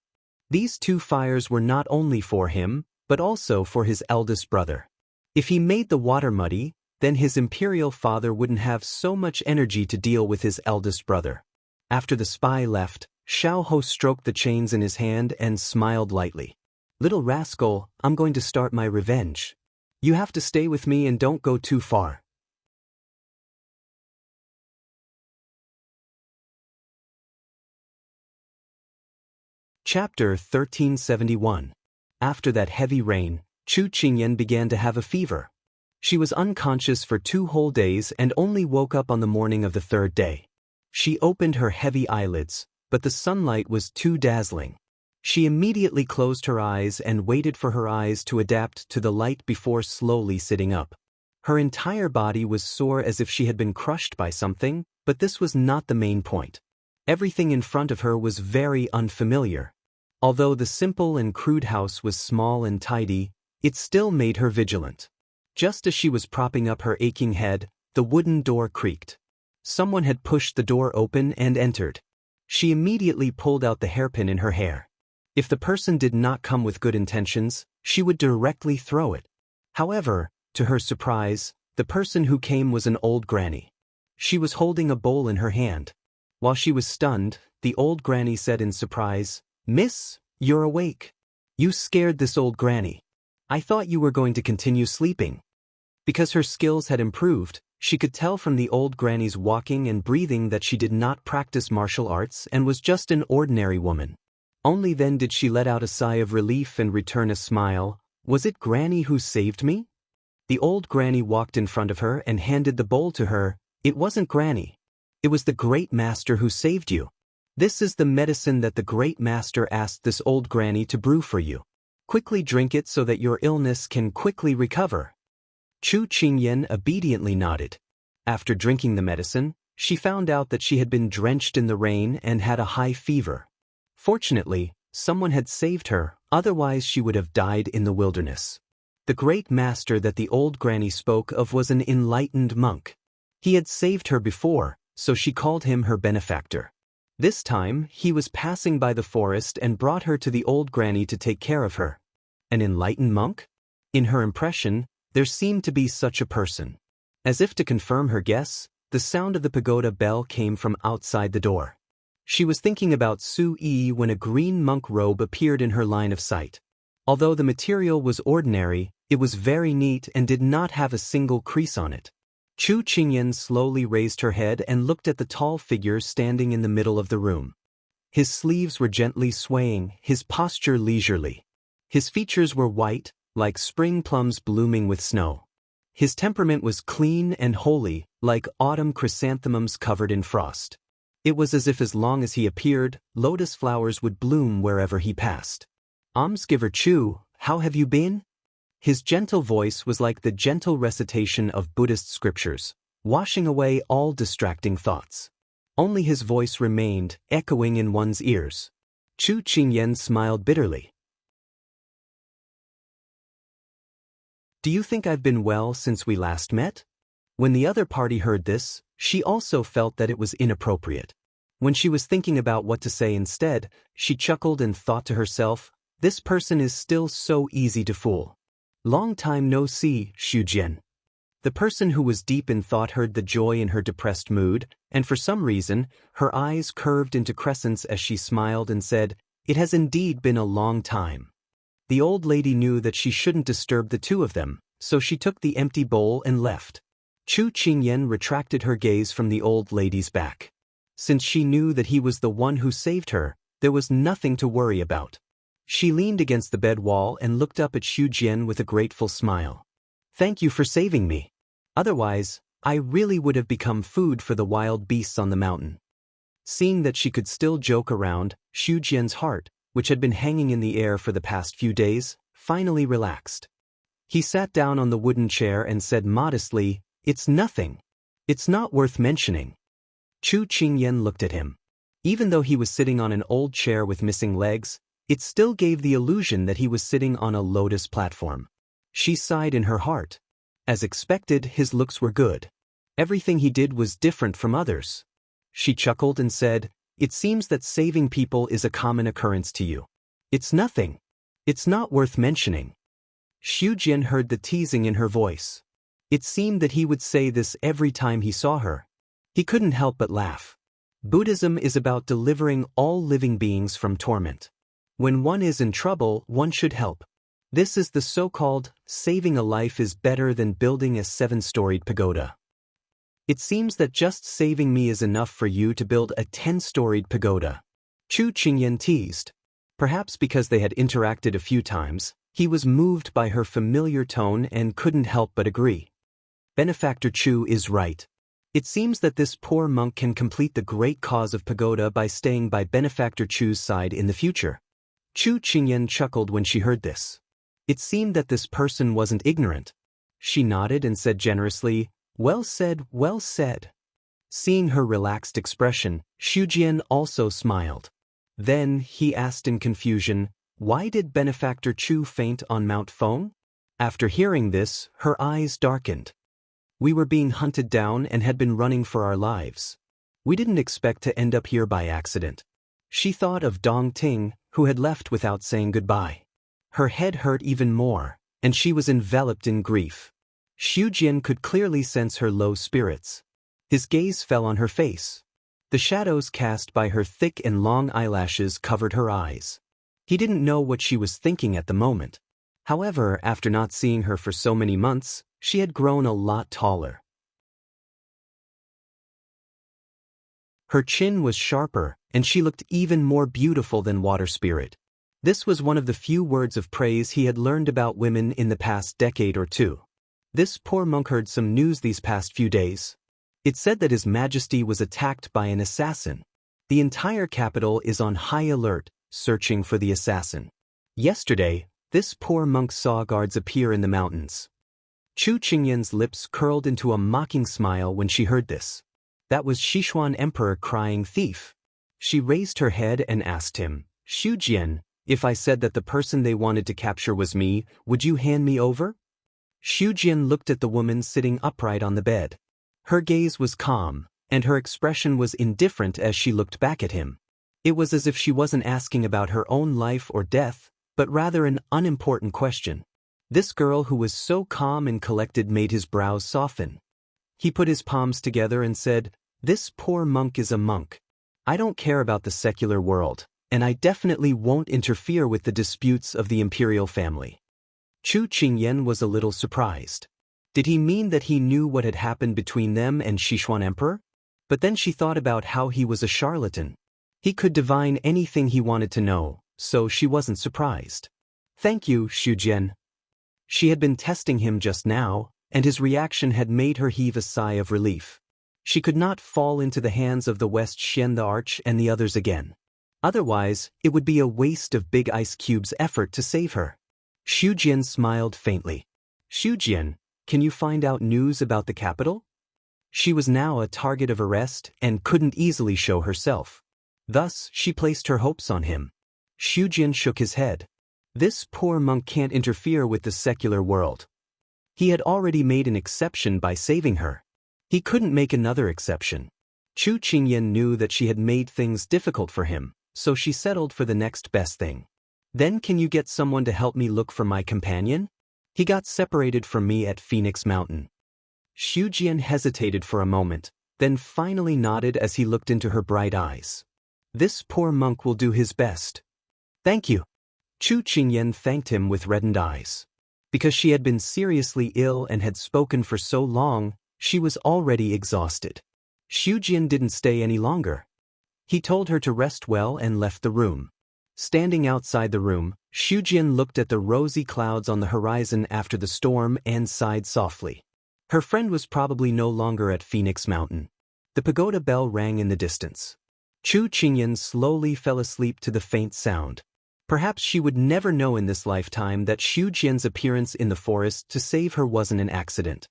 These 2 fires were not only for him, but also for his eldest brother. If he made the water muddy, then his imperial father wouldn't have so much energy to deal with his eldest brother. After the spy left, Xiao Ho stroked the chains in his hand and smiled lightly. Little rascal, I'm going to start my revenge. You have to stay with me and don't go too far. Chapter 1371. After that heavy rain, Chu Qingyan began to have a fever. She was unconscious for 2 whole days and only woke up on the morning of the 3rd day. She opened her heavy eyelids, but the sunlight was too dazzling. She immediately closed her eyes and waited for her eyes to adapt to the light before slowly sitting up. Her entire body was sore as if she had been crushed by something, but this was not the main point. Everything in front of her was very unfamiliar. Although the simple and crude house was small and tidy, it still made her vigilant. Just as she was propping up her aching head, the wooden door creaked. Someone had pushed the door open and entered. She immediately pulled out the hairpin in her hair. If the person did not come with good intentions, she would directly throw it. However, To her surprise, the person who came was an old granny. She was holding a bowl in her hand. While she was stunned, the old granny said in surprise, "Miss, you're awake. You scared this old granny. I thought you were going to continue sleeping." Because her skills had improved, she could tell from the old granny's walking and breathing that she did not practice martial arts and was just an ordinary woman. Only then did she let out a sigh of relief and return a smile. "Was it Granny who saved me?" The old granny walked in front of her and handed the bowl to her. "It wasn't Granny. It was the great master who saved you. This is the medicine that the great master asked this old granny to brew for you. Quickly drink it so that your illness can quickly recover." Chu Qingyan obediently nodded. After drinking the medicine, she found out that she had been drenched in the rain and had a high fever. Fortunately, someone had saved her, otherwise she would have died in the wilderness. The great master that the old granny spoke of was an enlightened monk. He had saved her before, so she called him her benefactor. This time, he was passing by the forest and brought her to the old granny to take care of her. An enlightened monk? In her impression, there seemed to be such a person. As if to confirm her guess, the sound of the pagoda bell came from outside the door. She was thinking about Su Yi when a green monk robe appeared in her line of sight. Although the material was ordinary, it was very neat and did not have a single crease on it. Chu Qingyan slowly raised her head and looked at the tall figure standing in the middle of the room. His sleeves were gently swaying, his posture leisurely. His features were white, like spring plums blooming with snow. His temperament was clean and holy, like autumn chrysanthemums covered in frost. It was as if as long as he appeared, lotus flowers would bloom wherever he passed. "Almsgiver Chu, how have you been?" His gentle voice was like the gentle recitation of Buddhist scriptures, washing away all distracting thoughts. Only his voice remained, echoing in one's ears. Chu Qingyan smiled bitterly. "Do you think I've been well since we last met?" When the other party heard this, she also felt that it was inappropriate. When she was thinking about what to say instead, she chuckled and thought to herself, "This person is still so easy to fool. Long time no see, Xujian." The person who was deep in thought heard the joy in her depressed mood, and for some reason, her eyes curved into crescents as she smiled and said, "It has indeed been a long time." The old lady knew that she shouldn't disturb the two of them, so she took the empty bowl and left. Chu Qingyan retracted her gaze from the old lady's back. Since she knew that he was the one who saved her, there was nothing to worry about. She leaned against the bed wall and looked up at Xu Jian with a grateful smile. "Thank you for saving me. Otherwise, I really would have become food for the wild beasts on the mountain." Seeing that she could still joke around, Xu Jian's heart, which had been hanging in the air for the past few days, finally relaxed. He sat down on the wooden chair and said modestly, "It's nothing. It's not worth mentioning." Chu Qingyan looked at him. Even though he was sitting on an old chair with missing legs, it still gave the illusion that he was sitting on a lotus platform. She sighed in her heart. As expected, his looks were good. Everything he did was different from others. She chuckled and said, "It seems that saving people is a common occurrence to you. It's nothing. It's not worth mentioning." Xu Jian heard the teasing in her voice. It seemed that he would say this every time he saw her. He couldn't help but laugh. Buddhism is about delivering all living beings from torment. When one is in trouble, one should help. This is the so-called, saving a life is better than building a 7-storied pagoda. It seems that just saving me is enough for you to build a 10-storied pagoda. Chu Qingyan teased. Perhaps because they had interacted a few times, he was moved by her familiar tone and couldn't help but agree. Benefactor Chu is right. It seems that this poor monk can complete the great cause of pagoda by staying by Benefactor Chu's side in the future. Chu Qingyan chuckled when she heard this. It seemed that this person wasn't ignorant. She nodded and said generously, "Well said, well said." Seeing her relaxed expression, Xujian also smiled. Then, he asked in confusion, "Why did Benefactor Chu faint on Mount Feng?" After hearing this, her eyes darkened. "We were being hunted down and had been running for our lives. We didn't expect to end up here by accident." She thought of Dong Ting, who had left without saying goodbye. Her head hurt even more, and she was enveloped in grief. Xu Jian could clearly sense her low spirits. His gaze fell on her face. The shadows cast by her thick and long eyelashes covered her eyes. He didn't know what she was thinking at the moment. However, after not seeing her for so many months, she had grown a lot taller. Her chin was sharper, and she looked even more beautiful than Water Spirit. This was one of the few words of praise he had learned about women in the past decade or two. This poor monk heard some news these past few days. It said that His Majesty was attacked by an assassin. The entire capital is on high alert, searching for the assassin. Yesterday, this poor monk saw guards appear in the mountains. Chu Qingyan's lips curled into a mocking smile when she heard this. That was Sichuan Emperor crying thief. She raised her head and asked him, Xu Jian, if I said that the person they wanted to capture was me, would you hand me over? Xu Jian looked at the woman sitting upright on the bed. Her gaze was calm, and her expression was indifferent as she looked back at him. It was as if she wasn't asking about her own life or death, but rather an unimportant question. This girl who was so calm and collected made his brows soften. He put his palms together and said, This poor monk is a monk. I don't care about the secular world, and I definitely won't interfere with the disputes of the imperial family. Chu Qingyan was a little surprised. Did he mean that he knew what had happened between them and Sichuan Emperor? But then she thought about how he was a charlatan. He could divine anything he wanted to know, so she wasn't surprised. Thank you, Xu Jian. She had been testing him just now, and his reaction had made her heave a sigh of relief. She could not fall into the hands of the West Xian the Arch and the others again. Otherwise, it would be a waste of Big Ice Cube's effort to save her. Xu Jian smiled faintly. Xu Jian, can you find out news about the capital? She was now a target of arrest and couldn't easily show herself. Thus, she placed her hopes on him. Xu Jian shook his head. This poor monk can't interfere with the secular world. He had already made an exception by saving her. He couldn't make another exception. Chu Qingyan knew that she had made things difficult for him, so she settled for the next best thing. Then can you get someone to help me look for my companion? He got separated from me at Phoenix Mountain. Xu Jian hesitated for a moment, then finally nodded as he looked into her bright eyes. This poor monk will do his best. Thank you. Chu Qingyan thanked him with reddened eyes. Because she had been seriously ill and had spoken for so long, she was already exhausted. Xu Jian didn't stay any longer. He told her to rest well and left the room. Standing outside the room, Xu Jian looked at the rosy clouds on the horizon after the storm and sighed softly. Her friend was probably no longer at Phoenix Mountain. The pagoda bell rang in the distance. Chu Qingyan slowly fell asleep to the faint sound. Perhaps she would never know in this lifetime that Xu Jian's appearance in the forest to save her wasn't an accident.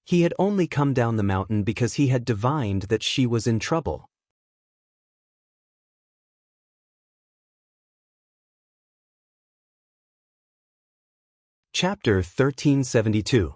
He had only come down the mountain because he had divined that she was in trouble. Chapter 1372.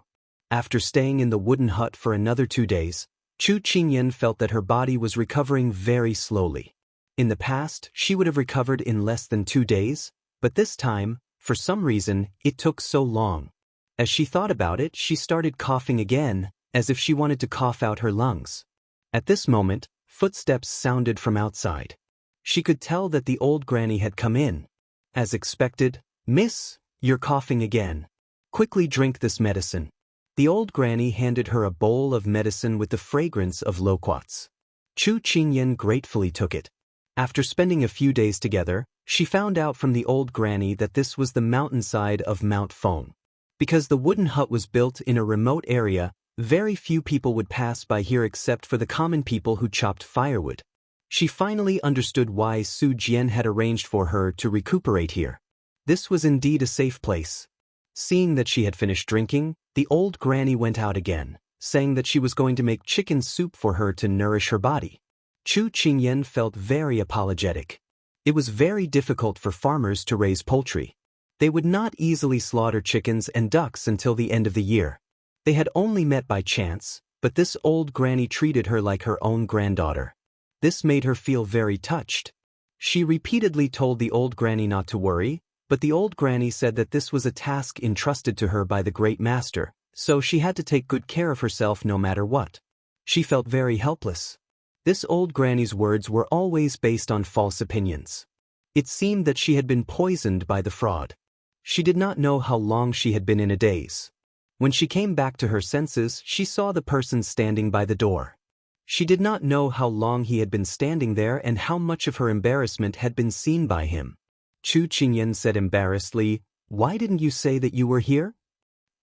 After staying in the wooden hut for another 2 days, Chu Qingyan felt that her body was recovering very slowly. In the past, she would have recovered in less than 2 days, but this time, for some reason, it took so long. As she thought about it, she started coughing again, as if she wanted to cough out her lungs. At this moment, footsteps sounded from outside. She could tell that the old granny had come in. As expected, "Miss, you're coughing again. Quickly drink this medicine." The old granny handed her a bowl of medicine with the fragrance of loquats. Chu Qingyan gratefully took it. After spending a few days together, she found out from the old granny that this was the mountainside of Mount Feng. Because the wooden hut was built in a remote area, very few people would pass by here except for the common people who chopped firewood. She finally understood why Su Jian had arranged for her to recuperate here. This was indeed a safe place. Seeing that she had finished drinking, the old granny went out again, saying that she was going to make chicken soup for her to nourish her body. Chu Qingyan felt very apologetic. It was very difficult for farmers to raise poultry. They would not easily slaughter chickens and ducks until the end of the year. They had only met by chance, but this old granny treated her like her own granddaughter. This made her feel very touched. She repeatedly told the old granny not to worry, but the old granny said that this was a task entrusted to her by the great master, so she had to take good care of herself no matter what. She felt very helpless. This old granny's words were always based on false opinions. It seemed that she had been poisoned by the fraud. She did not know how long she had been in a daze. When she came back to her senses, she saw the person standing by the door. She did not know how long he had been standing there and how much of her embarrassment had been seen by him. Chu Qingyan said embarrassedly, "Why didn't you say that you were here?"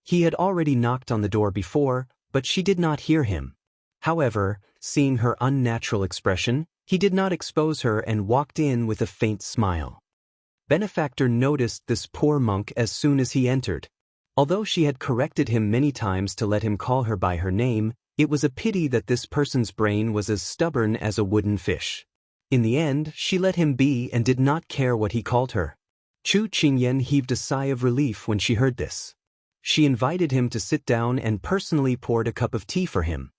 He had already knocked on the door before, but she did not hear him. However, seeing her unnatural expression, he did not expose her and walked in with a faint smile. Benefactor noticed this poor monk as soon as he entered. Although she had corrected him many times to let him call her by her name, it was a pity that this person's brain was as stubborn as a wooden fish. In the end, she let him be and did not care what he called her. Chu Qingyan heaved a sigh of relief when she heard this. She invited him to sit down and personally poured a cup of tea for him.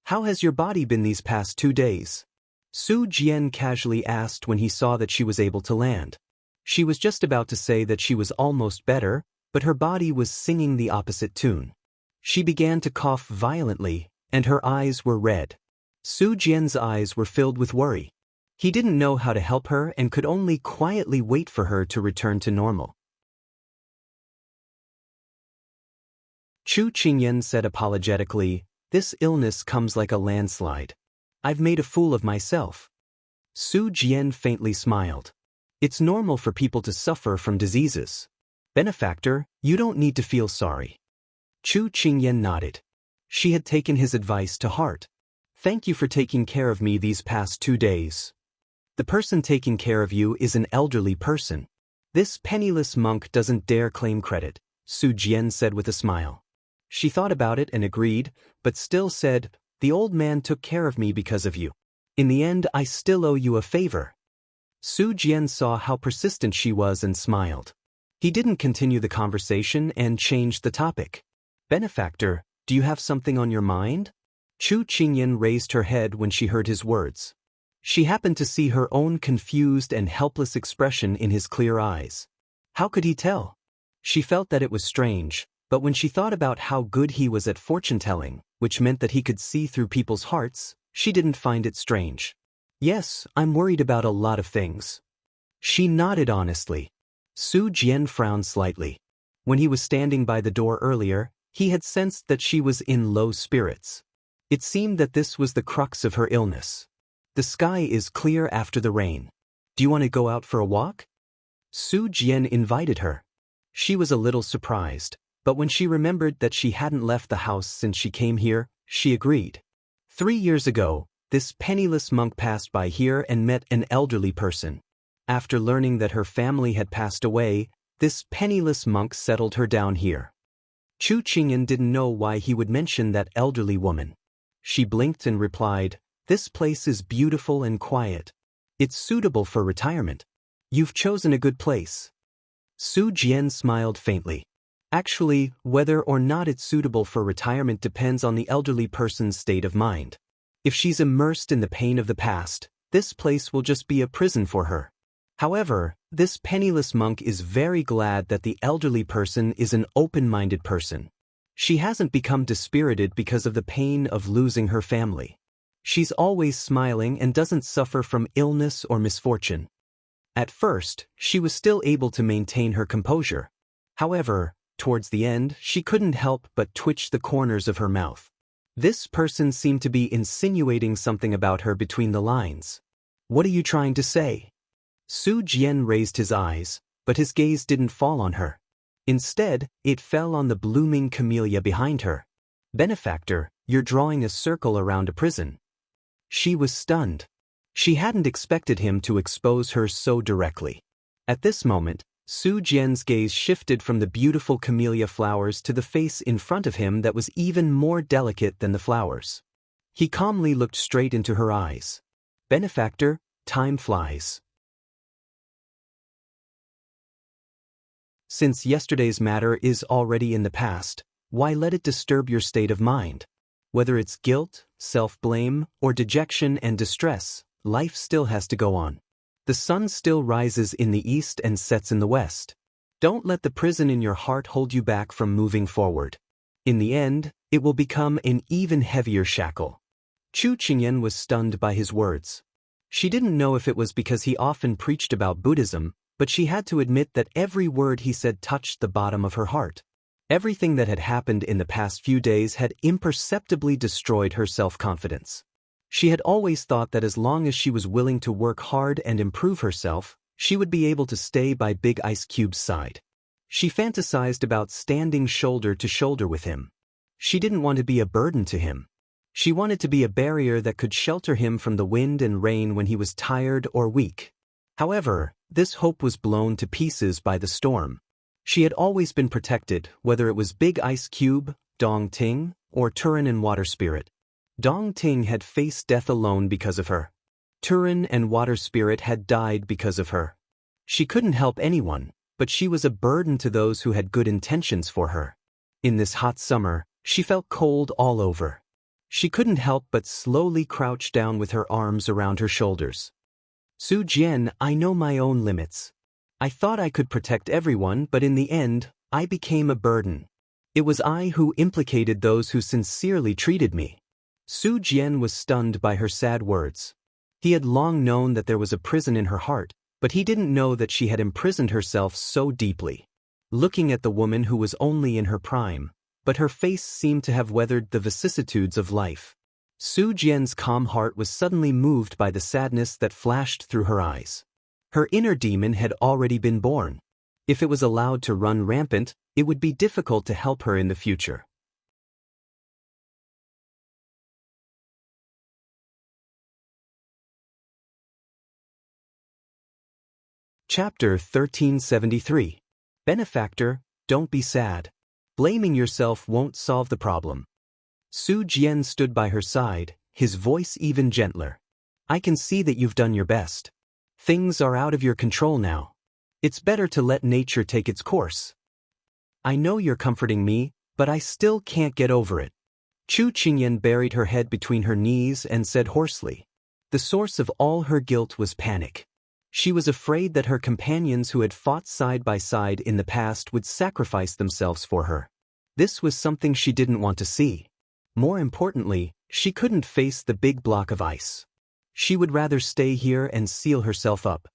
"How has your body been these past 2 days?" Su Jian casually asked when he saw that she was able to land. She was just about to say that she was almost better, but her body was singing the opposite tune. She began to cough violently, and her eyes were red. Su Jian's eyes were filled with worry. He didn't know how to help her and could only quietly wait for her to return to normal. Chu Qingyan said apologetically, "This illness comes like a landslide. I've made a fool of myself." Su Jian faintly smiled. "It's normal for people to suffer from diseases. Benefactor, you don't need to feel sorry." Chu Qingyan nodded. She had taken his advice to heart. "Thank you for taking care of me these past 2 days. The person taking care of you is an elderly person. This penniless monk doesn't dare claim credit," Su Jian said with a smile. She thought about it and agreed, but still said, "The old man took care of me because of you. In the end, I still owe you a favor." Su Jian saw how persistent she was and smiled. He didn't continue the conversation and changed the topic. "Benefactor, do you have something on your mind?" Chu Qingyan raised her head when she heard his words. She happened to see her own confused and helpless expression in his clear eyes. How could he tell? She felt that it was strange, but when she thought about how good he was at fortune-telling, which meant that he could see through people's hearts, she didn't find it strange. "Yes, I'm worried about a lot of things." She nodded honestly. Su Jian frowned slightly. When he was standing by the door earlier, he had sensed that she was in low spirits. It seemed that this was the crux of her illness. "The sky is clear after the rain. Do you want to go out for a walk?" Su Jian invited her. She was a little surprised, but when she remembered that she hadn't left the house since she came here, she agreed. 3 years ago, this penniless monk passed by here and met an elderly person. After learning that her family had passed away, this penniless monk settled her down here. Chu Qingyan didn't know why he would mention that elderly woman. She blinked and replied, "This place is beautiful and quiet. It's suitable for retirement. You've chosen a good place." Su Jian smiled faintly. Actually, whether or not it's suitable for retirement depends on the elderly person's state of mind. If she's immersed in the pain of the past, this place will just be a prison for her. However, this penniless monk is very glad that the elderly person is an open-minded person. She hasn't become dispirited because of the pain of losing her family. She's always smiling and doesn't suffer from illness or misfortune. At first, she was still able to maintain her composure. However, towards the end, she couldn't help but twitch the corners of her mouth. This person seemed to be insinuating something about her between the lines. "What are you trying to say?" Su Jian raised his eyes, but his gaze didn't fall on her. Instead, it fell on the blooming camellia behind her. "Benefactor, you're drawing a circle around a prison." She was stunned. She hadn't expected him to expose her so directly. At this moment, Su Jian's gaze shifted from the beautiful camellia flowers to the face in front of him that was even more delicate than the flowers. He calmly looked straight into her eyes. "Benefactor, time flies. Since yesterday's matter is already in the past, why let it disturb your state of mind? Whether it's guilt, self-blame, or dejection and distress, life still has to go on. The sun still rises in the east and sets in the west. Don't let the prison in your heart hold you back from moving forward. In the end, it will become an even heavier shackle. Chu Qingyan was stunned by his words. She didn't know if it was because he often preached about Buddhism, but she had to admit that every word he said touched the bottom of her heart. Everything that had happened in the past few days had imperceptibly destroyed her self-confidence. She had always thought that as long as she was willing to work hard and improve herself, she would be able to stay by Big Ice Cube's side. She fantasized about standing shoulder to shoulder with him. She didn't want to be a burden to him. She wanted to be a barrier that could shelter him from the wind and rain when he was tired or weak. However, this hope was blown to pieces by the storm. She had always been protected, whether it was Big Ice Cube, Dong Ting, or Turin and Water Spirit. Dong Ting had faced death alone because of her. Turin and Water Spirit had died because of her. She couldn't help anyone, but she was a burden to those who had good intentions for her. In this hot summer, she felt cold all over. She couldn't help but slowly crouch down with her arms around her shoulders. Su Jian, I know my own limits. I thought I could protect everyone, but in the end, I became a burden. It was I who implicated those who sincerely treated me. Su Jian was stunned by her sad words. He had long known that there was a prison in her heart, but he didn't know that she had imprisoned herself so deeply. Looking at the woman who was only in her prime, but her face seemed to have weathered the vicissitudes of life. Su Jian's calm heart was suddenly moved by the sadness that flashed through her eyes. Her inner demon had already been born. If it was allowed to run rampant, it would be difficult to help her in the future. Chapter 1373. Benefactor, don't be sad. Blaming yourself won't solve the problem. Su Jian stood by her side, his voice even gentler. I can see that you've done your best. Things are out of your control now. It's better to let nature take its course. I know you're comforting me, but I still can't get over it. Chu Qingyan buried her head between her knees and said hoarsely. The source of all her guilt was panic. She was afraid that her companions who had fought side by side in the past would sacrifice themselves for her. This was something she didn't want to see. More importantly, she couldn't face the big block of ice. She would rather stay here and seal herself up.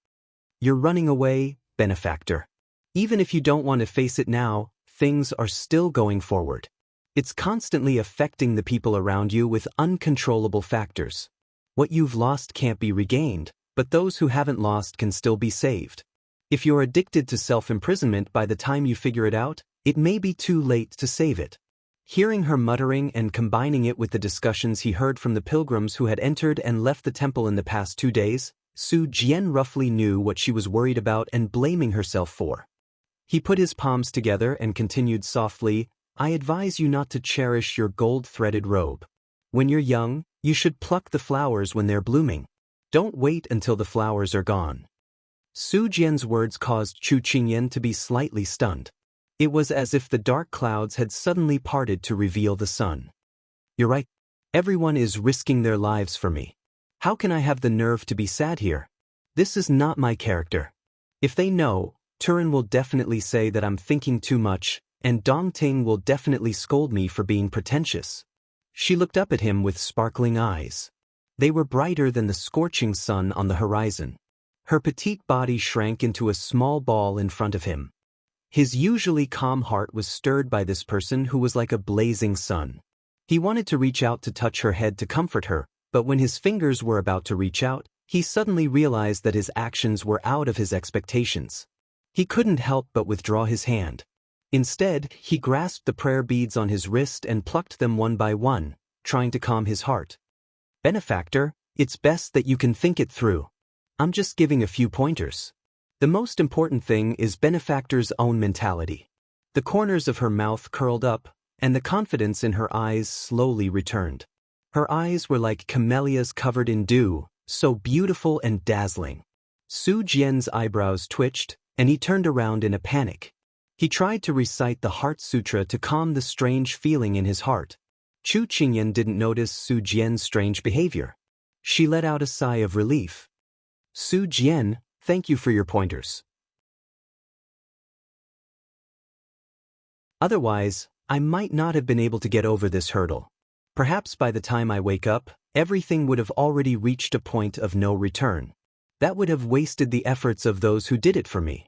You're running away, benefactor. Even if you don't want to face it now, things are still going forward. It's constantly affecting the people around you with uncontrollable factors. What you've lost can't be regained, but those who haven't lost can still be saved. If you're addicted to self-imprisonment by the time you figure it out, it may be too late to save it. Hearing her muttering and combining it with the discussions he heard from the pilgrims who had entered and left the temple in the past 2 days, Su Jian roughly knew what she was worried about and blaming herself for. He put his palms together and continued softly, I advise you not to cherish your gold-threaded robe. When you're young, you should pluck the flowers when they're blooming. Don't wait until the flowers are gone. Su Jian's words caused Chu Qingyan to be slightly stunned. It was as if the dark clouds had suddenly parted to reveal the sun. You're right. Everyone is risking their lives for me. How can I have the nerve to be sad here? This is not my character. If they know, Turin will definitely say that I'm thinking too much, and Dongting will definitely scold me for being pretentious. She looked up at him with sparkling eyes. They were brighter than the scorching sun on the horizon. Her petite body shrank into a small ball in front of him. His usually calm heart was stirred by this person who was like a blazing sun. He wanted to reach out to touch her head to comfort her, but when his fingers were about to reach out, he suddenly realized that his actions were out of his expectations. He couldn't help but withdraw his hand. Instead, he grasped the prayer beads on his wrist and plucked them one by one, trying to calm his heart. Benefactor, it's best that you can think it through. I'm just giving a few pointers. The most important thing is Benefactor's own mentality. The corners of her mouth curled up, and the confidence in her eyes slowly returned. Her eyes were like camellias covered in dew, so beautiful and dazzling. Su Jian's eyebrows twitched, and he turned around in a panic. He tried to recite the Heart Sutra to calm the strange feeling in his heart. Chu Qingyan didn't notice Su Jian's strange behavior. She let out a sigh of relief. Su Jian, thank you for your pointers. Otherwise, I might not have been able to get over this hurdle. Perhaps by the time I wake up, everything would have already reached a point of no return. That would have wasted the efforts of those who did it for me.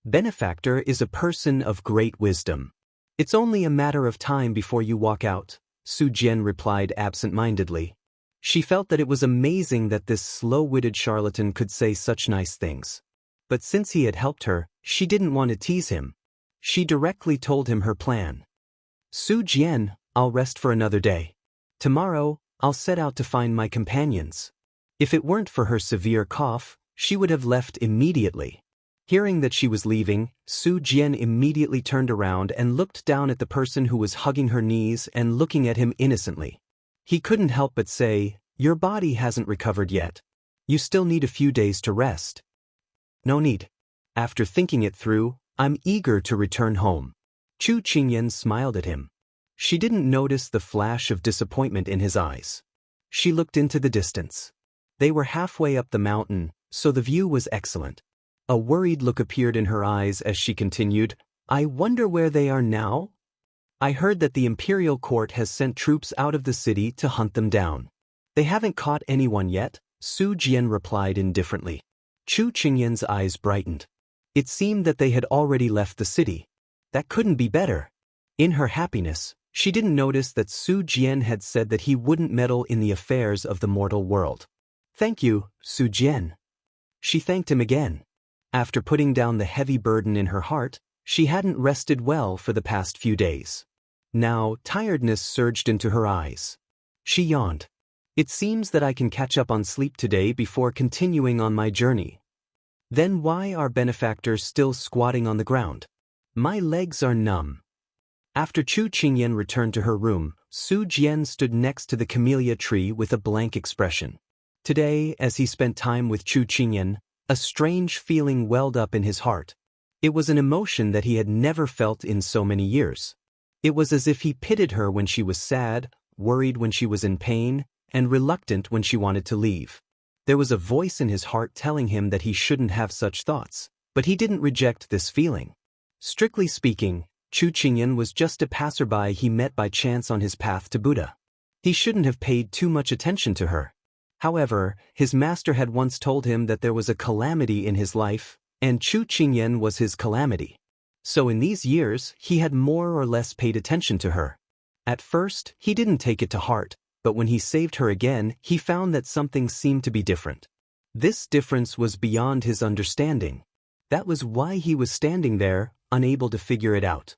Benefactor is a person of great wisdom. It's only a matter of time before you walk out, Su Jian replied absent-mindedly. She felt that it was amazing that this slow-witted charlatan could say such nice things. But since he had helped her, she didn't want to tease him. She directly told him her plan. Su Jian, I'll rest for another day. Tomorrow, I'll set out to find my companions. If it weren't for her severe cough, she would have left immediately. Hearing that she was leaving, Su Jian immediately turned around and looked down at the person who was hugging her knees and looking at him innocently. He couldn't help but say, "Your body hasn't recovered yet. You still need a few days to rest." "No need. After thinking it through, I'm eager to return home." Chu Qingyan smiled at him. She didn't notice the flash of disappointment in his eyes. She looked into the distance. They were halfway up the mountain, so the view was excellent. A worried look appeared in her eyes as she continued, "I wonder where they are now? I heard that the imperial court has sent troops out of the city to hunt them down." "They haven't caught anyone yet," Su Jian replied indifferently. Chu Qingyan's eyes brightened. It seemed that they had already left the city. That couldn't be better. In her happiness, she didn't notice that Su Jian had said that he wouldn't meddle in the affairs of the mortal world. "Thank you, Su Jian." She thanked him again. After putting down the heavy burden in her heart, she hadn't rested well for the past few days. Now, tiredness surged into her eyes. She yawned. "It seems that I can catch up on sleep today before continuing on my journey." "Then why are benefactors still squatting on the ground? My legs are numb." After Chu Qingyan returned to her room, Su Jian stood next to the camellia tree with a blank expression. Today, as he spent time with Chu Qingyan, a strange feeling welled up in his heart. It was an emotion that he had never felt in so many years. It was as if he pitied her when she was sad, worried when she was in pain, and reluctant when she wanted to leave. There was a voice in his heart telling him that he shouldn't have such thoughts, but he didn't reject this feeling. Strictly speaking, Chu Qingyan was just a passerby he met by chance on his path to Buddha. He shouldn't have paid too much attention to her. However, his master had once told him that there was a calamity in his life, and Chu Qingyan was his calamity. So in these years, he had more or less paid attention to her. At first, he didn't take it to heart, but when he saved her again, he found that something seemed to be different. This difference was beyond his understanding. That was why he was standing there, unable to figure it out.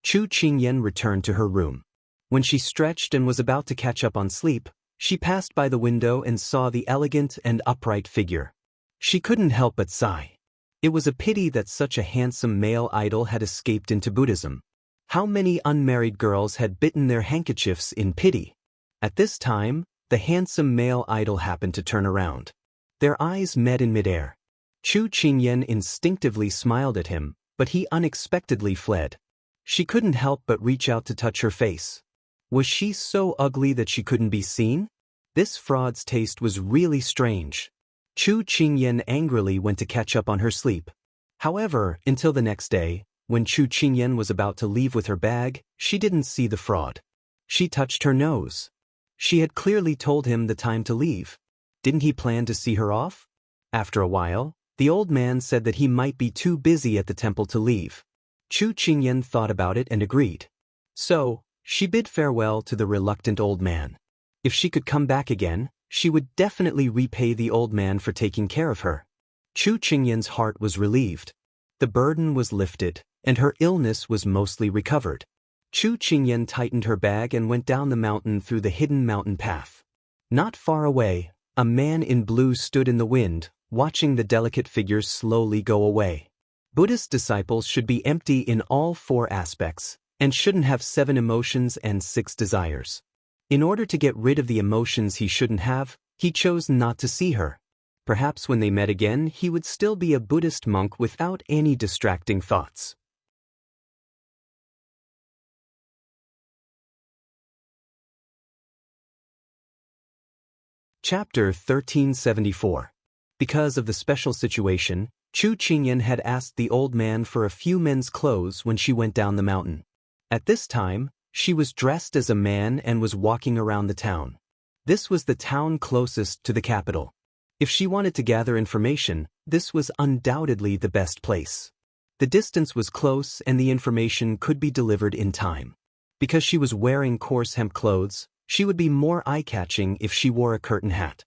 Chu Qingyan returned to her room. When she stretched and was about to catch up on sleep, she passed by the window and saw the elegant and upright figure. She couldn't help but sigh. It was a pity that such a handsome male idol had escaped into Buddhism. How many unmarried girls had bitten their handkerchiefs in pity? At this time, the handsome male idol happened to turn around. Their eyes met in midair. Chu Qingyan instinctively smiled at him, but he unexpectedly fled. She couldn't help but reach out to touch her face. Was she so ugly that she couldn't be seen? This fraud's taste was really strange. Chu Qingyan angrily went to catch up on her sleep. However, until the next day, when Chu Qingyan was about to leave with her bag, she didn't see the fraud. She touched her nose. She had clearly told him the time to leave. Didn't he plan to see her off? After a while, the old man said that he might be too busy at the temple to leave. Chu Qingyan thought about it and agreed. So, she bid farewell to the reluctant old man. If she could come back again, she would definitely repay the old man for taking care of her. Chu Qingyan's heart was relieved. The burden was lifted, and her illness was mostly recovered. Chu Qingyan tightened her bag and went down the mountain through the hidden mountain path. Not far away, a man in blue stood in the wind, watching the delicate figures slowly go away. Buddhist disciples should be empty in all 4 aspects, and shouldn't have 7 emotions and 6 desires. In order to get rid of the emotions he shouldn't have, he chose not to see her. Perhaps when they met again, he would still be a Buddhist monk without any distracting thoughts. Chapter 1374. Because of the special situation, Chu Qingyan had asked the old man for a few men's clothes when she went down the mountain. At this time, she was dressed as a man and was walking around the town. This was the town closest to the capital. If she wanted to gather information, this was undoubtedly the best place. The distance was close and the information could be delivered in time. Because she was wearing coarse hemp clothes, she would be more eye-catching if she wore a curtain hat.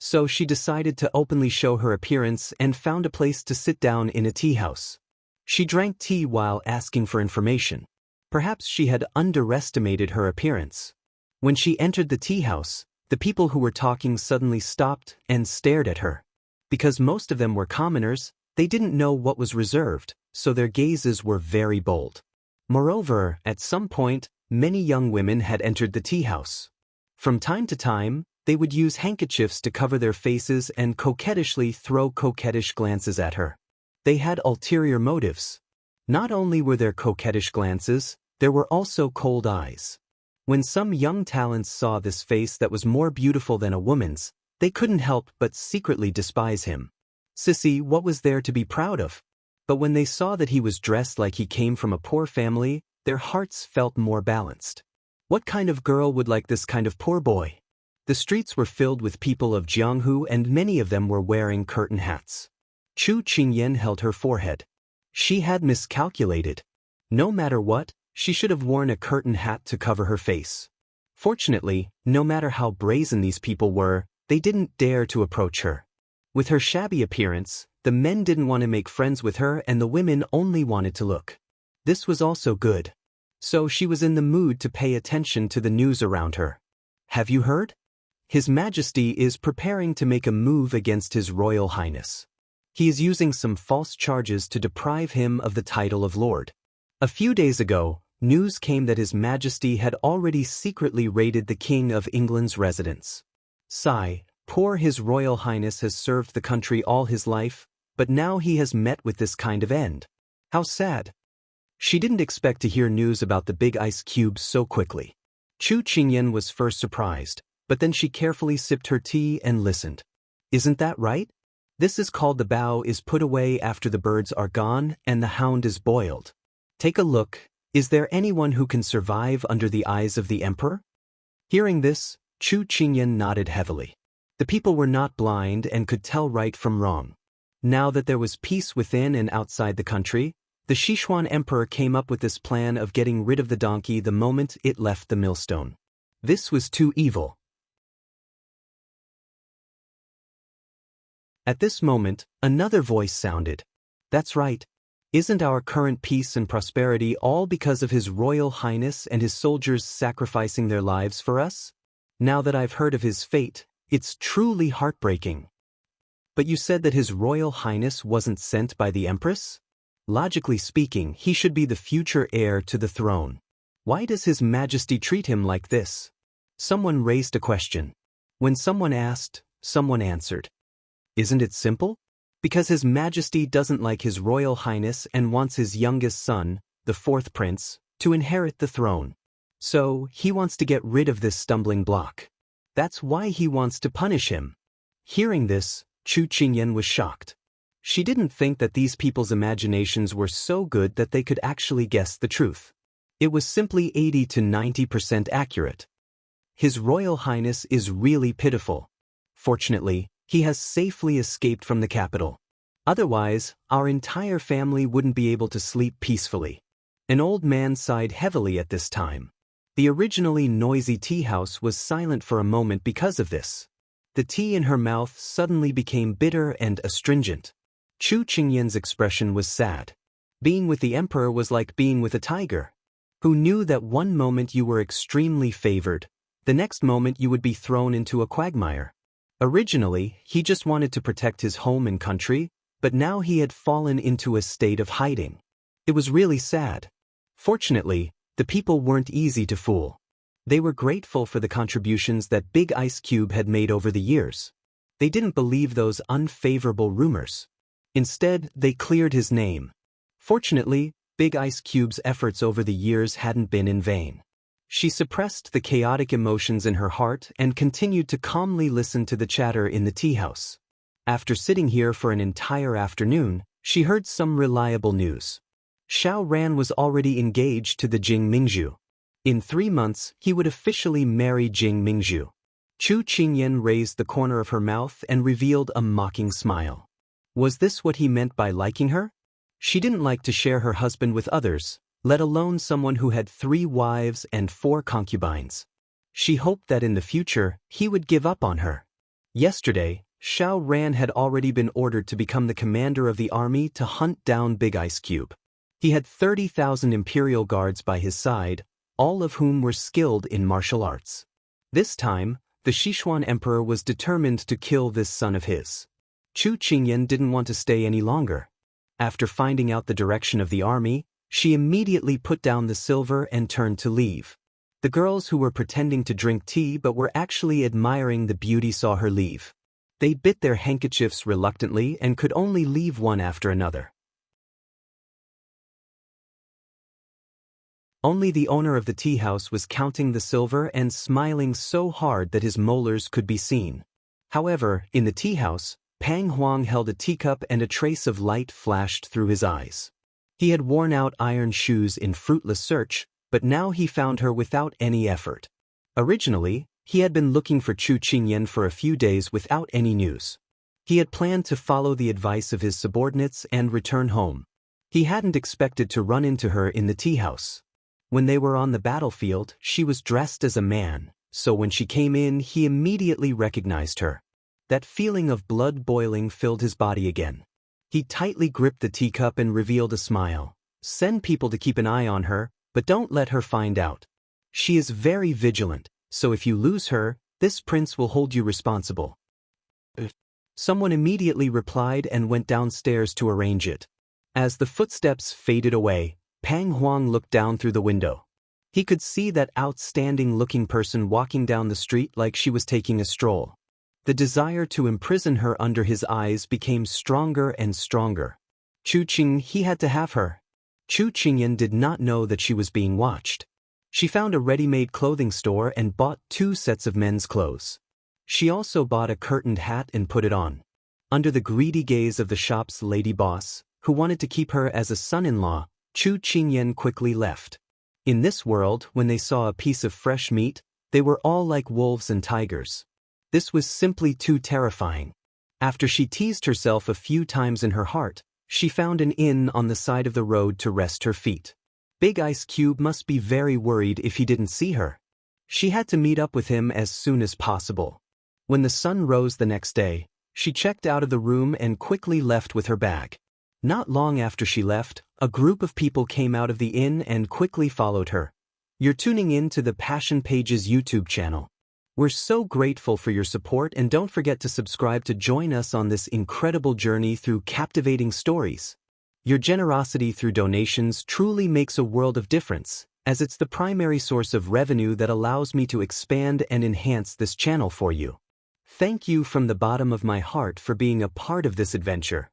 So she decided to openly show her appearance and found a place to sit down in a tea house. She drank tea while asking for information. Perhaps she had underestimated her appearance. When she entered the tea house, the people who were talking suddenly stopped and stared at her. Because most of them were commoners, they didn't know what was reserved, so their gazes were very bold. Moreover, at some point, many young women had entered the tea house. From time to time, they would use handkerchiefs to cover their faces and coquettishly throw coquettish glances at her. They had ulterior motives. Not only were there coquettish glances, there were also cold eyes. When some young talents saw this face that was more beautiful than a woman's, they couldn't help but secretly despise him. Sissy, what was there to be proud of? But when they saw that he was dressed like he came from a poor family, their hearts felt more balanced. What kind of girl would like this kind of poor boy? The streets were filled with people of Jianghu and many of them were wearing curtain hats. Chu Qingyan held her forehead. She had miscalculated. No matter what, she should have worn a curtain hat to cover her face. Fortunately, no matter how brazen these people were, they didn't dare to approach her. With her shabby appearance, the men didn't want to make friends with her and the women only wanted to look. This was also good. So she was in the mood to pay attention to the news around her. Have you heard? His Majesty is preparing to make a move against His Royal Highness. He is using some false charges to deprive him of the title of Lord. A few days ago, news came that His Majesty had already secretly raided the King of England's residence. Sigh, poor His Royal Highness has served the country all his life, but now he has met with this kind of end. How sad. She didn't expect to hear news about the big ice cubes so quickly. Chu Qingyan was first surprised, but then she carefully sipped her tea and listened. Isn't that right? This is called the bow is put away after the birds are gone and the hound is boiled. Take a look. Is there anyone who can survive under the eyes of the emperor? Hearing this, Chu Qingyan nodded heavily. The people were not blind and could tell right from wrong. Now that there was peace within and outside the country, the Sichuan emperor came up with this plan of getting rid of the donkey the moment it left the millstone. This was too evil. At this moment, another voice sounded. That's right. Isn't our current peace and prosperity all because of His Royal Highness and his soldiers sacrificing their lives for us? Now that I've heard of his fate, it's truly heartbreaking. But you said that His Royal Highness wasn't sent by the Empress? Logically speaking, he should be the future heir to the throne. Why does His Majesty treat him like this? Someone raised a question. When someone asked, someone answered. Isn't it simple? Because His Majesty doesn't like His Royal Highness and wants his youngest son, the fourth prince, to inherit the throne. So, he wants to get rid of this stumbling block. That's why he wants to punish him. Hearing this, Chu Qingyan was shocked. She didn't think that these people's imaginations were so good that they could actually guess the truth. It was simply 80 to 90% accurate. His Royal Highness is really pitiful. Fortunately, he has safely escaped from the capital. Otherwise, our entire family wouldn't be able to sleep peacefully. An old man sighed heavily at this time. The originally noisy tea house was silent for a moment because of this. The tea in her mouth suddenly became bitter and astringent. Chu Qingyan's expression was sad. Being with the emperor was like being with a tiger, who knew that one moment you were extremely favored, the next moment you would be thrown into a quagmire. Originally, he just wanted to protect his home and country, but now he had fallen into a state of hiding. It was really sad. Fortunately, the people weren't easy to fool. They were grateful for the contributions that Big Ice Cube had made over the years. They didn't believe those unfavorable rumors. Instead, they cleared his name. Fortunately, Big Ice Cube's efforts over the years hadn't been in vain. She suppressed the chaotic emotions in her heart and continued to calmly listen to the chatter in the tea house. After sitting here for an entire afternoon, She heard some reliable news. Xiao Ran was already engaged to the Jing Mingzhu. In 3 months, he would officially marry Jing Mingzhu. Chu Qingyan raised the corner of her mouth and revealed a mocking smile. Was this what he meant by liking her? She didn't like to share her husband with others, let alone someone who had 3 wives and 4 concubines. She hoped that in the future, he would give up on her. Yesterday, Xiao Ran had already been ordered to become the commander of the army to hunt down Big Ice Cube. He had 30,000 imperial guards by his side, all of whom were skilled in martial arts. This time, the Sichuan emperor was determined to kill this son of his. Chu Qingyan didn't want to stay any longer. After finding out the direction of the army, she immediately put down the silver and turned to leave. The girls who were pretending to drink tea but were actually admiring the beauty saw her leave. They bit their handkerchiefs reluctantly and could only leave one after another. Only the owner of the tea house was counting the silver and smiling so hard that his molars could be seen. However, in the tea house, Pang Huang held a teacup and a trace of light flashed through his eyes. He had worn out iron shoes in fruitless search, but now he found her without any effort. Originally, he had been looking for Chu Qingyan for a few days without any news. He had planned to follow the advice of his subordinates and return home. He hadn't expected to run into her in the tea house. When they were on the battlefield, she was dressed as a man, so when she came in, he immediately recognized her. That feeling of blood boiling filled his body again. He tightly gripped the teacup and revealed a smile. Send people to keep an eye on her, but don't let her find out. She is very vigilant, so if you lose her, this prince will hold you responsible. Someone immediately replied and went downstairs to arrange it. As the footsteps faded away, Pang Huang looked down through the window. He could see that outstanding-looking person walking down the street like she was taking a stroll. The desire to imprison her under his eyes became stronger and stronger. He had to have her. Chu Qingyan did not know that she was being watched. She found a ready-made clothing store and bought 2 sets of men's clothes. She also bought a curtained hat and put it on. Under the greedy gaze of the shop's lady boss, who wanted to keep her as a son-in-law, Chu Qingyan quickly left. In this world, when they saw a piece of fresh meat, they were all like wolves and tigers. This was simply too terrifying. After she teased herself a few times in her heart, she found an inn on the side of the road to rest her feet. Big Ice Cube must be very worried if he didn't see her. She had to meet up with him as soon as possible. When the sun rose the next day, she checked out of the room and quickly left with her bag. Not long after she left, a group of people came out of the inn and quickly followed her. You're tuning in to the Passion Pages YouTube channel. We're so grateful for your support, and don't forget to subscribe to join us on this incredible journey through captivating stories. Your generosity through donations truly makes a world of difference, as it's the primary source of revenue that allows me to expand and enhance this channel for you. Thank you from the bottom of my heart for being a part of this adventure.